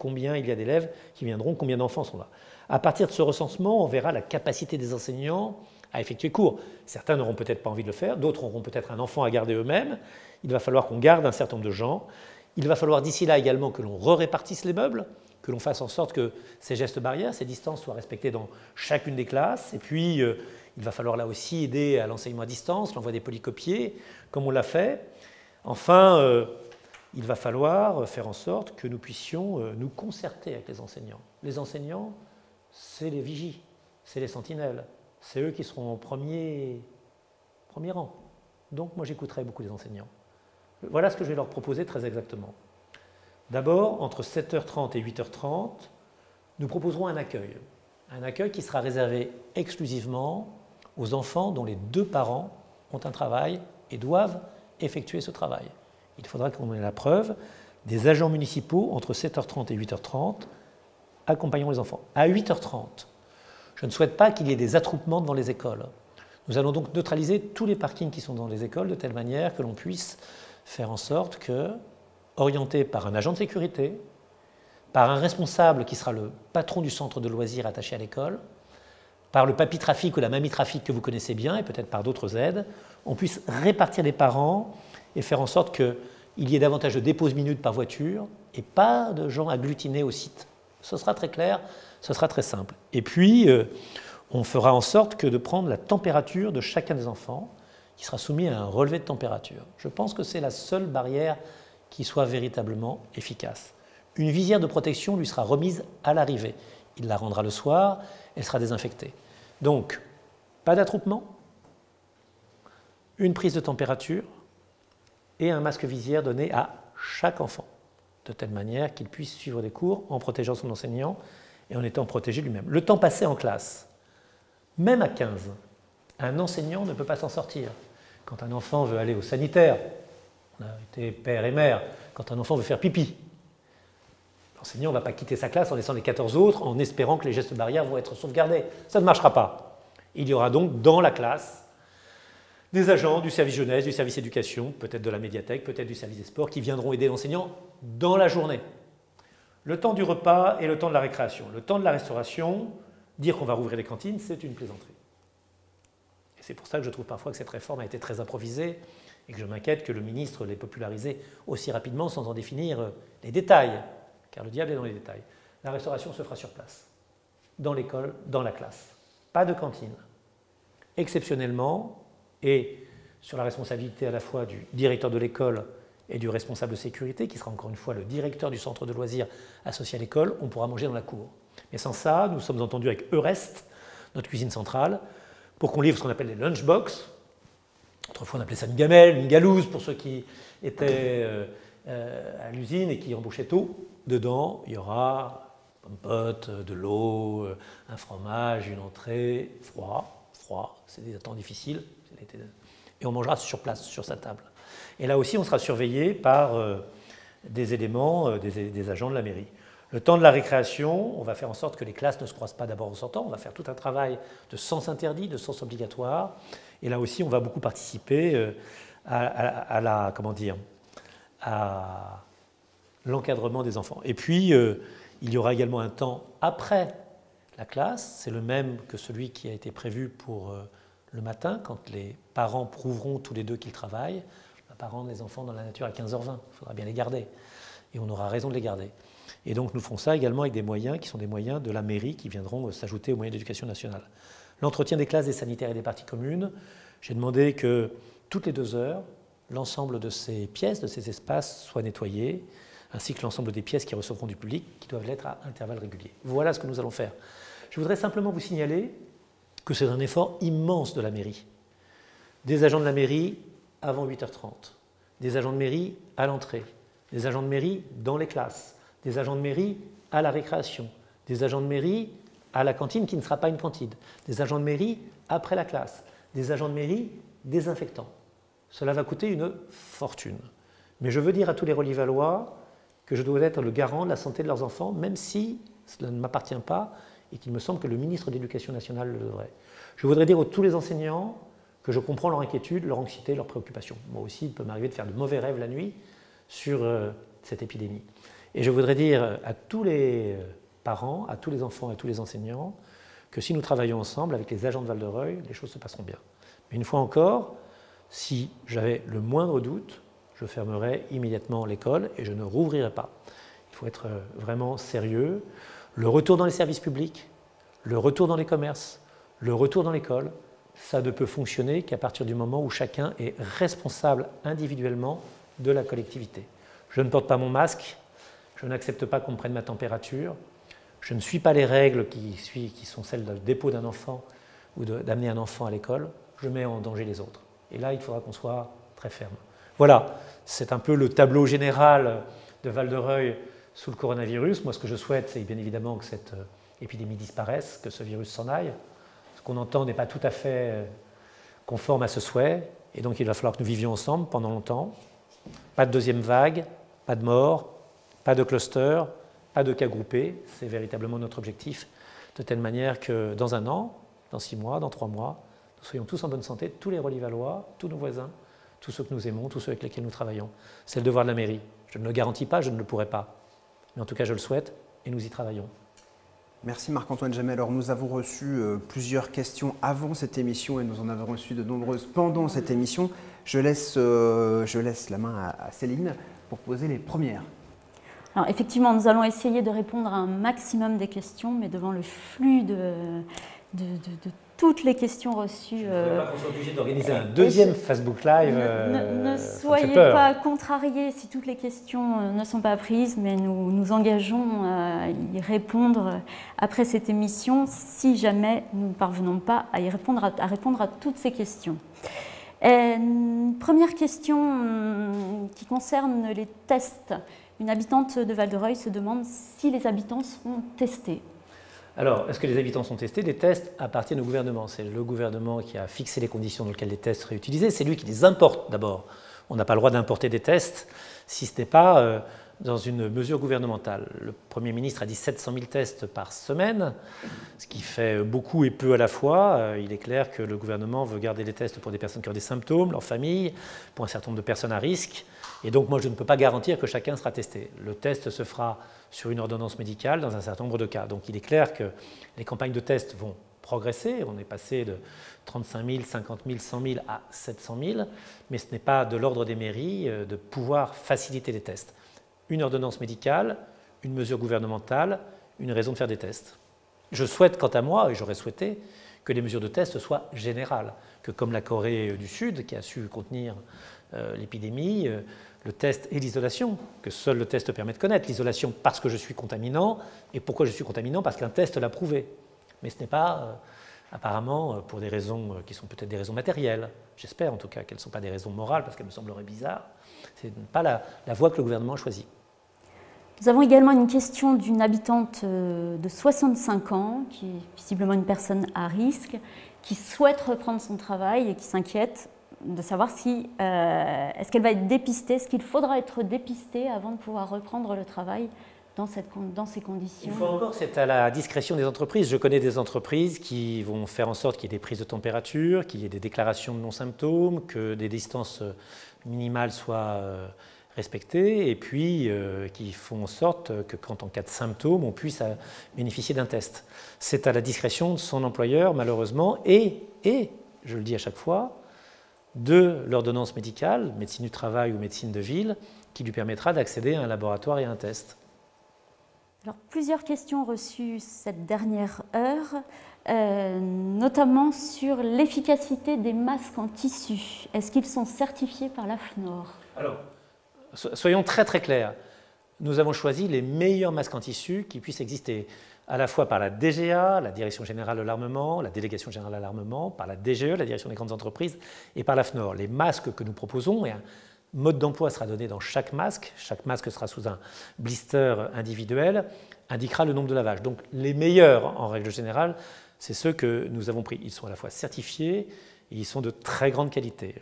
qui viendront, combien d'enfants sont là. À partir de ce recensement, on verra la capacité des enseignants à effectuer cours. Certains n'auront peut-être pas envie de le faire, d'autres auront peut-être un enfant à garder eux-mêmes. Il va falloir qu'on garde un certain nombre de gens. Il va falloir d'ici là également que l'on répartisse les meubles, que l'on fasse en sorte que ces gestes barrières, ces distances soient respectées dans chacune des classes. Et puis, il va falloir là aussi aider à l'enseignement à distance, l'envoi des polycopiés, comme on l'a fait. Enfin, il va falloir faire en sorte que nous puissions nous concerter avec les enseignants. Les enseignants, c'est les vigies, c'est les sentinelles, c'est eux qui seront au premier rang. Donc moi j'écouterai beaucoup les enseignants. Voilà ce que je vais leur proposer très exactement. D'abord, entre 7h30 et 8h30, nous proposerons un accueil qui sera réservé exclusivement aux enfants dont les deux parents ont un travail et doivent effectuer ce travail. Il faudra qu'on ait la preuve des agents municipaux entre 7h30 et 8h30 accompagnant les enfants. À 8h30, je ne souhaite pas qu'il y ait des attroupements devant les écoles. Nous allons donc neutraliser tous les parkings qui sont dans les écoles de telle manière que l'on puisse faire en sorte que, orienté par un agent de sécurité, par un responsable qui sera le patron du centre de loisirs attaché à l'école, par le papy-trafic ou la mamie-trafic que vous connaissez bien, et peut-être par d'autres aides, on puisse répartir les parents et faire en sorte qu'il y ait davantage de déposes minutes par voiture et pas de gens agglutinés au site. Ce sera très clair, ce sera très simple. Et puis, on fera en sorte que de prendre la température de chacun des enfants, qui sera soumis à un relevé de température. Je pense que c'est la seule barrière qui soit véritablement efficace. Une visière de protection lui sera remise à l'arrivée. Il la rendra le soir, elle sera désinfectée. Donc, pas d'attroupement, une prise de température et un masque visière donné à chaque enfant, de telle manière qu'il puisse suivre des cours en protégeant son enseignant et en étant protégé lui-même. Le temps passé en classe, même à 15, un enseignant ne peut pas s'en sortir. Quand un enfant veut aller au sanitaire, on a été père et mère, quand un enfant veut faire pipi, l'enseignant ne va pas quitter sa classe en laissant les 14 autres en espérant que les gestes barrières vont être sauvegardés. Ça ne marchera pas. Il y aura donc dans la classe des agents du service jeunesse, du service éducation, peut-être de la médiathèque, peut-être du service des sports, qui viendront aider l'enseignant dans la journée. Le temps du repas et le temps de la récréation. Le temps de la restauration, dire qu'on va rouvrir les cantines, c'est une plaisanterie. Et c'est pour ça que je trouve parfois que cette réforme a été très improvisée et que je m'inquiète que le ministre l'ait popularisée aussi rapidement sans en définir les détails, car le diable est dans les détails. La restauration se fera sur place, dans l'école, dans la classe. Pas de cantine. Exceptionnellement, et sur la responsabilité à la fois du directeur de l'école et du responsable de sécurité, qui sera encore une fois le directeur du centre de loisirs associé à l'école, on pourra manger dans la cour. Mais sans ça, nous sommes entendus avec Eurest, notre cuisine centrale, pour qu'on livre ce qu'on appelle les lunchbox. Autrefois, on appelait ça une gamelle, une galouse, pour ceux qui étaient à l'usine et qui embauchaient tôt. Dedans, il y aura pommes-potes, de l'eau, un fromage, une entrée, froid, c'est des temps difficiles. Et on mangera sur place, sur sa table. Et là aussi, on sera surveillé par des éléments, des agents de la mairie. Le temps de la récréation, on va faire en sorte que les classes ne se croisent pas d'abord en sortant. On va faire tout un travail de sens interdit, de sens obligatoire. Et là aussi, on va beaucoup participer à l'encadrement des enfants. Et puis, il y aura également un temps après la classe. C'est le même que celui qui a été prévu pour le matin, quand les parents prouveront tous les deux qu'ils travaillent. Les parents des enfants dans la nature à 15h20, il faudra bien les garder. Et on aura raison de les garder. Et donc nous ferons ça également avec des moyens qui sont des moyens de la mairie qui viendront s'ajouter aux moyens d'éducation nationale. L'entretien des classes, des sanitaires et des parties communes, j'ai demandé que toutes les 2 heures, l'ensemble de ces pièces, de ces espaces soient nettoyés, ainsi que l'ensemble des pièces qui recevront du public, qui doivent l'être à intervalles réguliers. Voilà ce que nous allons faire. Je voudrais simplement vous signaler que c'est un effort immense de la mairie. Des agents de la mairie avant 8h30, des agents de mairie à l'entrée, des agents de mairie dans les classes, des agents de mairie à la récréation, des agents de mairie à la cantine qui ne sera pas une cantine, des agents de mairie après la classe, des agents de mairie désinfectants. Cela va coûter une fortune. Mais je veux dire à tous les Relivallois que je dois être le garant de la santé de leurs enfants, même si cela ne m'appartient pas et qu'il me semble que le ministre de l'Éducation nationale le devrait. Je voudrais dire à tous les enseignants que je comprends leur inquiétude, leur anxiété, leurs préoccupations. Moi aussi, il peut m'arriver de faire de mauvais rêves la nuit sur cette épidémie. Et je voudrais dire à tous les parents, à tous les enfants et à tous les enseignants que si nous travaillons ensemble avec les agents de Val-de-Reuil, les choses se passeront bien. Mais une fois encore, si j'avais le moindre doute, je fermerais immédiatement l'école et je ne rouvrirai pas. Il faut être vraiment sérieux. Le retour dans les services publics, le retour dans les commerces, le retour dans l'école, ça ne peut fonctionner qu'à partir du moment où chacun est responsable individuellement de la collectivité. Je ne porte pas mon masque, je n'accepte pas qu'on me prenne ma température, je ne suis pas les règles qui sont celles du dépôt d'un enfant ou d'amener un enfant à l'école, je mets en danger les autres. Et là, il faudra qu'on soit très ferme. Voilà, c'est un peu le tableau général de Val-de-Reuil sous le coronavirus. Moi, ce que je souhaite, c'est bien évidemment que cette épidémie disparaisse, que ce virus s'en aille. Ce qu'on entend n'est pas tout à fait conforme à ce souhait, et donc il va falloir que nous vivions ensemble pendant longtemps. Pas de deuxième vague, pas de mort, pas de cluster, pas de cas groupés. C'est véritablement notre objectif, de telle manière que dans 1 an, dans 6 mois, dans 3 mois, nous soyons tous en bonne santé, tous les Relis-Vallois, tous nos voisins, tous ceux que nous aimons, tous ceux avec lesquels nous travaillons. C'est le devoir de la mairie. Je ne le garantis pas, je ne le pourrai pas. Mais en tout cas, je le souhaite et nous y travaillons. Merci Marc-Antoine Jammet. Alors nous avons reçu plusieurs questions avant cette émission et nous en avons reçu de nombreuses pendant cette émission. Je laisse la main à Céline pour poser les premières. Alors effectivement, nous allons essayer de répondre à un maximum des questions, mais devant le flux de toutes les questions reçues. Je ne voudrais pas qu'on soit obligé d'organiser un deuxième Facebook Live. Ne soyez pas contrariés si toutes les questions ne sont pas prises, mais nous nous engageons à y répondre après cette émission si jamais nous ne parvenons pas à répondre à toutes ces questions. Première question qui concerne les tests. Une habitante de Val-de-Reuil se demande si les habitants seront testés. Alors, est-ce que les habitants sont testés? Les tests appartiennent au gouvernement. C'est le gouvernement qui a fixé les conditions dans lesquelles les tests seraient utilisés. C'est lui qui les importe d'abord. On n'a pas le droit d'importer des tests si ce n'est pas dans une mesure gouvernementale. Le Premier ministre a dit 700 000 tests par semaine, ce qui fait beaucoup et peu à la fois. Il est clair que le gouvernement veut garder les tests pour des personnes qui ont des symptômes, leurs familles, pour un certain nombre de personnes à risque. Et donc, moi, je ne peux pas garantir que chacun sera testé. Le test se fera sur une ordonnance médicale dans un certain nombre de cas. Donc, il est clair que les campagnes de tests vont progresser. On est passé de 35 000, 50 000, 100 000 à 700 000, mais ce n'est pas de l'ordre des mairies de pouvoir faciliter les tests. Une ordonnance médicale, une mesure gouvernementale, une raison de faire des tests. Je souhaite, quant à moi, et j'aurais souhaité, que les mesures de tests soient générales, que comme la Corée du Sud, qui a su contenir l'épidémie, le test et l'isolation, que seul le test permet de connaître. L'isolation parce que je suis contaminant, et pourquoi je suis contaminant? Parce qu'un test l'a prouvé. Mais ce n'est pas, apparemment, pour des raisons qui sont peut-être des raisons matérielles. J'espère en tout cas qu'elles ne sont pas des raisons morales, parce qu'elles me sembleraient bizarres. Ce n'est pas la voie que le gouvernement a choisie. Nous avons également une question d'une habitante de 65 ans, qui est visiblement une personne à risque, qui souhaite reprendre son travail et qui s'inquiète de savoir si est-ce qu'elle va être dépistée, est-ce qu'il faudra être dépistée avant de pouvoir reprendre le travail dans ces conditions. Une fois encore, c'est à la discrétion des entreprises. Je connais des entreprises qui vont faire en sorte qu'il y ait des prises de température, qu'il y ait des déclarations de non-symptômes, que des distances minimales soient respectées, et puis qui font en sorte que quand en cas de symptômes, on puisse bénéficier d'un test. C'est à la discrétion de son employeur, malheureusement, et je le dis à chaque fois, de l'ordonnance médicale, médecine du travail ou médecine de ville, qui lui permettra d'accéder à un laboratoire et à un test. Alors, plusieurs questions reçues cette dernière heure, notamment sur l'efficacité des masques en tissu. Est-ce qu'ils sont certifiés par la FNOR? Alors, soyons très très clairs. Nous avons choisi les meilleurs masques en tissu qui puissent exister, à la fois par la DGA, la Direction Générale de l'Armement, la Délégation Générale à l'Armement, par la DGE, la Direction des Grandes Entreprises, et par la FNOR. Les masques que nous proposons, et un mode d'emploi sera donné dans chaque masque sera sous un blister individuel, indiquera le nombre de lavages. Donc les meilleurs, en règle générale, c'est ceux que nous avons pris. Ils sont à la fois certifiés et ils sont de très grande qualité.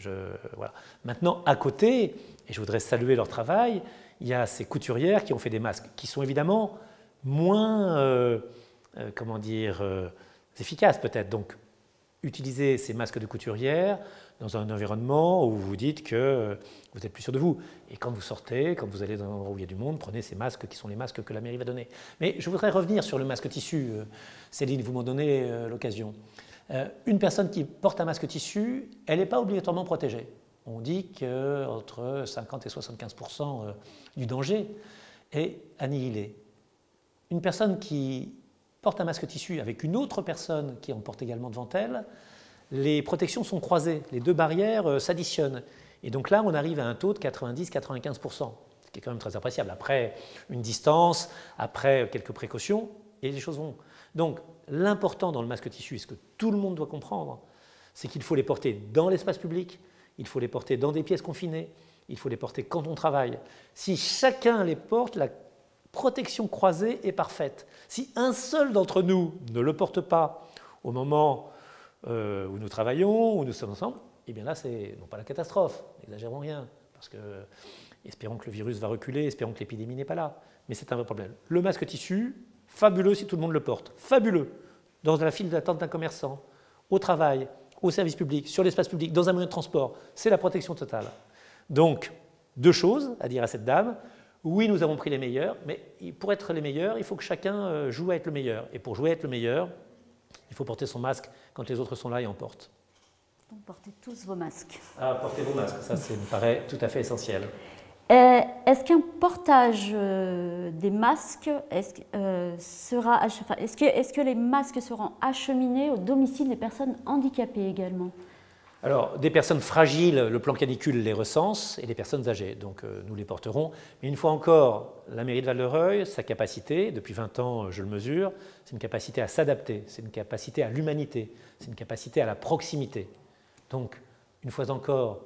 Voilà. Maintenant, à côté, et je voudrais saluer leur travail, il y a ces couturières qui ont fait des masques, qui sont évidemment moins, efficaces peut-être. Donc, utilisez ces masques de couturière dans un environnement où vous vous dites que vous êtes plus sûr de vous. Et quand vous sortez, quand vous allez dans un endroit où il y a du monde, prenez ces masques qui sont les masques que la mairie va donner. Mais je voudrais revenir sur le masque tissu. Céline, vous m'en donnez l'occasion. Une personne qui porte un masque tissu, elle n'est pas obligatoirement protégée. On dit qu'entre 50 et 75% du danger est annihilé. Une personne qui porte un masque tissu avec une autre personne qui en porte également devant elle, les protections sont croisées, les deux barrières s'additionnent. Et donc là, on arrive à un taux de 90-95%, ce qui est quand même très appréciable. Après une distance, après quelques précautions, et les choses vont. Donc l'important dans le masque tissu, et ce que tout le monde doit comprendre, c'est qu'il faut les porter dans l'espace public, il faut les porter dans des pièces confinées, il faut les porter quand on travaille. Si chacun les porte, la protection croisée est parfaite. Si un seul d'entre nous ne le porte pas au moment où nous travaillons, où nous sommes ensemble, eh bien là, c'est non pas la catastrophe, n'exagérons rien, parce que espérons que le virus va reculer, espérons que l'épidémie n'est pas là, mais c'est un vrai problème. Le masque tissu, fabuleux si tout le monde le porte, fabuleux, dans la file d'attente d'un commerçant, au travail, au service public, sur l'espace public, dans un moyen de transport, c'est la protection totale. Donc, deux choses à dire à cette dame. Oui, nous avons pris les meilleurs, mais pour être les meilleurs, il faut que chacun joue à être le meilleur. Et pour jouer à être le meilleur, il faut porter son masque quand les autres sont là et en portent. Donc portez tous vos masques. Ah, portez vos masques, ça me paraît tout à fait essentiel. Est-ce qu'un portage des masques, est-ce que les masques seront acheminés au domicile des personnes handicapées également? Alors, des personnes fragiles, le plan canicule les recense, et les personnes âgées, donc nous les porterons. Mais une fois encore, la mairie de Val-de-Reuil, sa capacité, depuis 20 ans je le mesure, c'est une capacité à s'adapter, c'est une capacité à l'humanité, c'est une capacité à la proximité. Donc, une fois encore,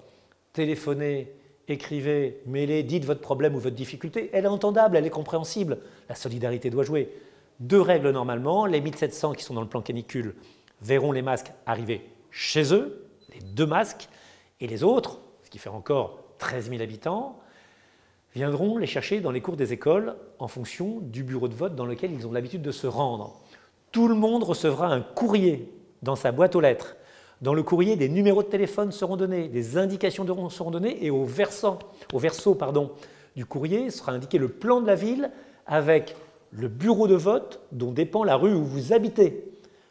téléphonez, écrivez, mailez, dites votre problème ou votre difficulté, elle est entendable, elle est compréhensible, la solidarité doit jouer. Deux règles normalement, les 1700 qui sont dans le plan canicule verront les masques arriver chez eux, les deux masques, et les autres, ce qui fait encore 13 000 habitants, viendront les chercher dans les cours des écoles en fonction du bureau de vote dans lequel ils ont l'habitude de se rendre. Tout le monde recevra un courrier dans sa boîte aux lettres. Dans le courrier, des numéros de téléphone seront donnés, des indications seront données, et au verso du courrier sera indiqué le plan de la ville avec le bureau de vote dont dépend la rue où vous habitez.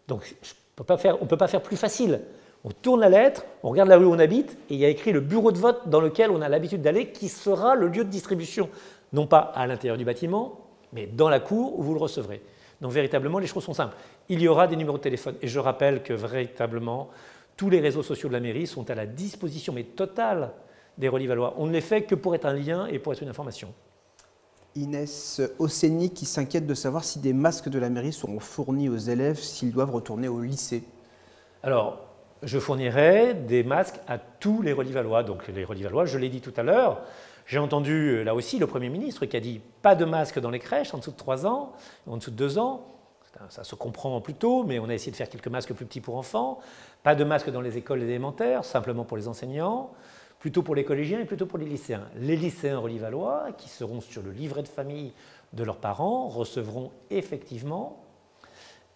Donc on ne peut pas faire plus facile. On tourne la lettre, on regarde la rue où on habite, et il y a écrit le bureau de vote dans lequel on a l'habitude d'aller, qui sera le lieu de distribution, non pas à l'intérieur du bâtiment, mais dans la cour où vous le recevrez. Donc véritablement, les choses sont simples. Il y aura des numéros de téléphone, et je rappelle que véritablement, tous les réseaux sociaux de la mairie sont à la disposition, mais totale, des Relais-Valois. On ne les fait que pour être un lien et pour être une information. Inès Ossény qui s'inquiète de savoir si des masques de la mairie seront fournis aux élèves s'ils doivent retourner au lycée. Alors, je fournirai des masques à tous les Relais-Valois. Donc les Relais-Valois, je l'ai dit tout à l'heure, j'ai entendu là aussi le Premier ministre qui a dit pas de masques dans les crèches en dessous de 3 ans, en dessous de 2 ans. Ça se comprend plus tôt, mais on a essayé de faire quelques masques plus petits pour enfants. Pas de masques dans les écoles élémentaires, simplement pour les enseignants, plutôt pour les collégiens et plutôt pour les lycéens. Les lycéens Relais-Valois, qui seront sur le livret de famille de leurs parents, recevront effectivement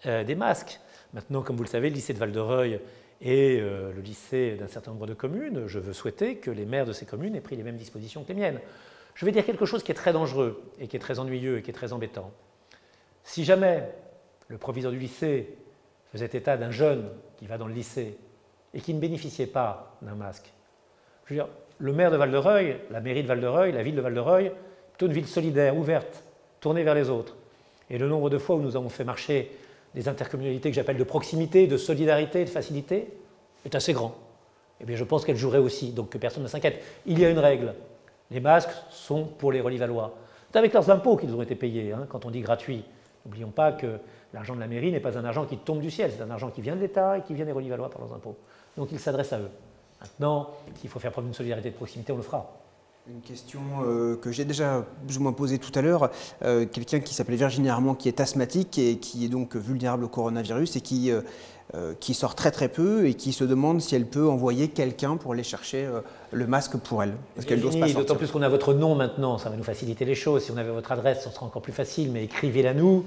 des masques. Maintenant, comme vous le savez, le lycée de Val-de-Reuil et le lycée d'un certain nombre de communes, je veux souhaiter que les maires de ces communes aient pris les mêmes dispositions que les miennes. Je vais dire quelque chose qui est très dangereux et qui est très ennuyeux et qui est très embêtant. Si jamais le proviseur du lycée faisait état d'un jeune qui va dans le lycée et qui ne bénéficiait pas d'un masque, je veux dire, le maire de Val-de-Reuil, la mairie de Val-de-Reuil, la ville de Val-de-Reuil, plutôt une ville solidaire, ouverte, tournée vers les autres. Et le nombre de fois où nous avons fait marcher des intercommunalités que j'appelle de proximité, de solidarité, de facilité, est assez grand. Eh bien, je pense qu'elle jouerait aussi, donc que personne ne s'inquiète. Il y a une règle. Les masques sont pour les Relais-Valois. C'est avec leurs impôts qu'ils ont été payés, hein, quand on dit gratuit. N'oublions pas que l'argent de la mairie n'est pas un argent qui tombe du ciel, c'est un argent qui vient de l'État et qui vient des Relais-Valois par leurs impôts. Donc il s'adresse à eux. Maintenant, s'il faut faire preuve d'une solidarité de proximité, on le fera. Une question que j'ai déjà plus ou moins posée tout à l'heure. Quelqu'un qui s'appelait Virginie Armand, qui est asthmatique et qui est donc vulnérable au coronavirus et qui qui sort très très peu et qui se demande si elle peut envoyer quelqu'un pour aller chercher le masque pour elle, parce qu'elle n'ose pas sortir. D'autant plus qu'on a votre nom maintenant, ça va nous faciliter les choses. Si on avait votre adresse, ça sera encore plus facile, mais écrivez-la nous,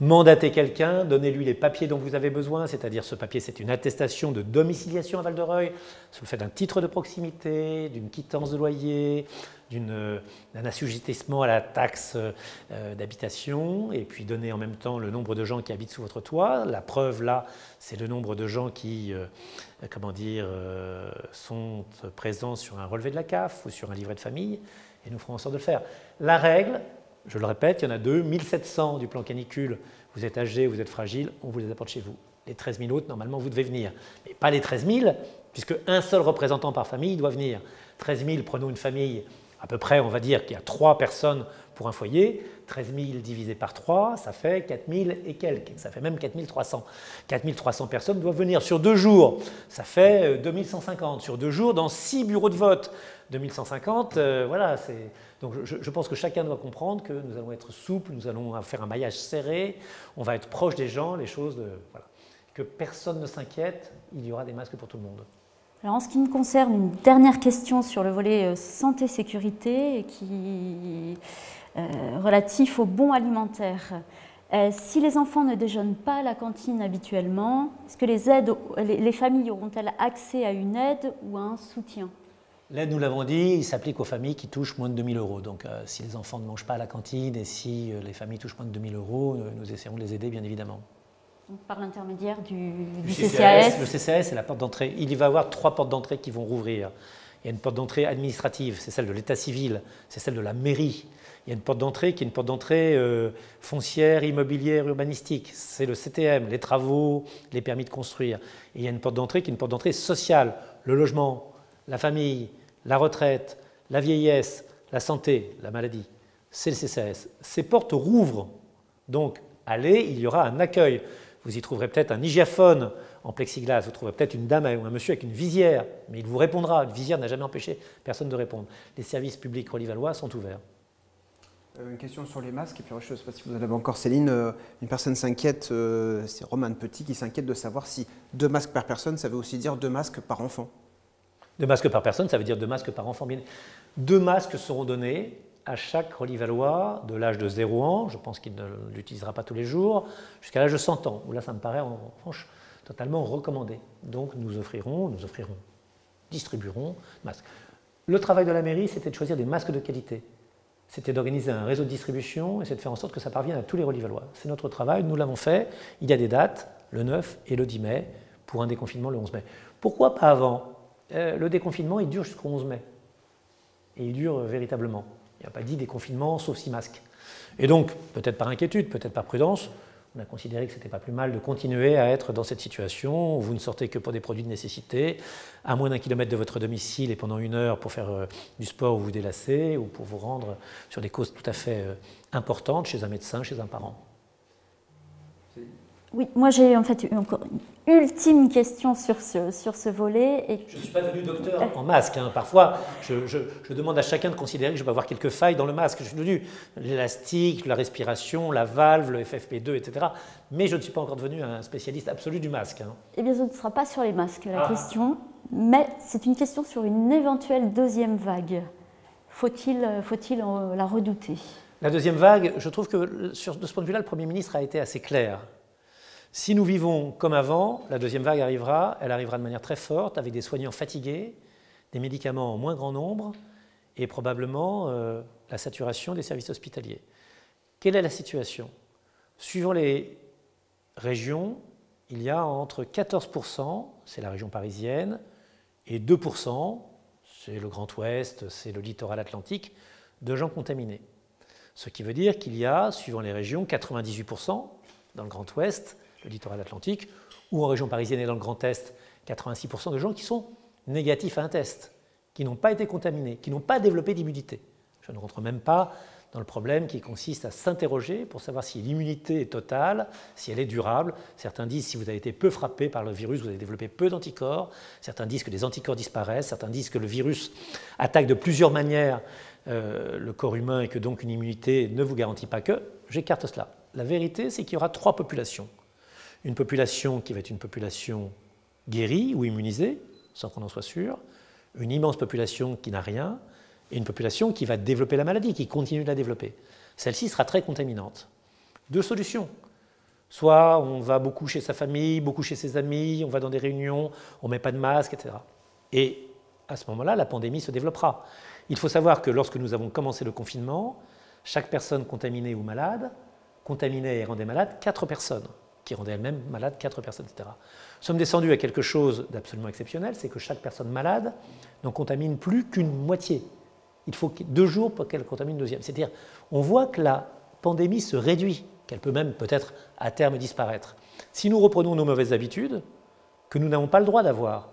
mandatez quelqu'un, donnez-lui les papiers dont vous avez besoin, c'est-à-dire ce papier, c'est une attestation de domiciliation à Val-de-Reuil, sous le fait d'un titre de proximité, d'une quittance de loyer, d'un assujettissement à la taxe d'habitation, et puis donner en même temps le nombre de gens qui habitent sous votre toit. La preuve là, c'est le nombre de gens qui sont présents sur un relevé de la CAF ou sur un livret de famille, et nous ferons en sorte de le faire. La règle, je le répète, il y en a deux, 1700 du plan canicule, vous êtes âgé, vous êtes fragile, on vous les apporte chez vous. Les 13 000 autres, normalement, vous devez venir. Mais pas les 13 000, puisque un seul représentant par famille doit venir. 13 000, prenons une famille, à peu près, on va dire qu'il y a 3 personnes pour un foyer. 13 000 divisé par 3, ça fait 4 000 et quelques. Ça fait même 4 300. 4 300 personnes doivent venir. Sur 2 jours, ça fait 2 150. Sur 2 jours, dans 6 bureaux de vote, 2 150, voilà. Donc je pense que chacun doit comprendre que nous allons être souples, nous allons faire un maillage serré, on va être proche des gens, les choses, voilà. Que personne ne s'inquiète, il y aura des masques pour tout le monde. Alors en ce qui me concerne, une dernière question sur le volet santé-sécurité qui relatif aux bons alimentaires. Si les enfants ne déjeunent pas à la cantine habituellement, est-ce que les familles auront-elles accès à une aide ou à un soutien? L'aide, nous l'avons dit, il s'applique aux familles qui touchent moins de 2 000 €. Donc si les enfants ne mangent pas à la cantine et si les familles touchent moins de 2 000 €, nous essaierons de les aider bien évidemment. Donc, par l'intermédiaire du CCAS. Le CCAS, c'est la porte d'entrée. Il va y avoir 3 portes d'entrée qui vont rouvrir. Il y a une porte d'entrée administrative, c'est celle de l'état civil, c'est celle de la mairie. Il y a une porte d'entrée qui est une porte d'entrée foncière, immobilière, urbanistique. C'est le CTM, les travaux, les permis de construire. Et il y a une porte d'entrée qui est une porte d'entrée sociale, le logement, la famille, la retraite, la vieillesse, la santé, la maladie. C'est le CCAS. Ces portes rouvrent. Donc, allez, il y aura un accueil. Vous y trouverez peut-être un hygiaphone en plexiglas, vous trouverez peut-être une dame ou un monsieur avec une visière, mais il vous répondra. Une visière n'a jamais empêché personne de répondre. Les services publics relivallois sont ouverts. Une question sur les masques, et puis je ne sais pas si vous en avez encore, Céline. Une personne s'inquiète, c'est Romain Petit qui s'inquiète de savoir si 2 masques par personne, ça veut aussi dire 2 masques par enfant. 2 masques par personne, ça veut dire 2 masques par enfant. 2 masques seront donnés à chaque relivallois de l'âge de 0 ans, je pense qu'il ne l'utilisera pas tous les jours, jusqu'à l'âge de 100 ans, où là ça me paraît en revanche totalement recommandé. Donc nous distribuerons masques. Le travail de la mairie, c'était de choisir des masques de qualité. C'était d'organiser un réseau de distribution et c'est de faire en sorte que ça parvienne à tous les relivallois. C'est notre travail, nous l'avons fait. Il y a des dates, le 9 et le 10 mai, pour un déconfinement le 11 mai. Pourquoi pas avant? Le déconfinement, il dure jusqu'au 11 mai. Et il dure véritablement. Il n'y a pas dit déconfinement sauf 6 masques. Et donc, peut-être par inquiétude, peut-être par prudence, on a considéré que ce n'était pas plus mal de continuer à être dans cette situation où vous ne sortez que pour des produits de nécessité, à moins d'1 kilomètre de votre domicile et pendant 1 heure pour faire du sport ou vous délasser ou pour vous rendre sur des causes tout à fait importantes chez un médecin, chez un parent. Oui, moi j'ai en fait encore une ultime question sur ce volet. Je ne suis pas devenu docteur en masque. Hein. Parfois, je demande à chacun de considérer que je peux avoir quelques failles dans le masque. Je suis devenu l'élastique, la respiration, la valve, le FFP2, etc. Mais je ne suis pas encore devenu un spécialiste absolu du masque. Hein. Eh bien, ce ne sera pas sur les masques la question, mais c'est une question sur une éventuelle 2e vague. Faut-il la redouter? La 2e vague, je trouve que de ce point de vue-là, le Premier ministre a été assez clair. Si nous vivons comme avant, la 2e vague arrivera, elle arrivera de manière très forte, avec des soignants fatigués, des médicaments en moins grand nombre et probablement la saturation des services hospitaliers. Quelle est la situation? Suivant les régions, il y a entre 14%, c'est la région parisienne, et 2%, c'est le Grand Ouest, c'est le littoral atlantique, de gens contaminés. Ce qui veut dire qu'il y a, suivant les régions, 98% dans le Grand Ouest, le littoral atlantique, ou en région parisienne et dans le Grand Est, 86% de gens qui sont négatifs à un test, qui n'ont pas été contaminés, qui n'ont pas développé d'immunité. Je ne rentre même pas dans le problème qui consiste à s'interroger pour savoir si l'immunité est totale, si elle est durable. Certains disent que si vous avez été peu frappé par le virus, vous avez développé peu d'anticorps. Certains disent que les anticorps disparaissent. Certains disent que le virus attaque de plusieurs manières le corps humain et que donc une immunité ne vous garantit pas que. J'écarte cela. La vérité, c'est qu'il y aura 3 populations. une population qui va être une population guérie ou immunisée, sans qu'on en soit sûr, une immense population qui n'a rien, et une population qui va développer la maladie, qui continue de la développer. Celle-ci sera très contaminante. Deux solutions. Soit on va beaucoup chez sa famille, beaucoup chez ses amis, on va dans des réunions, on ne met pas de masque, etc. Et à ce moment-là, la pandémie se développera. Il faut savoir que lorsque nous avons commencé le confinement, chaque personne contaminée ou malade contaminait et rendait malade 4 personnes, qui rendaient elles-mêmes malades 4 personnes, etc. Nous sommes descendus à quelque chose d'absolument exceptionnel, c'est que chaque personne malade n'en contamine plus qu'une moitié. Il faut 2 jours pour qu'elle contamine une deuxième. C'est-à-dire, on voit que la pandémie se réduit, qu'elle peut même peut-être à terme disparaître. Si nous reprenons nos mauvaises habitudes, que nous n'avons pas le droit d'avoir,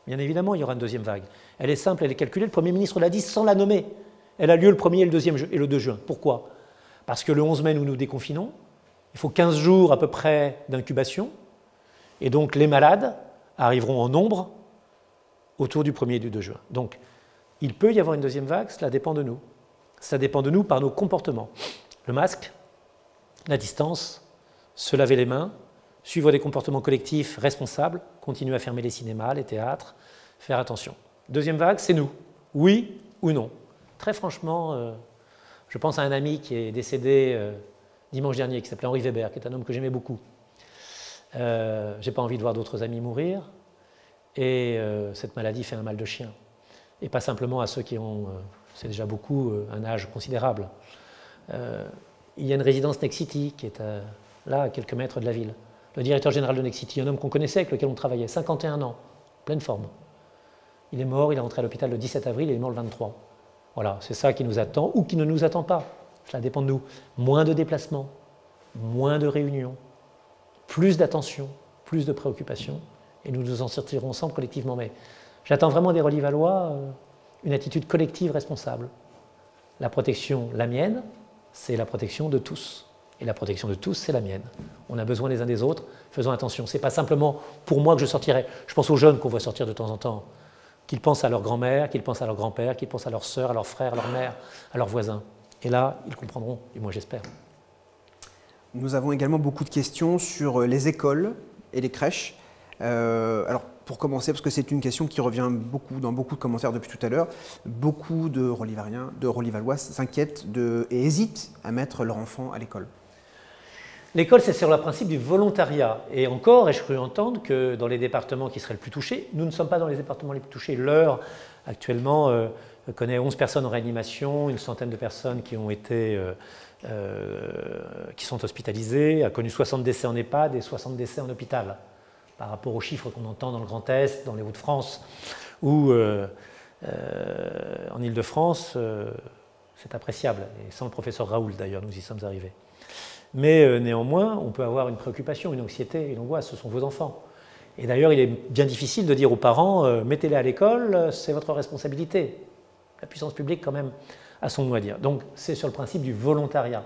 bien évidemment, il y aura une deuxième vague. Elle est simple, elle est calculée, le Premier ministre l'a dit sans la nommer. Elle a lieu le 1er et le 2 juin. Pourquoi? Parce que le 11 mai, nous nous déconfinons. Il faut 15 jours à peu près d'incubation. Et donc, les malades arriveront en nombre autour du 1er et du 2 juin. Donc, il peut y avoir une deuxième vague, cela dépend de nous. Ça dépend de nous par nos comportements. Le masque, la distance, se laver les mains, suivre des comportements collectifs responsables, continuer à fermer les cinémas, les théâtres, faire attention. Deuxième vague, c'est nous. Oui ou non? Très franchement, je pense à un ami qui est décédé dimanche dernier, qui s'appelait Henri Weber, qui est un homme que j'aimais beaucoup. Je n'ai pas envie de voir d'autres amis mourir, et cette maladie fait un mal de chien. Et pas simplement à ceux qui ont, c'est déjà beaucoup, un âge considérable. Il y a une résidence Nexity qui est là, à quelques mètres de la ville. Le directeur général de Nexity, un homme qu'on connaissait, avec lequel on travaillait, 51 ans, pleine forme. Il est mort, il est rentré à l'hôpital le 17 avril, il est mort le 23. Voilà, c'est ça qui nous attend, ou qui ne nous attend pas. Cela dépend de nous. Moins de déplacements, moins de réunions, plus d'attention, plus de préoccupations, et nous nous en sortirons ensemble collectivement. Mais j'attends vraiment des Relais-Valois une attitude collective responsable. La protection, la mienne, c'est la protection de tous. Et la protection de tous, c'est la mienne. On a besoin les uns des autres, faisons attention. Ce n'est pas simplement pour moi que je sortirai. Je pense aux jeunes qu'on voit sortir de temps en temps, qu'ils pensent à leur grand-mère, qu'ils pensent à leur grand-père, qu'ils pensent à leur sœur, à leur frère, à leur mère, à leurs voisins. Et là, ils comprendront, du moins j'espère. Nous avons également beaucoup de questions sur les écoles et les crèches. Alors, pour commencer, parce que c'est une question qui revient beaucoup dans beaucoup de commentaires depuis tout à l'heure, beaucoup de Relais-Valois s'inquiètent et hésitent à mettre leur enfant à l'école. L'école, c'est sur le principe du volontariat. Et encore, ai-je cru entendre que dans les départements qui seraient le plus touchés, nous ne sommes pas dans les départements les plus touchés. L'Eure, actuellement, connaît 11 personnes en réanimation, une centaine de personnes qui sont hospitalisées, a connu 60 décès en EHPAD et 60 décès en hôpital, par rapport aux chiffres qu'on entend dans le Grand Est, dans les Hauts-de-France, ou en Île-de-France, c'est appréciable. Et sans le professeur Raoul, d'ailleurs, nous y sommes arrivés. Mais néanmoins, on peut avoir une préoccupation, une anxiété, une angoisse, ce sont vos enfants. Et d'ailleurs, il est bien difficile de dire aux parents mettez-les à l'école, c'est votre responsabilité. La puissance publique, quand même, a son mot à dire. Donc, c'est sur le principe du volontariat.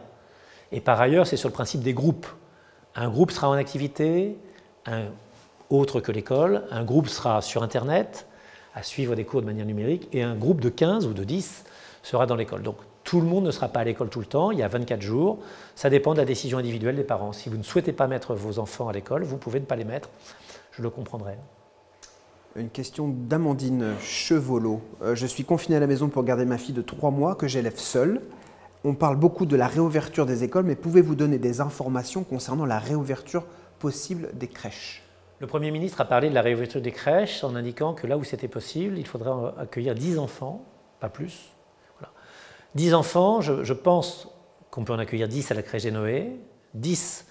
Et par ailleurs, c'est sur le principe des groupes. Un groupe sera en activité, autre que l'école, un groupe sera sur Internet, à suivre des cours de manière numérique, et un groupe de 15 ou de 10 sera dans l'école. Donc, tout le monde ne sera pas à l'école tout le temps, il y a 24 jours, ça dépend de la décision individuelle des parents. Si vous ne souhaitez pas mettre vos enfants à l'école, vous pouvez ne pas les mettre, je le comprendrai. Une question d'Amandine Chevolot. Je suis confinée à la maison pour garder ma fille de 3 mois que j'élève seule. On parle beaucoup de la réouverture des écoles, mais pouvez-vous donner des informations concernant la réouverture possible des crèches? Le Premier ministre a parlé de la réouverture des crèches en indiquant que là où c'était possible, il faudrait accueillir 10 enfants, pas plus. 10 enfants, je pense qu'on peut en accueillir 10 à la crèche des Noé, 10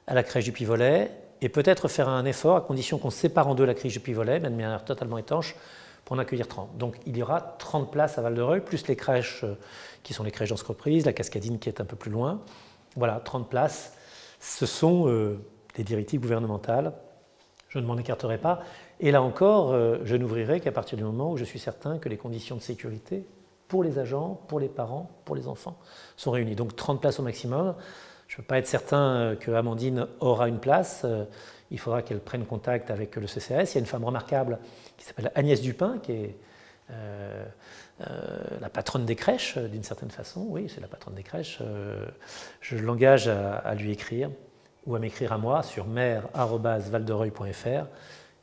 à la crèche du Pivolet, et peut-être faire un effort à condition qu'on sépare en deux la crèche du Pivolet, mais de manière totalement étanche, pour en accueillir 30. Donc il y aura 30 places à Val-de-Reuil, plus les crèches qui sont les crèches d'entreprise, la Cascadine qui est un peu plus loin. Voilà, 30 places. Ce sont des directives gouvernementales. Je ne m'en écarterai pas. Et là encore, je n'ouvrirai qu'à partir du moment où je suis certain que les conditions de sécurité pour les agents, pour les parents, pour les enfants, sont réunis. Donc 30 places au maximum. Je ne peux pas être certain que Amandine aura une place. Il faudra qu'elle prenne contact avec le CCAS. Il y a une femme remarquable qui s'appelle Agnès Dupin, qui est la patronne des crèches, d'une certaine façon. Oui, c'est la patronne des crèches. Je l'engage à lui écrire ou à m'écrire à moi sur maire@valdereuil.fr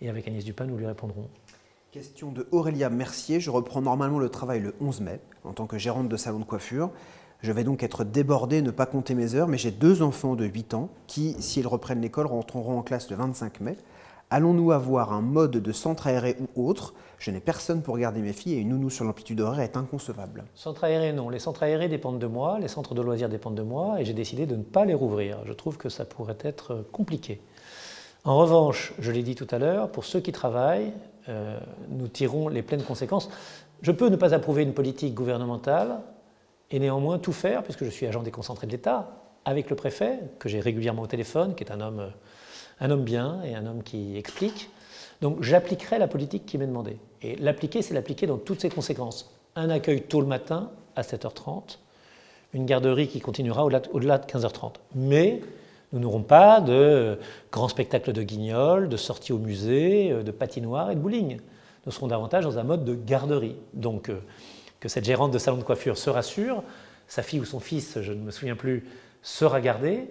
et avec Agnès Dupin, nous lui répondrons. Question de Aurélia Mercier. Je reprends normalement le travail le 11 mai en tant que gérante de salon de coiffure. Je vais donc être débordée, ne pas compter mes heures, mais j'ai 2 enfants de 8 ans qui, s'ils reprennent l'école, rentreront en classe le 25 mai. Allons-nous avoir un mode de centre aéré ou autre? Je n'ai personne pour garder mes filles et une nounou sur l'amplitude horaire est inconcevable. Centre aéré, non. Les centres aérés dépendent de moi, les centres de loisirs dépendent de moi et j'ai décidé de ne pas les rouvrir. Je trouve que ça pourrait être compliqué. En revanche, je l'ai dit tout à l'heure, pour ceux qui travaillent, nous tirons les pleines conséquences. Je peux ne pas approuver une politique gouvernementale et néanmoins tout faire, puisque je suis agent déconcentré de l'État, avec le préfet, que j'ai régulièrement au téléphone, qui est un homme bien et un homme qui explique. Donc j'appliquerai la politique qui m'est demandée. Et l'appliquer, c'est l'appliquer dans toutes ses conséquences. Un accueil tôt le matin, à 7h30, une garderie qui continuera au-delà de 15h30. Mais nous n'aurons pas de grands spectacles de guignols, de sorties au musée, de patinoires et de bowling. Nous serons davantage dans un mode de garderie. Donc que cette gérante de salon de coiffure se rassure, sa fille ou son fils, je ne me souviens plus, sera gardé,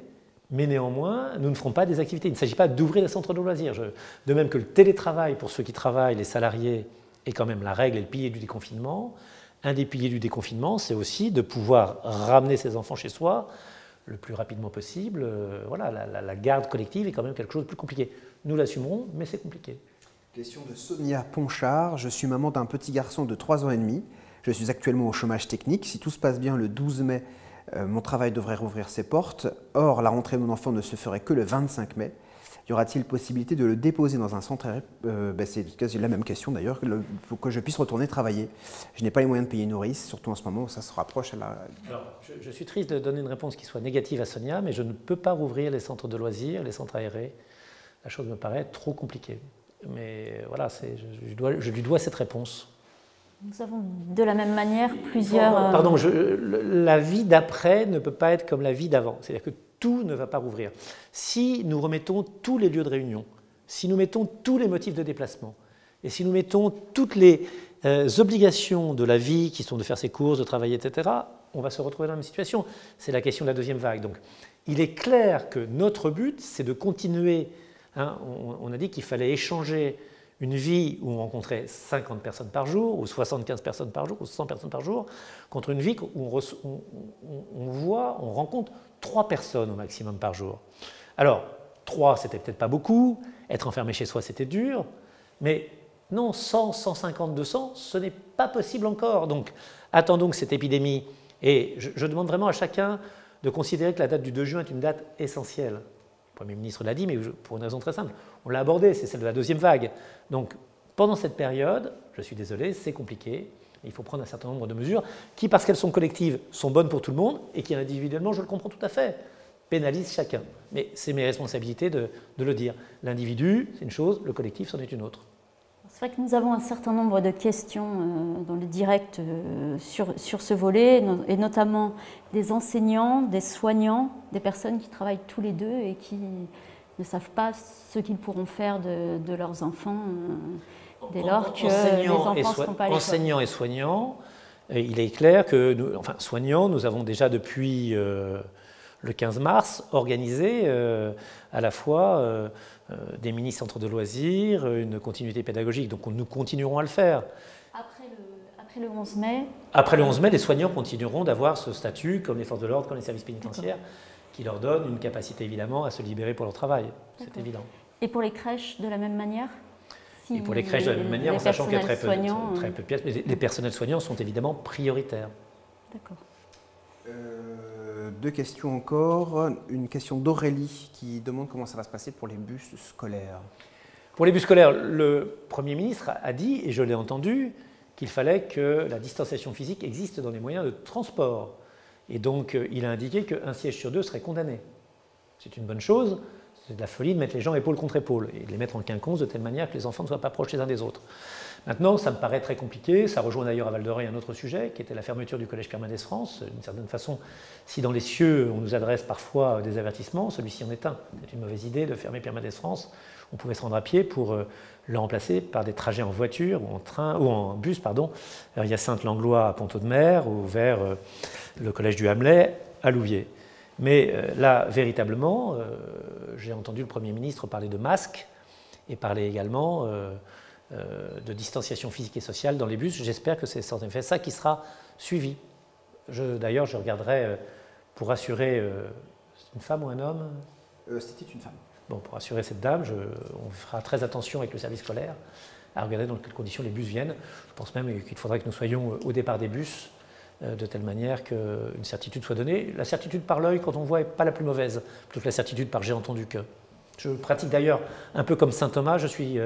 mais néanmoins, nous ne ferons pas des activités. Il ne s'agit pas d'ouvrir des centres de loisirs. De même que le télétravail, pour ceux qui travaillent, les salariés, est quand même la règle et le pilier du déconfinement. Un des piliers du déconfinement, c'est aussi de pouvoir ramener ses enfants chez soi le plus rapidement possible. Voilà, la garde collective est quand même quelque chose de plus compliqué. Nous l'assumerons, mais c'est compliqué. Question de Sonia Ponchard. Je suis maman d'un petit garçon de 3 ans et demi. Je suis actuellement au chômage technique. Si tout se passe bien, le 12 mai, mon travail devrait rouvrir ses portes. Or, la rentrée de mon enfant ne se ferait que le 25 mai. Y aura-t-il possibilité de le déposer dans un centre aéré? C'est quasi la même question d'ailleurs, pour que je puisse retourner travailler. Je n'ai pas les moyens de payer une nourrice, surtout en ce moment où ça se rapproche à la... Alors, je suis triste de donner une réponse qui soit négative à Sonia, mais je ne peux pas rouvrir les centres de loisirs, les centres aérés. La chose me paraît trop compliquée. Mais voilà, je lui dois cette réponse. Nous avons de la même manière plusieurs... Pardon, la vie d'après ne peut pas être comme la vie d'avant. C'est-à-dire que tout ne va pas rouvrir. Si nous remettons tous les lieux de réunion, si nous mettons tous les motifs de déplacement, et si nous mettons toutes les obligations de la vie, qui sont de faire ses courses, de travailler, etc., on va se retrouver dans la même situation. C'est la question de la deuxième vague. Donc, il est clair que notre but, c'est de continuer. Hein, on a dit qu'il fallait échanger une vie où on rencontrait 50 personnes par jour, ou 75 personnes par jour, ou 100 personnes par jour, contre une vie où on rencontre 3 personnes au maximum par jour. Alors, 3, c'était peut-être pas beaucoup, être enfermé chez soi, c'était dur, mais non, 100, 150, 200, ce n'est pas possible encore. Donc, attendons que cette épidémie, et je demande vraiment à chacun de considérer que la date du 2 juin est une date essentielle. Le Premier ministre l'a dit, mais pour une raison très simple. On l'a abordé, c'est celle de la deuxième vague. Donc, pendant cette période, je suis désolé, c'est compliqué. Il faut prendre un certain nombre de mesures qui, parce qu'elles sont collectives, sont bonnes pour tout le monde et qui, individuellement, je le comprends tout à fait, pénalisent chacun. Mais c'est mes responsabilités de le dire. L'individu, c'est une chose, le collectif, c'en est une autre. C'est vrai que nous avons un certain nombre de questions dans le direct sur ce volet, et notamment des enseignants, des soignants, des personnes qui travaillent tous les deux et qui ne savent pas ce qu'ils pourront faire de leurs enfants dès lors que les enfants ne sont pas à l'école. Enseignants et soignants, il est clair que, soignants, nous avons déjà depuis le 15 mars organisé à la fois des mini-centres de loisirs, une continuité pédagogique, donc nous continuerons à le faire. Après le 11 mai Après le 11 mai, les soignants continueront d'avoir ce statut, comme les forces de l'ordre, comme les services pénitentiaires, qui leur donne une capacité évidemment à se libérer pour leur très c'est évident. Et pour les crèches, de la même manière? Et pour les crèches, de la même manière, en sachant qu'il y a très peu de pièces, mais les personnels soignants sont évidemment prioritaires. D'accord. 2 questions encore. Une question d'Aurélie qui demande comment ça va se passer pour les bus scolaires. Pour les bus scolaires, le Premier ministre a dit, et je l'ai entendu, qu'il fallait que la distanciation physique existe dans les moyens de transport. Et donc, il a indiqué qu'un siège sur 2 serait condamné. C'est une bonne chose. C'est de la folie de mettre les gens épaule contre épaule et de les mettre en quinconce de telle manière que les enfants ne soient pas proches les uns des autres. Maintenant, ça me paraît très compliqué. Ça rejoint d'ailleurs à Val-de-Reuil un autre sujet, qui était la fermeture du collège Pierre Mendès France. D'une certaine façon, si dans les cieux, on nous adresse parfois des avertissements, celui-ci en est un. C'est une mauvaise idée de fermer Pierre Mendès France. On pouvait se rendre à pied pour le remplacer par des trajets en voiture ou en train ou en bus, vers Hyacinthe-Langlois à Ponteau-de-Mer ou vers le collège du Hamelet à Louviers. Mais là, véritablement, j'ai entendu le Premier ministre parler de masques et parler également de distanciation physique et sociale dans les bus. J'espère que c'est en effet ça qui sera suivi. D'ailleurs, je regarderai pour assurer... c'est une femme ou un homme? C'était une femme. Bon, pour assurer cette dame, on fera très attention avec le service scolaire à regarder dans quelles conditions les bus viennent. Je pense même qu'il faudrait que nous soyons au départ des bus de telle manière qu'une certitude soit donnée. La certitude par l'œil, quand on voit, n'est pas la plus mauvaise, plutôt que la certitude par j'ai entendu que. Je pratique d'ailleurs un peu comme saint Thomas, je suis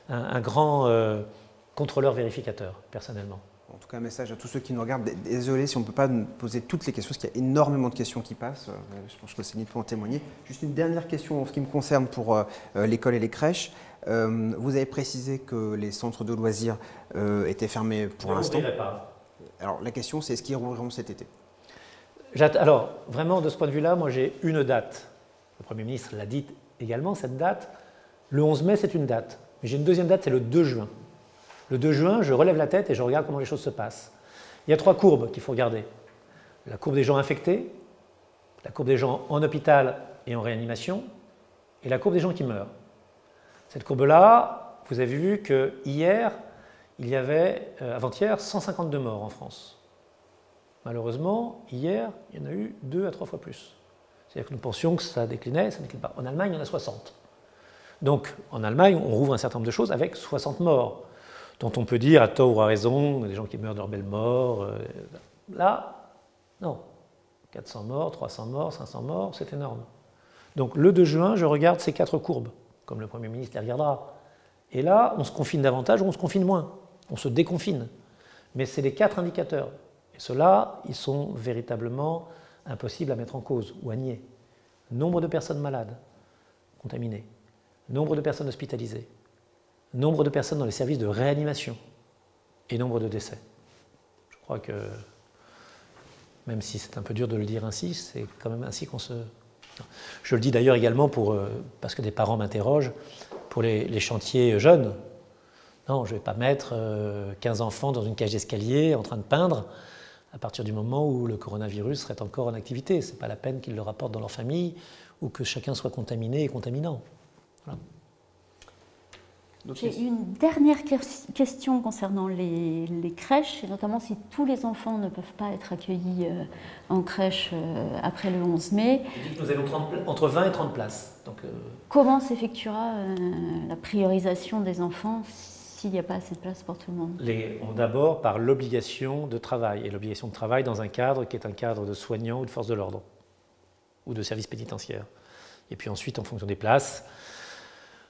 un grand contrôleur vérificateur, personnellement. En tout cas, un message à tous ceux qui nous regardent. Désolé si on ne peut pas nous poser toutes les questions, parce qu'il y a énormément de questions qui passent. Je pense que Céline peut en témoigner. Juste une dernière question en ce qui me concerne pour l'école et les crèches. Vous avez précisé que les centres de loisirs étaient fermés pour l'instant. Alors la question, c'est est-ce qu'ils rouvriront cet été? Alors, vraiment, de ce point de vue-là, moi j'ai une date. Le Premier ministre l'a dit également, cette date. Le 11 mai, c'est une date. Mais j'ai une deuxième date, c'est le 2 juin. Le 2 juin, je relève la tête et je regarde comment les choses se passent. Il y a 3 courbes qu'il faut regarder. La courbe des gens infectés, la courbe des gens en hôpital et en réanimation, et la courbe des gens qui meurent. Cette courbe-là, vous avez vu qu'hier, il y avait, avant-hier, 152 morts en France. Malheureusement, hier, il y en a eu 2 à 3 fois plus. C'est-à-dire que nous pensions que ça déclinait, ça ne décline pas. En Allemagne, il y en a 60. Donc, en Allemagne, on rouvre un certain nombre de choses avec 60 morts, dont on peut dire, à tort ou à raison, des gens qui meurent de leur belle mort. Là, non. 400 morts, 300 morts, 500 morts, c'est énorme. Donc, le 2 juin, je regarde ces 4 courbes, comme le Premier ministre les regardera. Et là, on se confine davantage ou on se confine moins. On se déconfine. Mais c'est les 4 indicateurs. Et ceux-là, ils sont véritablement impossibles à mettre en cause ou à nier. Nombre de personnes malades, contaminées. Nombre de personnes hospitalisées. Nombre de personnes dans les services de réanimation. Et nombre de décès. Je crois que, même si c'est un peu dur de le dire ainsi, c'est quand même ainsi qu'on se... Je le dis d'ailleurs également parce que des parents m'interrogent, pour les chantiers jeunes. Non, je ne vais pas mettre 15 enfants dans une cage d'escalier en train de peindre à partir du moment où le coronavirus serait encore en activité. Ce n'est pas la peine qu'ils le rapportent dans leur famille ou que chacun soit contaminé et contaminant. Voilà. J'ai une dernière question concernant les crèches, et notamment si tous les enfants ne peuvent pas être accueillis en crèche après le 11 mai. Je dis que nous avons entre 20 et 30 places. Donc, comment s'effectuera la priorisation des enfants s'il n'y a pas assez de place pour tout le monde? D'abord par l'obligation de travail, et l'obligation de travail dans un cadre qui est un cadre de soignants ou de force de l'ordre, ou de service pénitentiaire. Et puis ensuite, en fonction des places,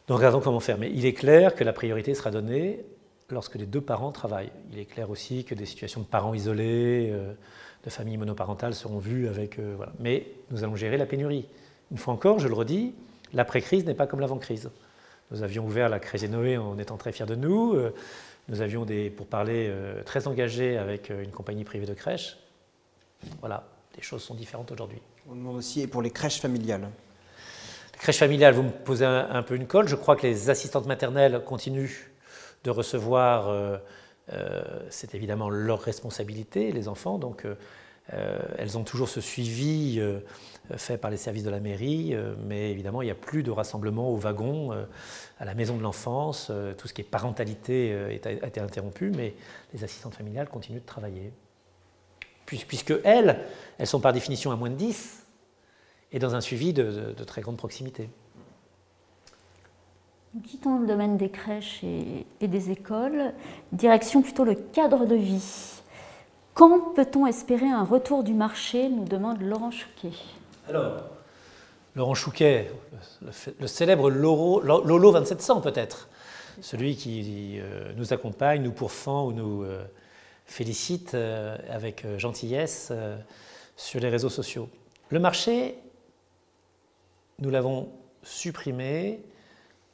nous regardons comment faire. Mais il est clair que la priorité sera donnée lorsque les 2 parents travaillent. Il est clair aussi que des situations de parents isolés, de familles monoparentales seront vues avec... voilà. Mais nous allons gérer la pénurie. Une fois encore, je le redis, l'après-crise n'est pas comme l'avant-crise. Nous avions ouvert la crèche Noé en étant très fiers de nous. Nous avions des pourparlers très engagés avec une compagnie privée de crèches. Voilà, les choses sont différentes aujourd'hui. On demande aussi, et pour les crèches familiales? Les crèches familiales, vous me posez un peu une colle. Je crois que les assistantes maternelles continuent de recevoir, c'est évidemment leur responsabilité, les enfants, donc elles ont toujours ce suivi fait par les services de la mairie, mais évidemment il n'y a plus de rassemblement au wagon, à la maison de l'enfance, tout ce qui est parentalité a été interrompu, mais les assistantes familiales continuent de travailler. Puisque elles sont par définition à moins de 10, et dans un suivi de très grande proximité. Nous quittons le domaine des crèches et des écoles, direction plutôt le cadre de vie. Quand peut-on espérer un retour du marché, nous demande Laurent Chouquet. Alors, Laurent Chouquet, le célèbre Lolo 2700 peut-être, celui qui nous accompagne, nous pourfend ou nous félicite avec gentillesse sur les réseaux sociaux. Le marché, nous l'avons supprimé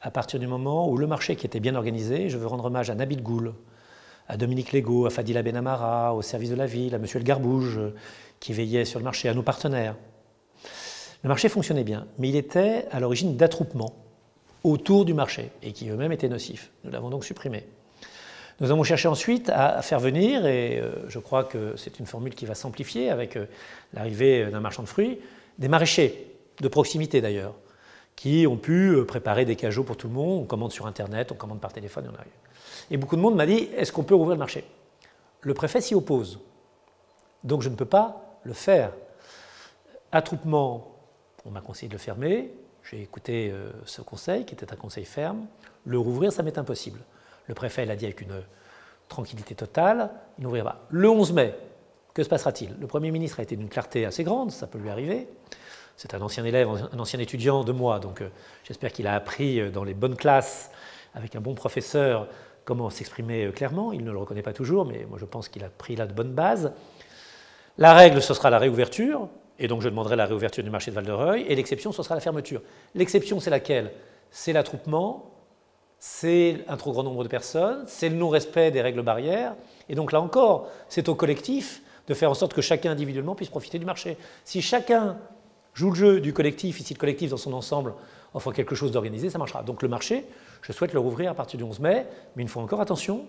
à partir du moment où le marché qui était bien organisé, je veux rendre hommage à Nabil Goul, à Dominique Legault, à Fadila Benamara, au service de la ville, à M. El Garbouge, qui veillait sur le marché, à nos partenaires. Le marché fonctionnait bien, mais il était à l'origine d'attroupements autour du marché, et qui eux-mêmes étaient nocifs. Nous l'avons donc supprimé. Nous avons cherché ensuite à faire venir, et je crois que c'est une formule qui va s'amplifier avec l'arrivée d'un marchand de fruits, des maraîchers, de proximité d'ailleurs, qui ont pu préparer des cajots pour tout le monde, on commande sur Internet, on commande par téléphone, et on arrive. Et beaucoup de monde m'a dit, est-ce qu'on peut rouvrir le marché? Le préfet s'y oppose, donc je ne peux pas le faire. Attroupement, on m'a conseillé de le fermer, j'ai écouté ce conseil, qui était un conseil ferme. Le rouvrir, ça m'est impossible. Le préfet l'a dit avec une tranquillité totale, il n'ouvrira pas. Le 11 mai, que se passera-t-il? Le Premier ministre a été d'une clarté assez grande, ça peut lui arriver. C'est un ancien élève, un ancien étudiant de moi, donc j'espère qu'il a appris dans les bonnes classes, avec un bon professeur, comment s'exprimer clairement. Il ne le reconnaît pas toujours, mais moi je pense qu'il a pris là de bonnes bases. La règle, ce sera la réouverture, et donc je demanderai la réouverture du marché de Val-de-Reuil, et l'exception, ce sera la fermeture. L'exception, c'est laquelle? C'est l'attroupement, c'est un trop grand nombre de personnes, c'est le non-respect des règles barrières, et donc là encore, c'est au collectif de faire en sorte que chacun individuellement puisse profiter du marché. Si chacun joue le jeu du collectif, ici le collectif dans son ensemble offre quelque chose d'organisé, ça marchera. Donc le marché, je souhaite le rouvrir à partir du 11 mai, mais une fois encore, attention,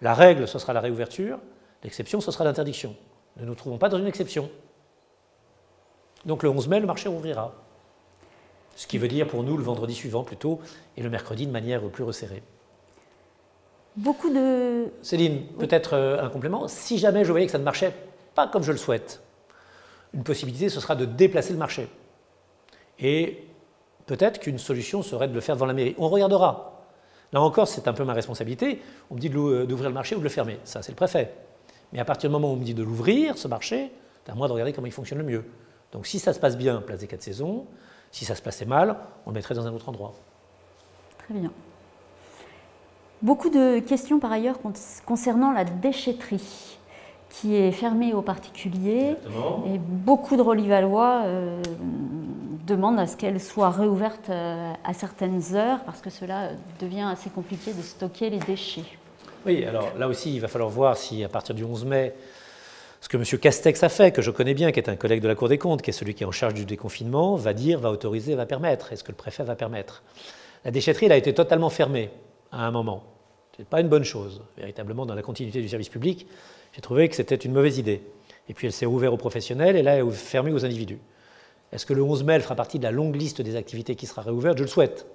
la règle, ce sera la réouverture, l'exception, ce sera l'interdiction. Ne nous trouvons pas dans une exception. Donc le 11 mai, le marché rouvrira. Ce qui veut dire pour nous le vendredi suivant plutôt, et le mercredi de manière plus resserrée. Beaucoup de... Céline, peut-être un complément. Si jamais je voyais que ça ne marchait pas comme je le souhaite, une possibilité, ce sera de déplacer le marché. Et peut-être qu'une solution serait de le faire devant la mairie. On regardera. Là encore, c'est un peu ma responsabilité. On me dit d'ouvrir le marché ou de le fermer. Ça, c'est le préfet. Mais à partir du moment où on me dit de l'ouvrir, ce marché, c'est à moi de regarder comment il fonctionne le mieux. Donc si ça se passe bien, place des 4 saisons. Si ça se passait mal, on le mettrait dans un autre endroit. Très bien. Beaucoup de questions par ailleurs concernant la déchetterie, qui est fermée aux particuliers. Exactement. Et beaucoup de Relis-Vallois demandent à ce qu'elle soit réouverte à certaines heures, parce que cela devient assez compliqué de stocker les déchets. Oui, alors là aussi, il va falloir voir si à partir du 11 mai, ce que M. Castex a fait, que je connais bien, qui est un collègue de la Cour des comptes, qui est celui qui est en charge du déconfinement, va dire, va autoriser, va permettre. Est-ce que le préfet va permettre? La déchetterie, elle a été totalement fermée à un moment. Ce n'est pas une bonne chose. Véritablement, dans la continuité du service public, j'ai trouvé que c'était une mauvaise idée. Et puis elle s'est ouverte aux professionnels et là, elle est fermée aux individus. Est-ce que le 11 mai, elle fera partie de la longue liste des activités qui sera réouverte? Je le souhaite.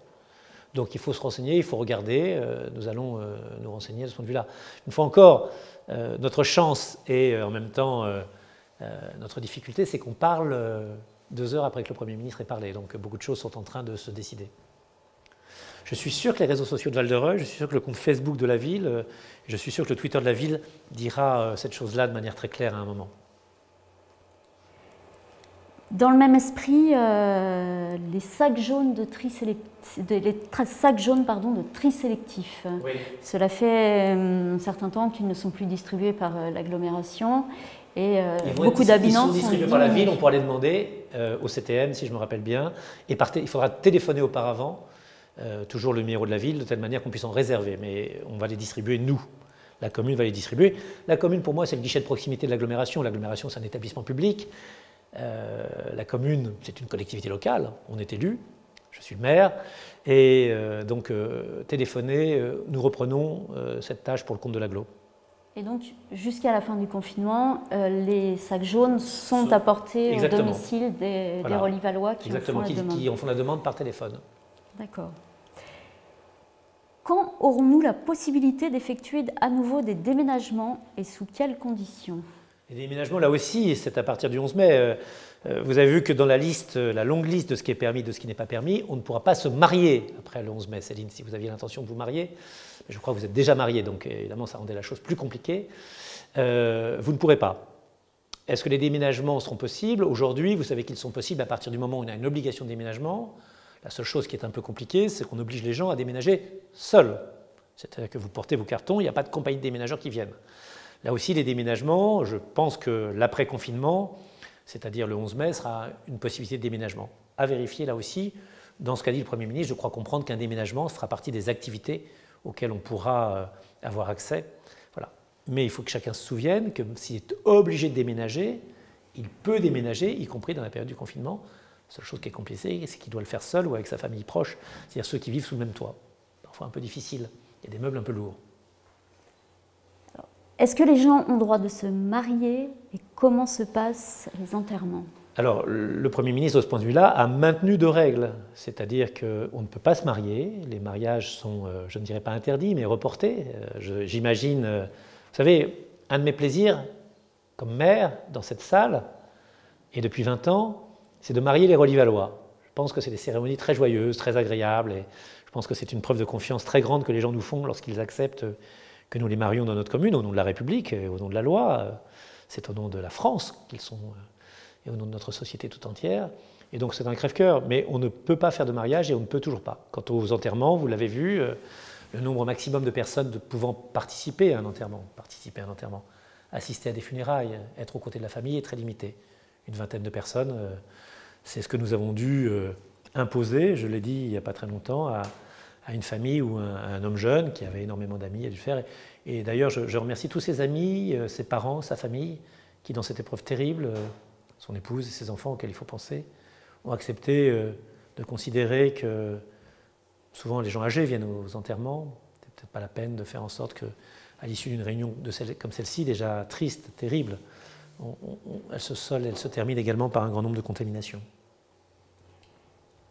Donc il faut se renseigner, il faut regarder. Nous allons nous renseigner de ce point de vue-là. Une fois encore, notre chance et en même temps notre difficulté, c'est qu'on parle 2 heures après que le Premier ministre ait parlé. Donc beaucoup de choses sont en train de se décider. Je suis sûr que les réseaux sociaux de Val-de-Reuil, je suis sûr que le compte Facebook de la ville, je suis sûr que le Twitter de la ville dira cette chose-là de manière très claire à un moment. Dans le même esprit, les sacs jaunes de tri sélectif. Oui. Cela fait un certain temps qu'ils ne sont plus distribués par l'agglomération. Et beaucoup d'habitants sont distribués par la ville, on pourra les demander au CTM, si je me rappelle bien. Et il faudra téléphoner auparavant, toujours le numéro de la ville, de telle manière qu'on puisse en réserver. Mais on va les distribuer, nous. La commune va les distribuer. La commune, pour moi, c'est le guichet de proximité de l'agglomération. L'agglomération, c'est un établissement public. La commune, c'est une collectivité locale. On est élu. Je suis le maire. Et donc, téléphoner, nous reprenons cette tâche pour le compte de l'agglo. Et donc, jusqu'à la fin du confinement, les sacs jaunes sont apportés Exactement. au domicile des Relis-Vallois qui en font la demande. Qui en font la demande par téléphone. D'accord. Quand aurons-nous la possibilité d'effectuer à nouveau des déménagements et sous quelles conditions? Les déménagements, là aussi, c'est à partir du 11 mai. Vous avez vu que dans la liste, la longue liste de ce qui est permis, de ce qui n'est pas permis, on ne pourra pas se marier après le 11 mai. Céline, si vous aviez l'intention de vous marier, je crois que vous êtes déjà marié, donc évidemment, ça rendait la chose plus compliquée. Vous ne pourrez pas. Est-ce que les déménagements seront possibles? Aujourd'hui, vous savez qu'ils sont possibles à partir du moment où on a une obligation de déménagement. La seule chose qui est un peu compliquée, c'est qu'on oblige les gens à déménager seuls. C'est-à-dire que vous portez vos cartons, il n'y a pas de compagnie de déménageurs qui viennent. Là aussi, les déménagements, je pense que l'après-confinement, c'est-à-dire le 11 mai, sera une possibilité de déménagement. À vérifier là aussi, dans ce qu'a dit le Premier ministre, je crois comprendre qu'un déménagement fera partie des activités auxquelles on pourra avoir accès. Voilà. Mais il faut que chacun se souvienne que s'il est obligé de déménager, il peut déménager, y compris dans la période du confinement. La seule chose qui est compliquée, c'est qu'il doit le faire seul ou avec sa famille proche, c'est-à-dire ceux qui vivent sous le même toit. Parfois un peu difficile, il y a des meubles un peu lourds. Est-ce que les gens ont droit de se marier et comment se passent les enterrements? Alors, le Premier ministre, de ce point de vue-là, a maintenu 2 règles. C'est-à-dire qu'on ne peut pas se marier. Les mariages sont, je ne dirais pas interdits, mais reportés. J'imagine, vous savez, un de mes plaisirs, comme maire, dans cette salle, et depuis 20 ans, c'est de marier les Rolivalois. Je pense que c'est des cérémonies très joyeuses, très agréables, et je pense que c'est une preuve de confiance très grande que les gens nous font lorsqu'ils acceptent que nous les marions dans notre commune, au nom de la République, au nom de la loi. C'est au nom de la France qu'ils sont... et au nom de notre société tout entière. Et donc c'est un crève-cœur, mais on ne peut pas faire de mariage et on ne peut toujours pas. Quant aux enterrements, vous l'avez vu, le nombre maximum de personnes pouvant participer à un enterrement, assister à des funérailles, être aux côtés de la famille est très limité. Une 20aine de personnes, c'est ce que nous avons dû imposer, je l'ai dit il n'y a pas très longtemps, à une famille ou un homme jeune qui avait énormément d'amis à dû faire. Et d'ailleurs, je remercie tous ses amis, ses parents, sa famille, qui dans cette épreuve terrible, son épouse et ses enfants auxquels il faut penser, ont accepté de considérer que souvent les gens âgés viennent aux enterrements. C'est peut-être pas la peine de faire en sorte qu'à l'issue d'une réunion comme celle-ci, déjà triste, terrible, elle se termine également par un grand nombre de contaminations.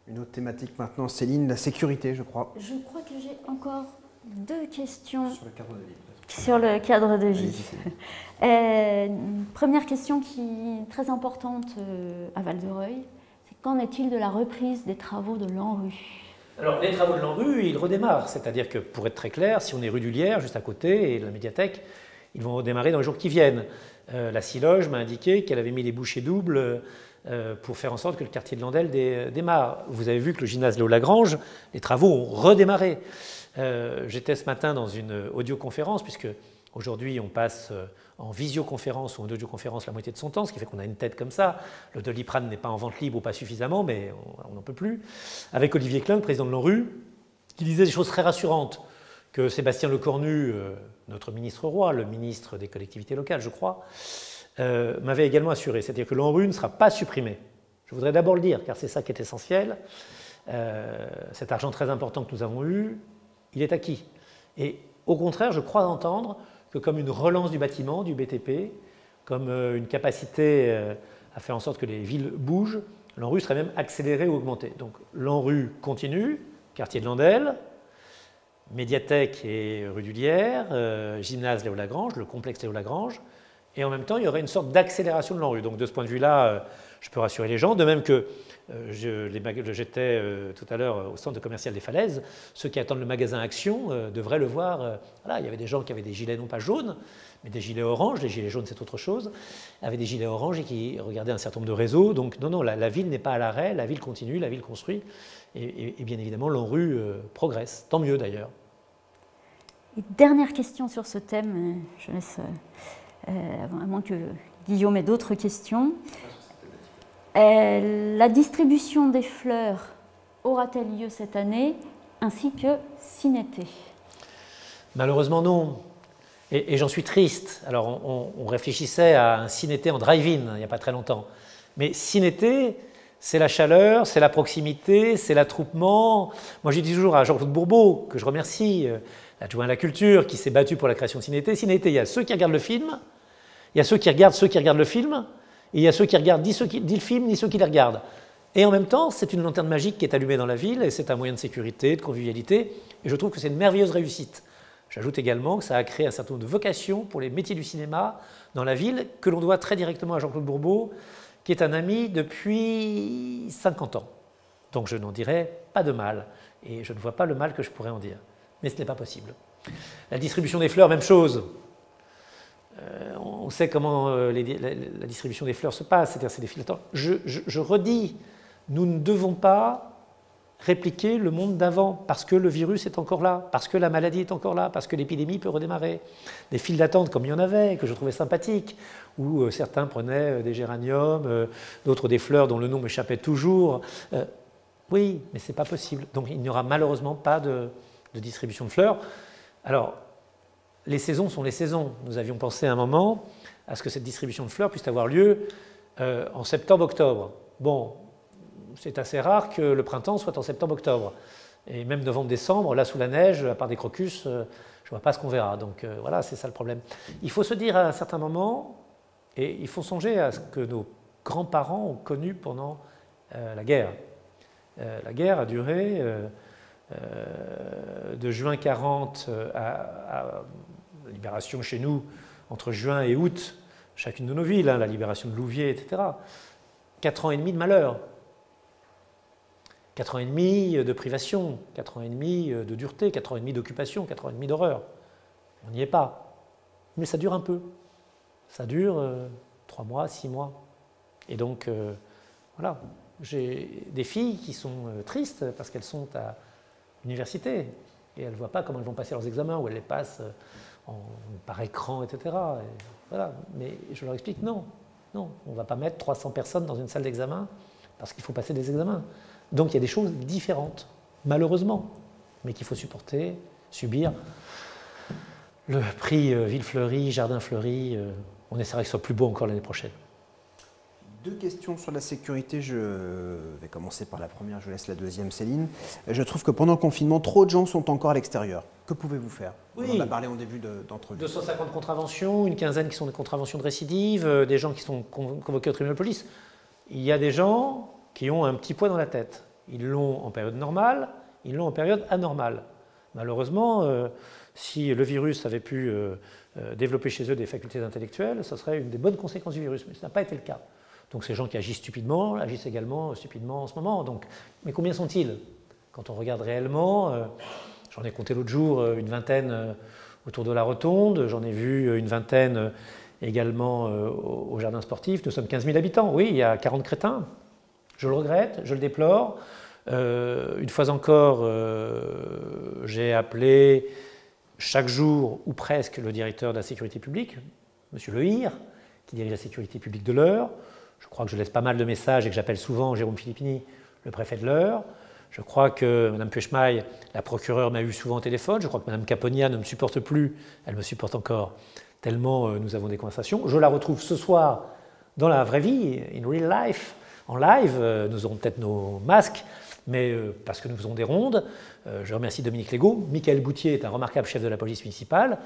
Une autre thématique maintenant, Céline, la sécurité, je crois. Je crois que j'ai encore 2 questions sur le cadre de vie. Sur le cadre de vie. Première question qui est très importante à Val-de-Reuil, c'est qu'en est-il de la reprise des travaux de l'ANRU? Alors les travaux de l'ANRU, ils redémarrent, c'est-à-dire que pour être très clair, si on est rue du Lierre, juste à côté, et la médiathèque, ils vont redémarrer dans les jours qui viennent. La Siloge m'a indiqué qu'elle avait mis les bouchées doubles pour faire en sorte que le quartier de Landelle démarre. Vous avez vu que le gymnase Léo-Lagrange, les travaux ont redémarré. J'étais ce matin dans une audioconférence, puisque aujourd'hui on passe en visioconférence ou en audioconférence la moitié de son temps, ce qui fait qu'on a une tête comme ça. Le Doliprane n'est pas en vente libre ou pas suffisamment, mais on n'en peut plus. Avec Olivier Klein, président de l'ANRU, qui disait des choses très rassurantes, que Sébastien Lecornu, notre ministre roi, le ministre des collectivités locales, je crois, m'avait également assuré, c'est-à-dire que l'ANRU ne sera pas supprimé. Je voudrais d'abord le dire, car c'est ça qui est essentiel. Cet argent très important que nous avons eu, il est acquis. Et au contraire, je crois entendre que comme une relance du bâtiment, du BTP, comme une capacité à faire en sorte que les villes bougent, l'ANRU serait même accélérée ou augmentée. Donc l'ANRU continue, quartier de Landelle, médiathèque et rue du Lierre, gymnase Léo-Lagrange, le complexe Léo-Lagrange, et en même temps, il y aurait une sorte d'accélération de l'ANRU. Donc de ce point de vue-là, je peux rassurer les gens, de même que j'étais tout à l'heure au centre commercial des Falaises, ceux qui attendent le magasin Action devraient le voir. Voilà, il y avait des gens qui avaient des gilets non pas jaunes, mais des gilets oranges, les gilets jaunes c'est autre chose, avaient des gilets oranges et qui regardaient un certain nombre de réseaux. Donc non, la ville n'est pas à l'arrêt, la ville continue, la ville construit, et bien évidemment l'ANRU progresse, tant mieux d'ailleurs. Et dernière question sur ce thème, je laisse, à moins que Guillaume ait d'autres questions. La distribution des fleurs aura-t-elle lieu cette année, ainsi que Cinété? Malheureusement non, et j'en suis triste. Alors on réfléchissait à un Cinété en drive-in il n'y a pas très longtemps, mais Cinété, c'est la chaleur, c'est la proximité, c'est l'attroupement. Moi je dis toujours à Jean-Claude Bourbeau, que je remercie, l'adjoint à la culture, qui s'est battu pour la création de Cinété. Cinété, il y a ceux qui regardent le film, il y a ceux qui regardent le film, et il y a ceux qui regardent ni le film, ni ceux qui les regardent. Et en même temps, c'est une lanterne magique qui est allumée dans la ville, et c'est un moyen de sécurité, de convivialité, et je trouve que c'est une merveilleuse réussite. J'ajoute également que ça a créé un certain nombre de vocations pour les métiers du cinéma dans la ville, que l'on doit très directement à Jean-Claude Bourbeau, qui est un ami depuis 50 ans. Donc je n'en dirai pas de mal, et je ne vois pas le mal que je pourrais en dire. Mais ce n'est pas possible. La distribution des fleurs, même chose. On sait comment la distribution des fleurs se passe, c'est-à-dire c'est des files d'attente. Je redis, nous ne devons pas répliquer le monde d'avant, parce que le virus est encore là, parce que la maladie est encore là, parce que l'épidémie peut redémarrer. Des files d'attente comme il y en avait, que je trouvais sympathiques, où certains prenaient des géraniums, d'autres des fleurs dont le nom m'échappait toujours. Oui, mais ce n'est pas possible. Donc il n'y aura malheureusement pas de distribution de fleurs. Alors, les saisons sont les saisons. Nous avions pensé à un moment à ce que cette distribution de fleurs puisse avoir lieu en septembre-octobre. Bon, c'est assez rare que le printemps soit en septembre-octobre. Et même novembre-décembre, là sous la neige, à part des crocus, je ne vois pas ce qu'on verra. Donc voilà, c'est ça le problème. Il faut se dire à un certain moment, et il faut songer à ce que nos grands-parents ont connu pendant la guerre. La guerre a duré de juin 40 à la libération chez nous, entre juin et août, chacune de nos villes, la libération de Louviers, etc. 4 ans et demi de malheur. 4 ans et demi de privation, 4 ans et demi de dureté, 4 ans et demi d'occupation, 4 ans et demi d'horreur. On n'y est pas. Mais ça dure un peu. Ça dure 3 mois, 6 mois. Et donc, voilà. J'ai des filles qui sont tristes parce qu'elles sont à l'université et elles ne voient pas comment elles vont passer leurs examens, ou elles les passent par écran, etc. Et voilà. Mais je leur explique non, on ne va pas mettre 300 personnes dans une salle d'examen parce qu'il faut passer des examens. Donc il y a des choses différentes, malheureusement, mais qu'il faut supporter, subir. Le prix Ville Fleurie, Jardin Fleuri, on essaiera que ce soit plus beau encore l'année prochaine. 2 questions sur la sécurité. Je vais commencer par la première, je laisse la deuxième, Céline. Je trouve que pendant le confinement, trop de gens sont encore à l'extérieur. Que pouvez-vous faire? Oui. On en a parlé en début d'entrevue. 250 contraventions, une quinzaine qui sont des contraventions de récidive, des gens qui sont convoqués au tribunal de police. Il y a des gens qui ont un petit poids dans la tête. Ils l'ont en période normale, ils l'ont en période anormale. Malheureusement, si le virus avait pu développer chez eux des facultés intellectuelles, ce serait une des bonnes conséquences du virus, mais ça n'a pas été le cas. Donc ces gens qui agissent stupidement, agissent également stupidement en ce moment. Donc, mais combien sont-ils? Quand on regarde réellement, j'en ai compté l'autre jour une vingtaine autour de la Rotonde, j'en ai vu une vingtaine également au jardin sportif. Nous sommes 15 000 habitants, oui, il y a 40 crétins. Je le regrette, je le déplore. Une fois encore, j'ai appelé chaque jour, ou presque, le directeur de la sécurité publique, M. Lehir, qui dirige la sécurité publique de l'Eure. Je crois que je laisse pas mal de messages et que j'appelle souvent Jérôme Filippini, le préfet de l'Eure. Je crois que Mme Puechmaille, la procureure, m'a eu souvent au téléphone. Je crois que Mme Caponia ne me supporte plus. Elle me supporte encore, tellement nous avons des conversations. Je la retrouve ce soir dans la vraie vie, in real life, en live. Nous aurons peut-être nos masques, mais parce que nous faisons des rondes. Je remercie Dominique Legault. Michael Boutier est un remarquable chef de la police municipale.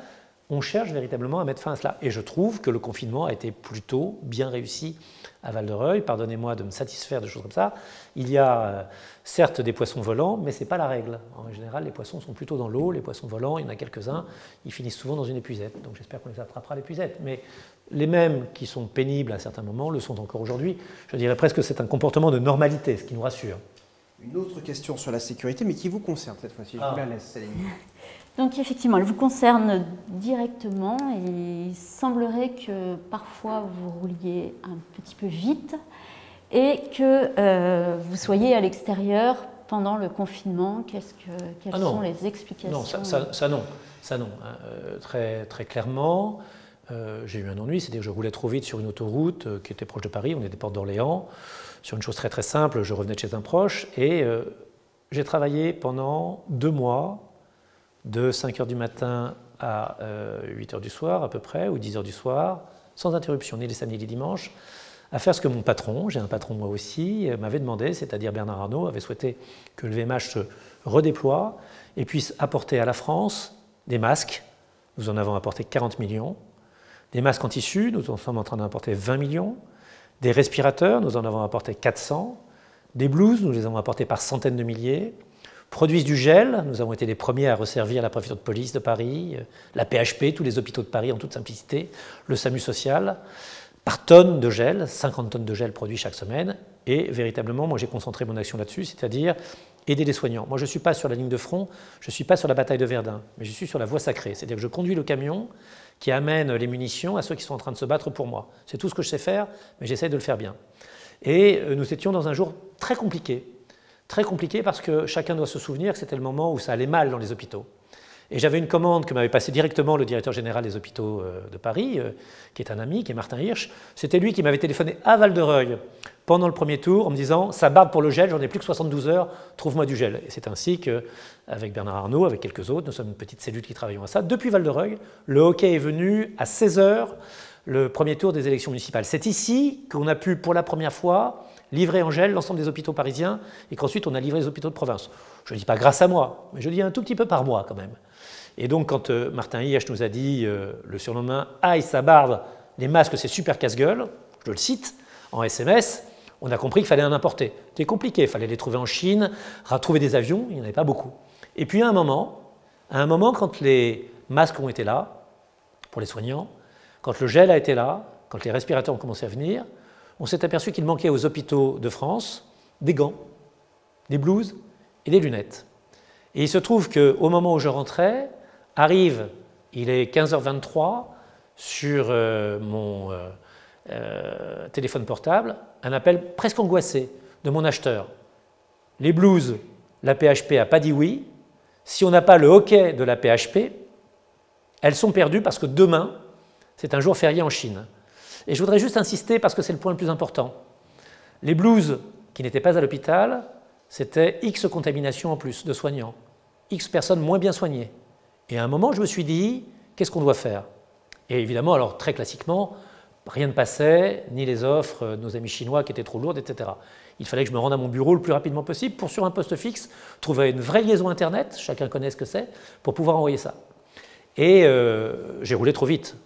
On cherche véritablement à mettre fin à cela. Et je trouve que le confinement a été plutôt bien réussi à Val-de-Reuil. Pardonnez-moi de me satisfaire de choses comme ça. Il y a certes des poissons volants, mais ce n'est pas la règle. En général, les poissons sont plutôt dans l'eau. Les poissons volants, il y en a quelques-uns, ils finissent souvent dans une épuisette. Donc j'espère qu'on les attrapera à l'épuisette. Mais les mêmes qui sont pénibles à certains moments le sont encore aujourd'hui. Je dirais presque que c'est un comportement de normalité, ce qui nous rassure. Une autre question sur la sécurité, mais qui vous concerne cette fois-ci. Je vous la laisse, Céline. Donc effectivement, elle vous concerne directement et il semblerait que parfois vous rouliez un petit peu vite et que vous soyez à l'extérieur pendant le confinement. Quelles sont les explications? Non, ça non. Très, très clairement, j'ai eu un ennui, c'est-à-dire que je roulais trop vite sur une autoroute qui était proche de Paris, on est des portes d'Orléans, sur une chose très très simple, je revenais de chez un proche et j'ai travaillé pendant 2 mois, de 5h du matin à 8h du soir à peu près, ou 10h du soir, sans interruption, ni les samedis ni les dimanches, à faire ce que mon patron, j'ai un patron moi aussi, m'avait demandé, c'est-à-dire Bernard Arnault, avait souhaité que le VMH se redéploie et puisse apporter à la France des masques. Nous en avons apporté 40 millions. Des masques en tissu, nous en sommes en train d'en apporter 20 millions. Des respirateurs, nous en avons apporté 400. Des blouses, nous les avons apportés par centaines de milliers. Produisent du gel, nous avons été les premiers à resservir la préfecture de police de Paris, la PHP, tous les hôpitaux de Paris en toute simplicité, le SAMU social, par tonnes de gel, 50 tonnes de gel produits chaque semaine. Et véritablement, moi j'ai concentré mon action là-dessus, c'est-à-dire aider les soignants. Moi je ne suis pas sur la ligne de front, je ne suis pas sur la bataille de Verdun, mais je suis sur la voie sacrée, c'est-à-dire que je conduis le camion qui amène les munitions à ceux qui sont en train de se battre pour moi. C'est tout ce que je sais faire, mais j'essaie de le faire bien. Et nous étions dans un jour très compliqué parce que chacun doit se souvenir que c'était le moment où ça allait mal dans les hôpitaux. Et j'avais une commande que m'avait passée directement le directeur général des hôpitaux de Paris, qui est un ami, qui est Martin Hirsch. C'était lui qui m'avait téléphoné à Val-de-Reuil pendant le premier tour en me disant « ça barbe pour le gel, j'en ai plus que 72 heures, trouve-moi du gel ». Et c'est ainsi qu'avec Bernard Arnault, avec quelques autres, nous sommes une petite cellule qui travaillons à ça. Depuis Val-de-Reuil, le hockey est venu à 16 heures, le premier tour des élections municipales. C'est ici qu'on a pu, pour la première fois, livrer en gel l'ensemble des hôpitaux parisiens et qu'ensuite on a livré les hôpitaux de province. Je ne dis pas grâce à moi, mais je dis un tout petit peu par mois quand même. Et donc quand Martin Hirsch nous a dit le surlendemain « Aïe, ça barbe, les masques c'est super casse-gueule », je le cite, en SMS, on a compris qu'il fallait en importer. C'était compliqué, il fallait les trouver en Chine, trouver des avions, il n'y en avait pas beaucoup. Et puis à un moment, quand les masques ont été là, pour les soignants, quand le gel a été là, quand les respirateurs ont commencé à venir, on s'est aperçu qu'il manquait aux hôpitaux de France des gants, des blouses et des lunettes. Et il se trouve qu'au moment où je rentrais, il est 15h23, sur mon téléphone portable, un appel presque angoissé de mon acheteur. Les blouses, la PHP n'a pas dit oui. Si on n'a pas le OK de la PHP, elles sont perdues parce que demain, c'est un jour férié en Chine. Et je voudrais juste insister parce que c'est le point le plus important. Les blouses qui n'étaient pas à l'hôpital, c'était X contamination en plus de soignants, X personnes moins bien soignées. Et à un moment, je me suis dit, qu'est-ce qu'on doit faire? Et évidemment, alors très classiquement, rien ne passait, ni les offres de nos amis chinois qui étaient trop lourdes, etc. Il fallait que je me rende à mon bureau le plus rapidement possible pour, sur un poste fixe, trouver une vraie liaison Internet, chacun connaît ce que c'est, pour pouvoir envoyer ça. Et j'ai roulé trop vite.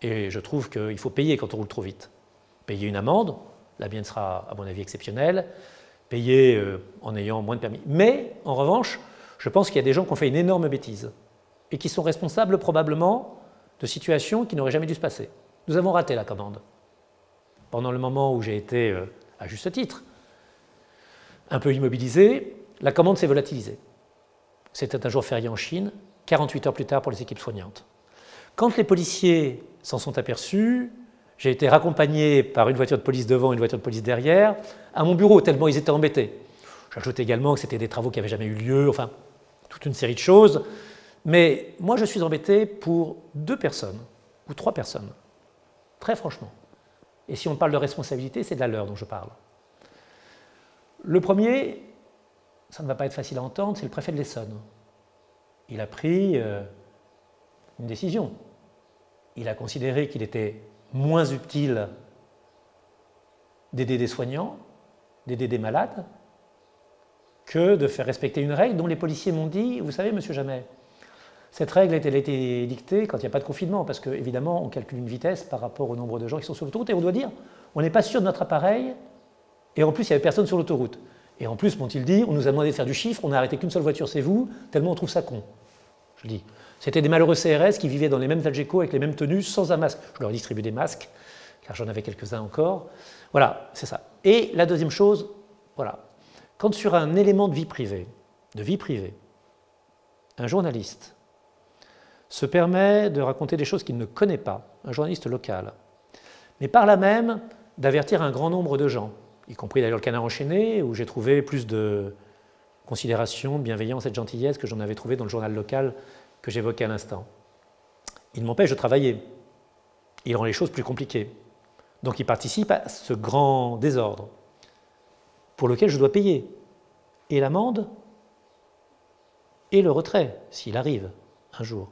Et je trouve qu'il faut payer quand on roule trop vite. Payer une amende, la mienne sera à mon avis exceptionnelle, payer en ayant moins de permis. Mais, en revanche, je pense qu'il y a des gens qui ont fait une énorme bêtise et qui sont responsables probablement de situations qui n'auraient jamais dû se passer. Nous avons raté la commande. Pendant le moment où j'ai été, à juste titre, un peu immobilisé, la commande s'est volatilisée. C'était un jour férié en Chine, 48 heures plus tard pour les équipes soignantes. Quand les policiers s'en sont aperçus, j'ai été raccompagné par une voiture de police devant et une voiture de police derrière à mon bureau, tellement ils étaient embêtés. J'ajoute également que c'était des travaux qui n'avaient jamais eu lieu, enfin, toute une série de choses. Mais moi, je suis embêté pour 2 personnes, ou 3 personnes, très franchement. Et si on parle de responsabilité, c'est de la leur dont je parle. Le premier, ça ne va pas être facile à entendre, c'est le préfet de l'Essonne. Il a pris une décision. Il a considéré qu'il était moins utile d'aider des soignants, d'aider des malades, que de faire respecter une règle dont les policiers m'ont dit, vous savez, monsieur Jamet, cette règle a été dictée quand il n'y a pas de confinement, parce qu'évidemment, on calcule une vitesse par rapport au nombre de gens qui sont sur l'autoroute, et on doit dire, on n'est pas sûr de notre appareil, et en plus, il n'y avait personne sur l'autoroute. Et en plus, m'ont-ils dit, on nous a demandé de faire du chiffre, on n'a arrêté qu'une seule voiture, c'est vous, tellement on trouve ça con. Je dis, c'était des malheureux CRS qui vivaient dans les mêmes Algeco avec les mêmes tenues, sans un masque. Je leur ai distribué des masques, car j'en avais quelques-uns encore. Voilà, c'est ça. Et la deuxième chose, voilà, quand sur un élément de vie privée, un journaliste se permet de raconter des choses qu'il ne connaît pas, un journaliste local, mais par là même d'avertir un grand nombre de gens, y compris d'ailleurs le Canard enchaîné, où j'ai trouvé plus de considération, de bienveillance et de gentillesse que j'en avais trouvé dans le journal local que j'évoquais à l'instant. Il m'empêche de travailler. Il rend les choses plus compliquées. Donc il participe à ce grand désordre pour lequel je dois payer. Et l'amende et le retrait, s'il arrive un jour,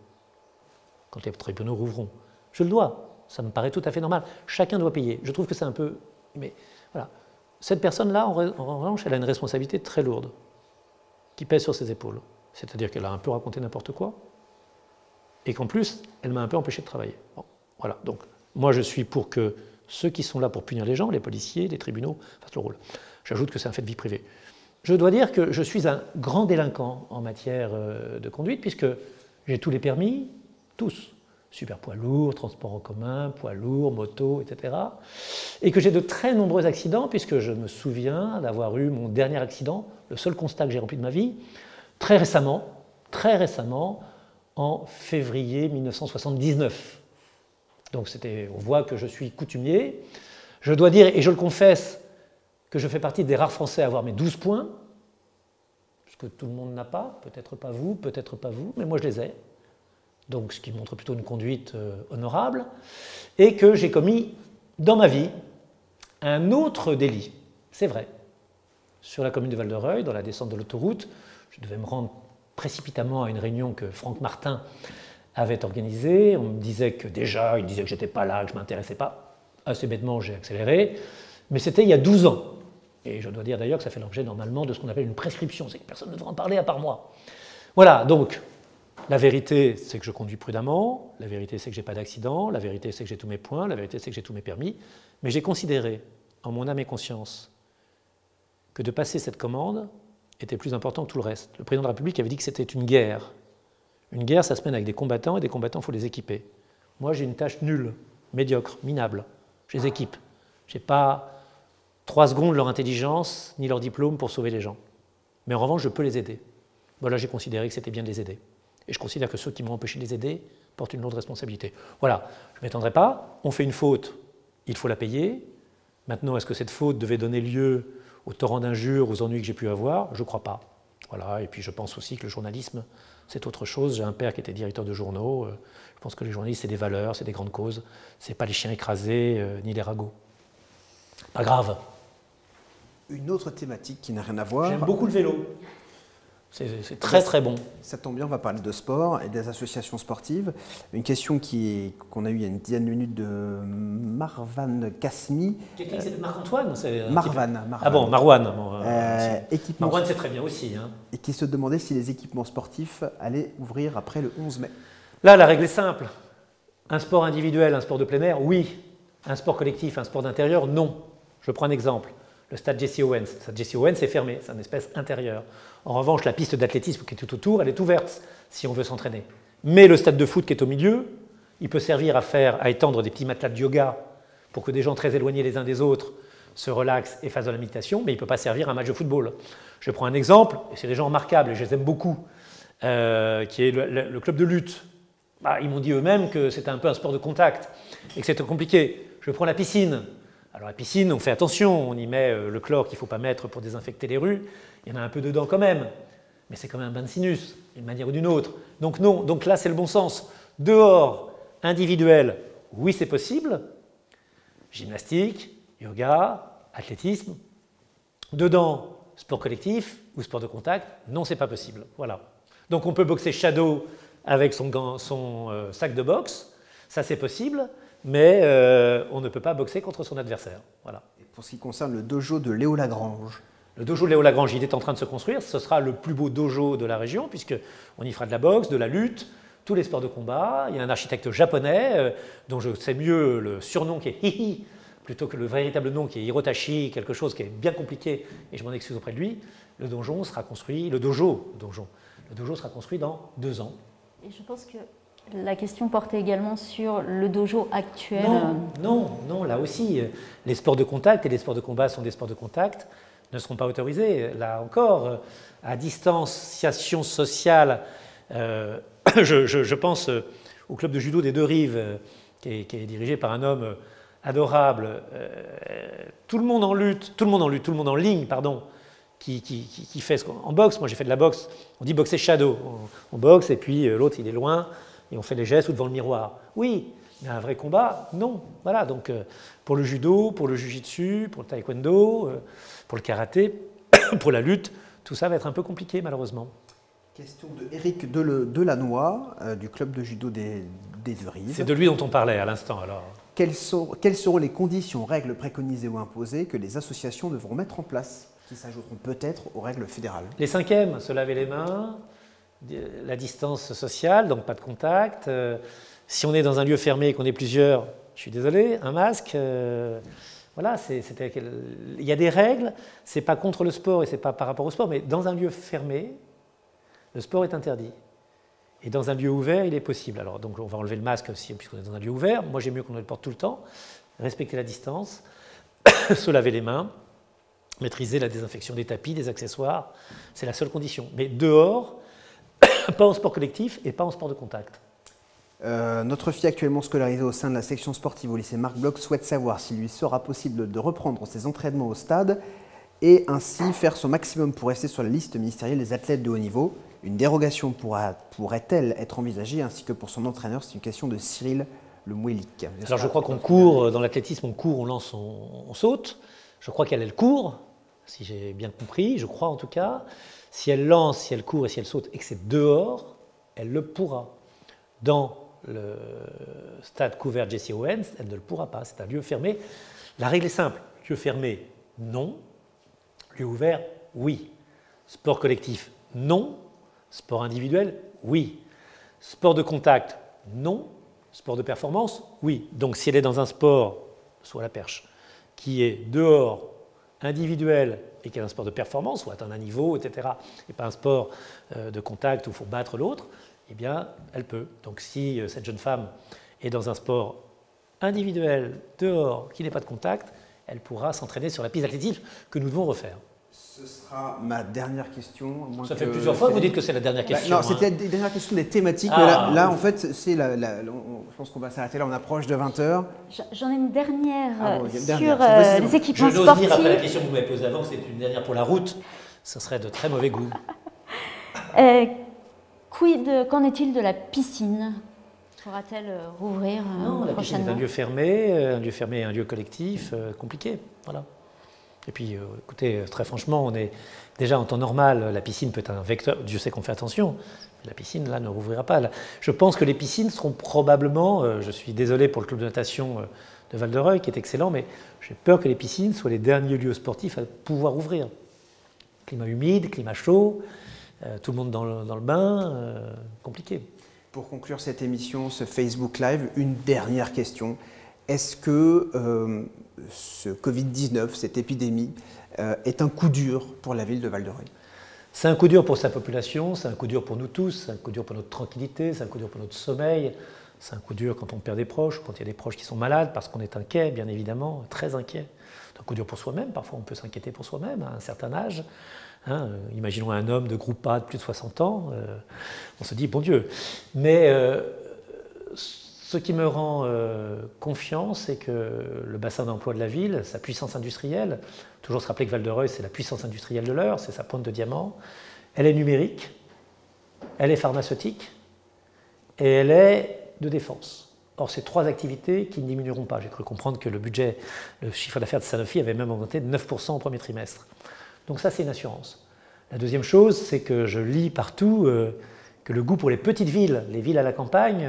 quand les tribunaux rouvriront. Je le dois. Ça me paraît tout à fait normal. Chacun doit payer. Je trouve que c'est un peu... Mais voilà. Cette personne-là, en revanche, elle a une responsabilité très lourde qui pèse sur ses épaules. C'est-à-dire qu'elle a un peu raconté n'importe quoi et qu'en plus, elle m'a un peu empêché de travailler. Bon, voilà. Donc, moi, je suis pour que ceux qui sont là pour punir les gens, les policiers, les tribunaux, fassent le rôle. J'ajoute que c'est un fait de vie privée. Je dois dire que je suis un grand délinquant en matière de conduite puisque j'ai tous les permis, tous. Super poids lourd, transport en commun, poids lourd, moto, etc. Et que j'ai de très nombreux accidents, puisque je me souviens d'avoir eu mon dernier accident, le seul constat que j'ai rempli de ma vie, très récemment, en février 1979. Donc on voit que je suis coutumier. Je dois dire, et je le confesse, que je fais partie des rares Français à avoir mes 12 points, ce que tout le monde n'a pas, peut-être pas vous, mais moi je les ai. Donc ce qui montre plutôt une conduite honorable, et que j'ai commis dans ma vie un autre délit, c'est vrai. Sur la commune de Val-de-Reuil, dans la descente de l'autoroute, je devais me rendre précipitamment à une réunion que Franck Martin avait organisée. On me disait que déjà, il disait que je n'étais pas là, que je ne m'intéressais pas. Assez bêtement, j'ai accéléré, mais c'était il y a 12 ans. Et je dois dire d'ailleurs que ça fait l'objet normalement de ce qu'on appelle une prescription, c'est que personne ne devrait en parler à part moi. Voilà, donc... La vérité, c'est que je conduis prudemment, la vérité, c'est que je n'ai pas d'accident, la vérité, c'est que j'ai tous mes points, la vérité, c'est que j'ai tous mes permis, mais j'ai considéré en mon âme et conscience, que de passer cette commande était plus important que tout le reste. Le président de la République avait dit que c'était une guerre. Une guerre, ça se mène avec des combattants, et des combattants, il faut les équiper. Moi, j'ai une tâche nulle, médiocre, minable. Je les équipe. Je n'ai pas 3 secondes leur intelligence, ni leur diplôme pour sauver les gens. Mais en revanche, je peux les aider. Voilà, j'ai considéré que c'était bien de les aider. Et je considère que ceux qui m'ont empêché de les aider portent une lourde responsabilité. Voilà, je ne m'étendrai pas. On fait une faute, il faut la payer. Maintenant, est-ce que cette faute devait donner lieu au torrent d'injures, aux ennuis que j'ai pu avoir? Je ne crois pas. Voilà, et puis je pense aussi que le journalisme, c'est autre chose. J'ai un père qui était directeur de journaux. Je pense que les journalistes, c'est des valeurs, c'est des grandes causes. Ce n'est pas les chiens écrasés, ni les ragots. Pas grave. Une autre thématique qui n'a rien à voir. J'aime beaucoup le vélo. C'est très très bon. Ça tombe bien, on va parler de sport et des associations sportives. Une question qu'on a eue il y a une dizaine de minutes de Marwan Kasmi. Quelqu'un c'est Marc-Antoine Marwan. Ah bon, Marwan. Marwan, c'est très bien aussi. Hein. Et qui se demandait si les équipements sportifs allaient ouvrir après le 11 mai. Là, la règle est simple. Un sport individuel, un sport de plein air, oui. Un sport collectif, un sport d'intérieur, non. Je prends un exemple. Le stade Jesse Owens. Le stade Jesse Owens est fermé, c'est un espace intérieur. En revanche, la piste d'athlétisme qui est tout autour, elle est ouverte si on veut s'entraîner. Mais le stade de foot qui est au milieu, il peut servir à étendre des petits matelas de yoga pour que des gens très éloignés les uns des autres se relaxent et fassent de la méditation, mais il ne peut pas servir à un match de football. Je prends un exemple, et c'est des gens remarquables, et je les aime beaucoup, qui est le club de lutte. Ils m'ont dit eux-mêmes que c'était un peu un sport de contact et que c'était compliqué. Je prends la piscine. Alors la piscine, on fait attention, on y met le chlore qu'il ne faut pas mettre pour désinfecter les rues. Il y en a un peu dedans quand même, mais c'est quand même un bain de sinus, d'une manière ou d'une autre. Donc non, donc là c'est le bon sens. Dehors, individuel, oui c'est possible. Gymnastique, yoga, athlétisme. Dedans, sport collectif ou sport de contact, non c'est pas possible. Voilà. Donc on peut boxer shadow avec son sac de boxe, ça c'est possible. Mais on ne peut pas boxer contre son adversaire. Voilà. Et pour ce qui concerne le dojo de Léo Lagrange. Le dojo de Léo Lagrange, il est en train de se construire. Ce sera le plus beau dojo de la région, puisqu'on y fera de la boxe, de la lutte, tous les sports de combat. Il y a un architecte japonais, dont je sais mieux le surnom qui est Hihi, plutôt que le véritable nom qui est Hirotashi, quelque chose qui est bien compliqué, et je m'en excuse auprès de lui. Le dojo sera construit dans 2 ans. Et je pense que la question portait également sur le dojo actuel. Non, là aussi, les sports de contact et les sports de combat sont des sports de contact, ne seront pas autorisés. Là encore, à distanciation sociale, je pense au club de judo des Deux Rives, qui est dirigé par un homme adorable. Tout le monde en ligne, qui fait en boxe. Moi, j'ai fait de la boxe. On dit boxer shadow. On boxe et puis l'autre, il est loin. Et on fait les gestes ou devant le miroir. Oui, mais un vrai combat, non. Voilà, donc pour le judo, pour le jujitsu, pour le taekwondo, pour le karaté, pour la lutte, tout ça va être un peu compliqué malheureusement. Question de Éric Delannoy, du club de judo des Deux Rives. C'est de lui dont on parlait à l'instant alors. Quelles seront les conditions, règles préconisées ou imposées que les associations devront mettre en place, qui s'ajouteront peut-être aux règles fédérales? Les 5e, se laver les mains, la distance sociale, donc pas de contact. Si on est dans un lieu fermé et qu'on est plusieurs, je suis désolé, un masque. Voilà, il y a des règles, c'est pas contre le sport et c'est pas par rapport au sport, mais dans un lieu fermé, le sport est interdit. Et dans un lieu ouvert, il est possible. Alors, donc on va enlever le masque aussi, puisqu'on est dans un lieu ouvert. Moi, j'aime mieux qu'on le porte tout le temps. Respecter la distance, se laver les mains, maîtriser la désinfection des tapis, des accessoires. C'est la seule condition. Mais dehors, pas en sport collectif et pas en sport de contact. Notre fille actuellement scolarisée au sein de la section sportive au lycée Marc Bloch souhaite savoir s'il lui sera possible de reprendre ses entraînements au stade et ainsi faire son maximum pour rester sur la liste ministérielle des athlètes de haut niveau. Une dérogation pourrait-elle être envisagée ainsi que pour son entraîneur? C'est une question de Cyril Le Mouélic. Alors je crois qu'on court, dans l'athlétisme on court, on lance, on saute. Je crois qu'elle court, si j'ai bien compris, je crois en tout cas. Si elle lance, si elle court et si elle saute et que c'est dehors, elle le pourra. Dans le stade couvert Jesse Owens, elle ne le pourra pas. C'est un lieu fermé. La règle est simple. Lieu fermé, non. Lieu ouvert, oui. Sport collectif, non. Sport individuel, oui. Sport de contact, non. Sport de performance, oui. Donc si elle est dans un sport, soit la perche, qui est dehors, individuel, et qui est un sport de performance, ou atteindre un niveau, etc., et pas un sport de contact où il faut battre l'autre, eh bien, elle peut. Donc si cette jeune femme est dans un sport individuel, dehors, qui n'est pas de contact, elle pourra s'entraîner sur la piste d'athlétisme que nous devons refaire. Ce sera ma dernière question. Ça fait plusieurs fois que vous dites que c'est la dernière question. Non, c'était la dernière question des thématiques. Ah, mais là, en fait, c'est je pense qu'on va s'arrêter là, on approche de 20h. J'en ai une dernière sur les équipements sportifs. Je sportifs. n'ose dire, après la question que vous m'avez posée avant, que c'est une dernière pour la route. Ce serait de très mauvais goût. Qu'en est-il de la piscine? Pourra-t-elle rouvrir Non, la piscine est un lieu fermé, un lieu collectif, compliqué. Voilà. Et puis, écoutez, très franchement, on est déjà en temps normal, la piscine peut être un vecteur, Dieu sait qu'on fait attention, mais la piscine, là, ne rouvrira pas. Là, je pense que les piscines seront probablement, je suis désolé pour le club de natation de Val-de-Reuil, qui est excellent, mais j'ai peur que les piscines soient les derniers lieux sportifs à pouvoir ouvrir. Climat humide, climat chaud, tout le monde dans le bain, compliqué. Pour conclure cette émission, ce Facebook Live, une dernière question. Est-ce que ce Covid-19, cette épidémie, est un coup dur pour la ville de Val-de-Reuil? C'est un coup dur pour sa population, c'est un coup dur pour nous tous, c'est un coup dur pour notre tranquillité, c'est un coup dur pour notre sommeil, c'est un coup dur quand on perd des proches, quand il y a des proches qui sont malades, parce qu'on est inquiet, bien évidemment, très inquiet. C'est un coup dur pour soi-même, parfois on peut s'inquiéter pour soi-même à un certain âge. Imaginons un homme de groupe A de plus de 60 ans, on se dit, bon Dieu. Mais ce qui me rend confiant, c'est que le bassin d'emploi de la ville, sa puissance industrielle, toujours se rappeler que Val-de-Reuil, c'est la puissance industrielle de l'Eure, c'est sa pointe de diamant, elle est numérique, elle est pharmaceutique et elle est de défense. Or, c'est trois activités qui ne diminueront pas. J'ai cru comprendre que le chiffre d'affaires de Sanofi avait même augmenté de 9% au premier trimestre. Donc ça, c'est une assurance. La deuxième chose, c'est que je lis partout que le goût pour les petites villes, les villes à la campagne,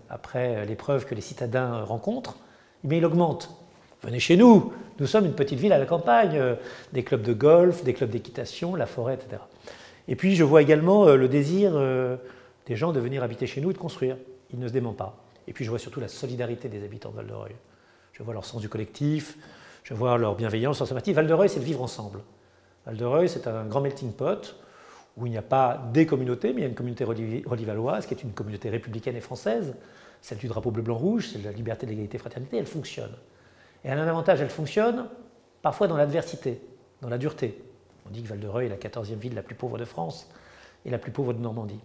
après l'épreuve que les citadins rencontrent, mais il augmente. Venez chez nous, nous sommes une petite ville à la campagne, des clubs de golf, des clubs d'équitation, la forêt, etc. Et puis je vois également le désir des gens de venir habiter chez nous et de construire. Il ne se dément pas. Et puis je vois surtout la solidarité des habitants de Val-de-Reuil. Je vois leur sens du collectif, je vois leur bienveillance, leur sympathie. Val-de-Reuil, c'est le vivre ensemble. Val-de-Reuil, c'est un grand melting pot où il n'y a pas des communautés, mais il y a une communauté relivalloise qui est une communauté républicaine et française, celle du drapeau bleu-blanc-rouge, c'est la liberté, l'égalité, fraternité, elle fonctionne. Et elle a un avantage, elle fonctionne parfois dans l'adversité, dans la dureté. On dit que Val-de-Reuil est la 14e ville la plus pauvre de France et la plus pauvre de Normandie.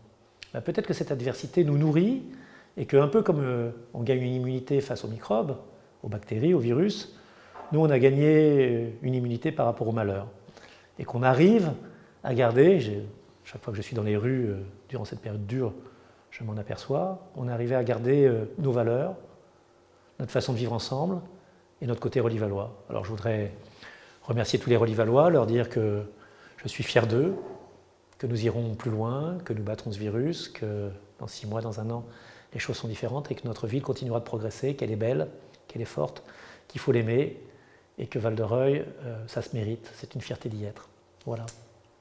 Ben, peut-être que cette adversité nous nourrit et qu'un peu comme on gagne une immunité face aux microbes, aux bactéries, aux virus, nous on a gagné une immunité par rapport au malheur. Et qu'on arrive à garder, chaque fois que je suis dans les rues durant cette période dure, je m'en aperçois, on est arrivé à garder nos valeurs, notre façon de vivre ensemble et notre côté relivallois. Alors je voudrais remercier tous les relivallois, leur dire que je suis fier d'eux, que nous irons plus loin, que nous battrons ce virus, que dans 6 mois, dans 1 an, les choses sont différentes et que notre ville continuera de progresser, qu'elle est belle, qu'elle est forte, qu'il faut l'aimer et que Val-de-Reuil, ça se mérite, c'est une fierté d'y être. Voilà.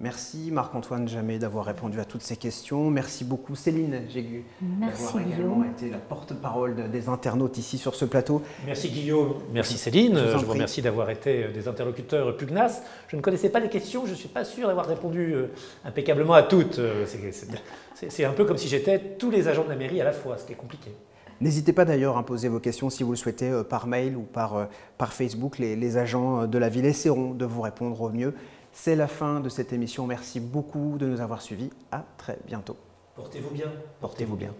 Merci Marc-Antoine Jamet d'avoir répondu à toutes ces questions. Merci beaucoup Céline Jégu d'avoir également été la porte-parole des internautes ici sur ce plateau. Merci Guillaume, merci Céline. Je vous remercie d'avoir été des interlocuteurs pugnaces. Je ne connaissais pas les questions, je ne suis pas sûr d'avoir répondu impeccablement à toutes. C'est un peu comme si j'étais tous les agents de la mairie à la fois, ce qui est compliqué. N'hésitez pas d'ailleurs à poser vos questions si vous le souhaitez par mail ou par Facebook. Les agents de la ville essaieront de vous répondre au mieux. C'est la fin de cette émission. Merci beaucoup de nous avoir suivis. À très bientôt. Portez-vous bien. Portez-vous bien.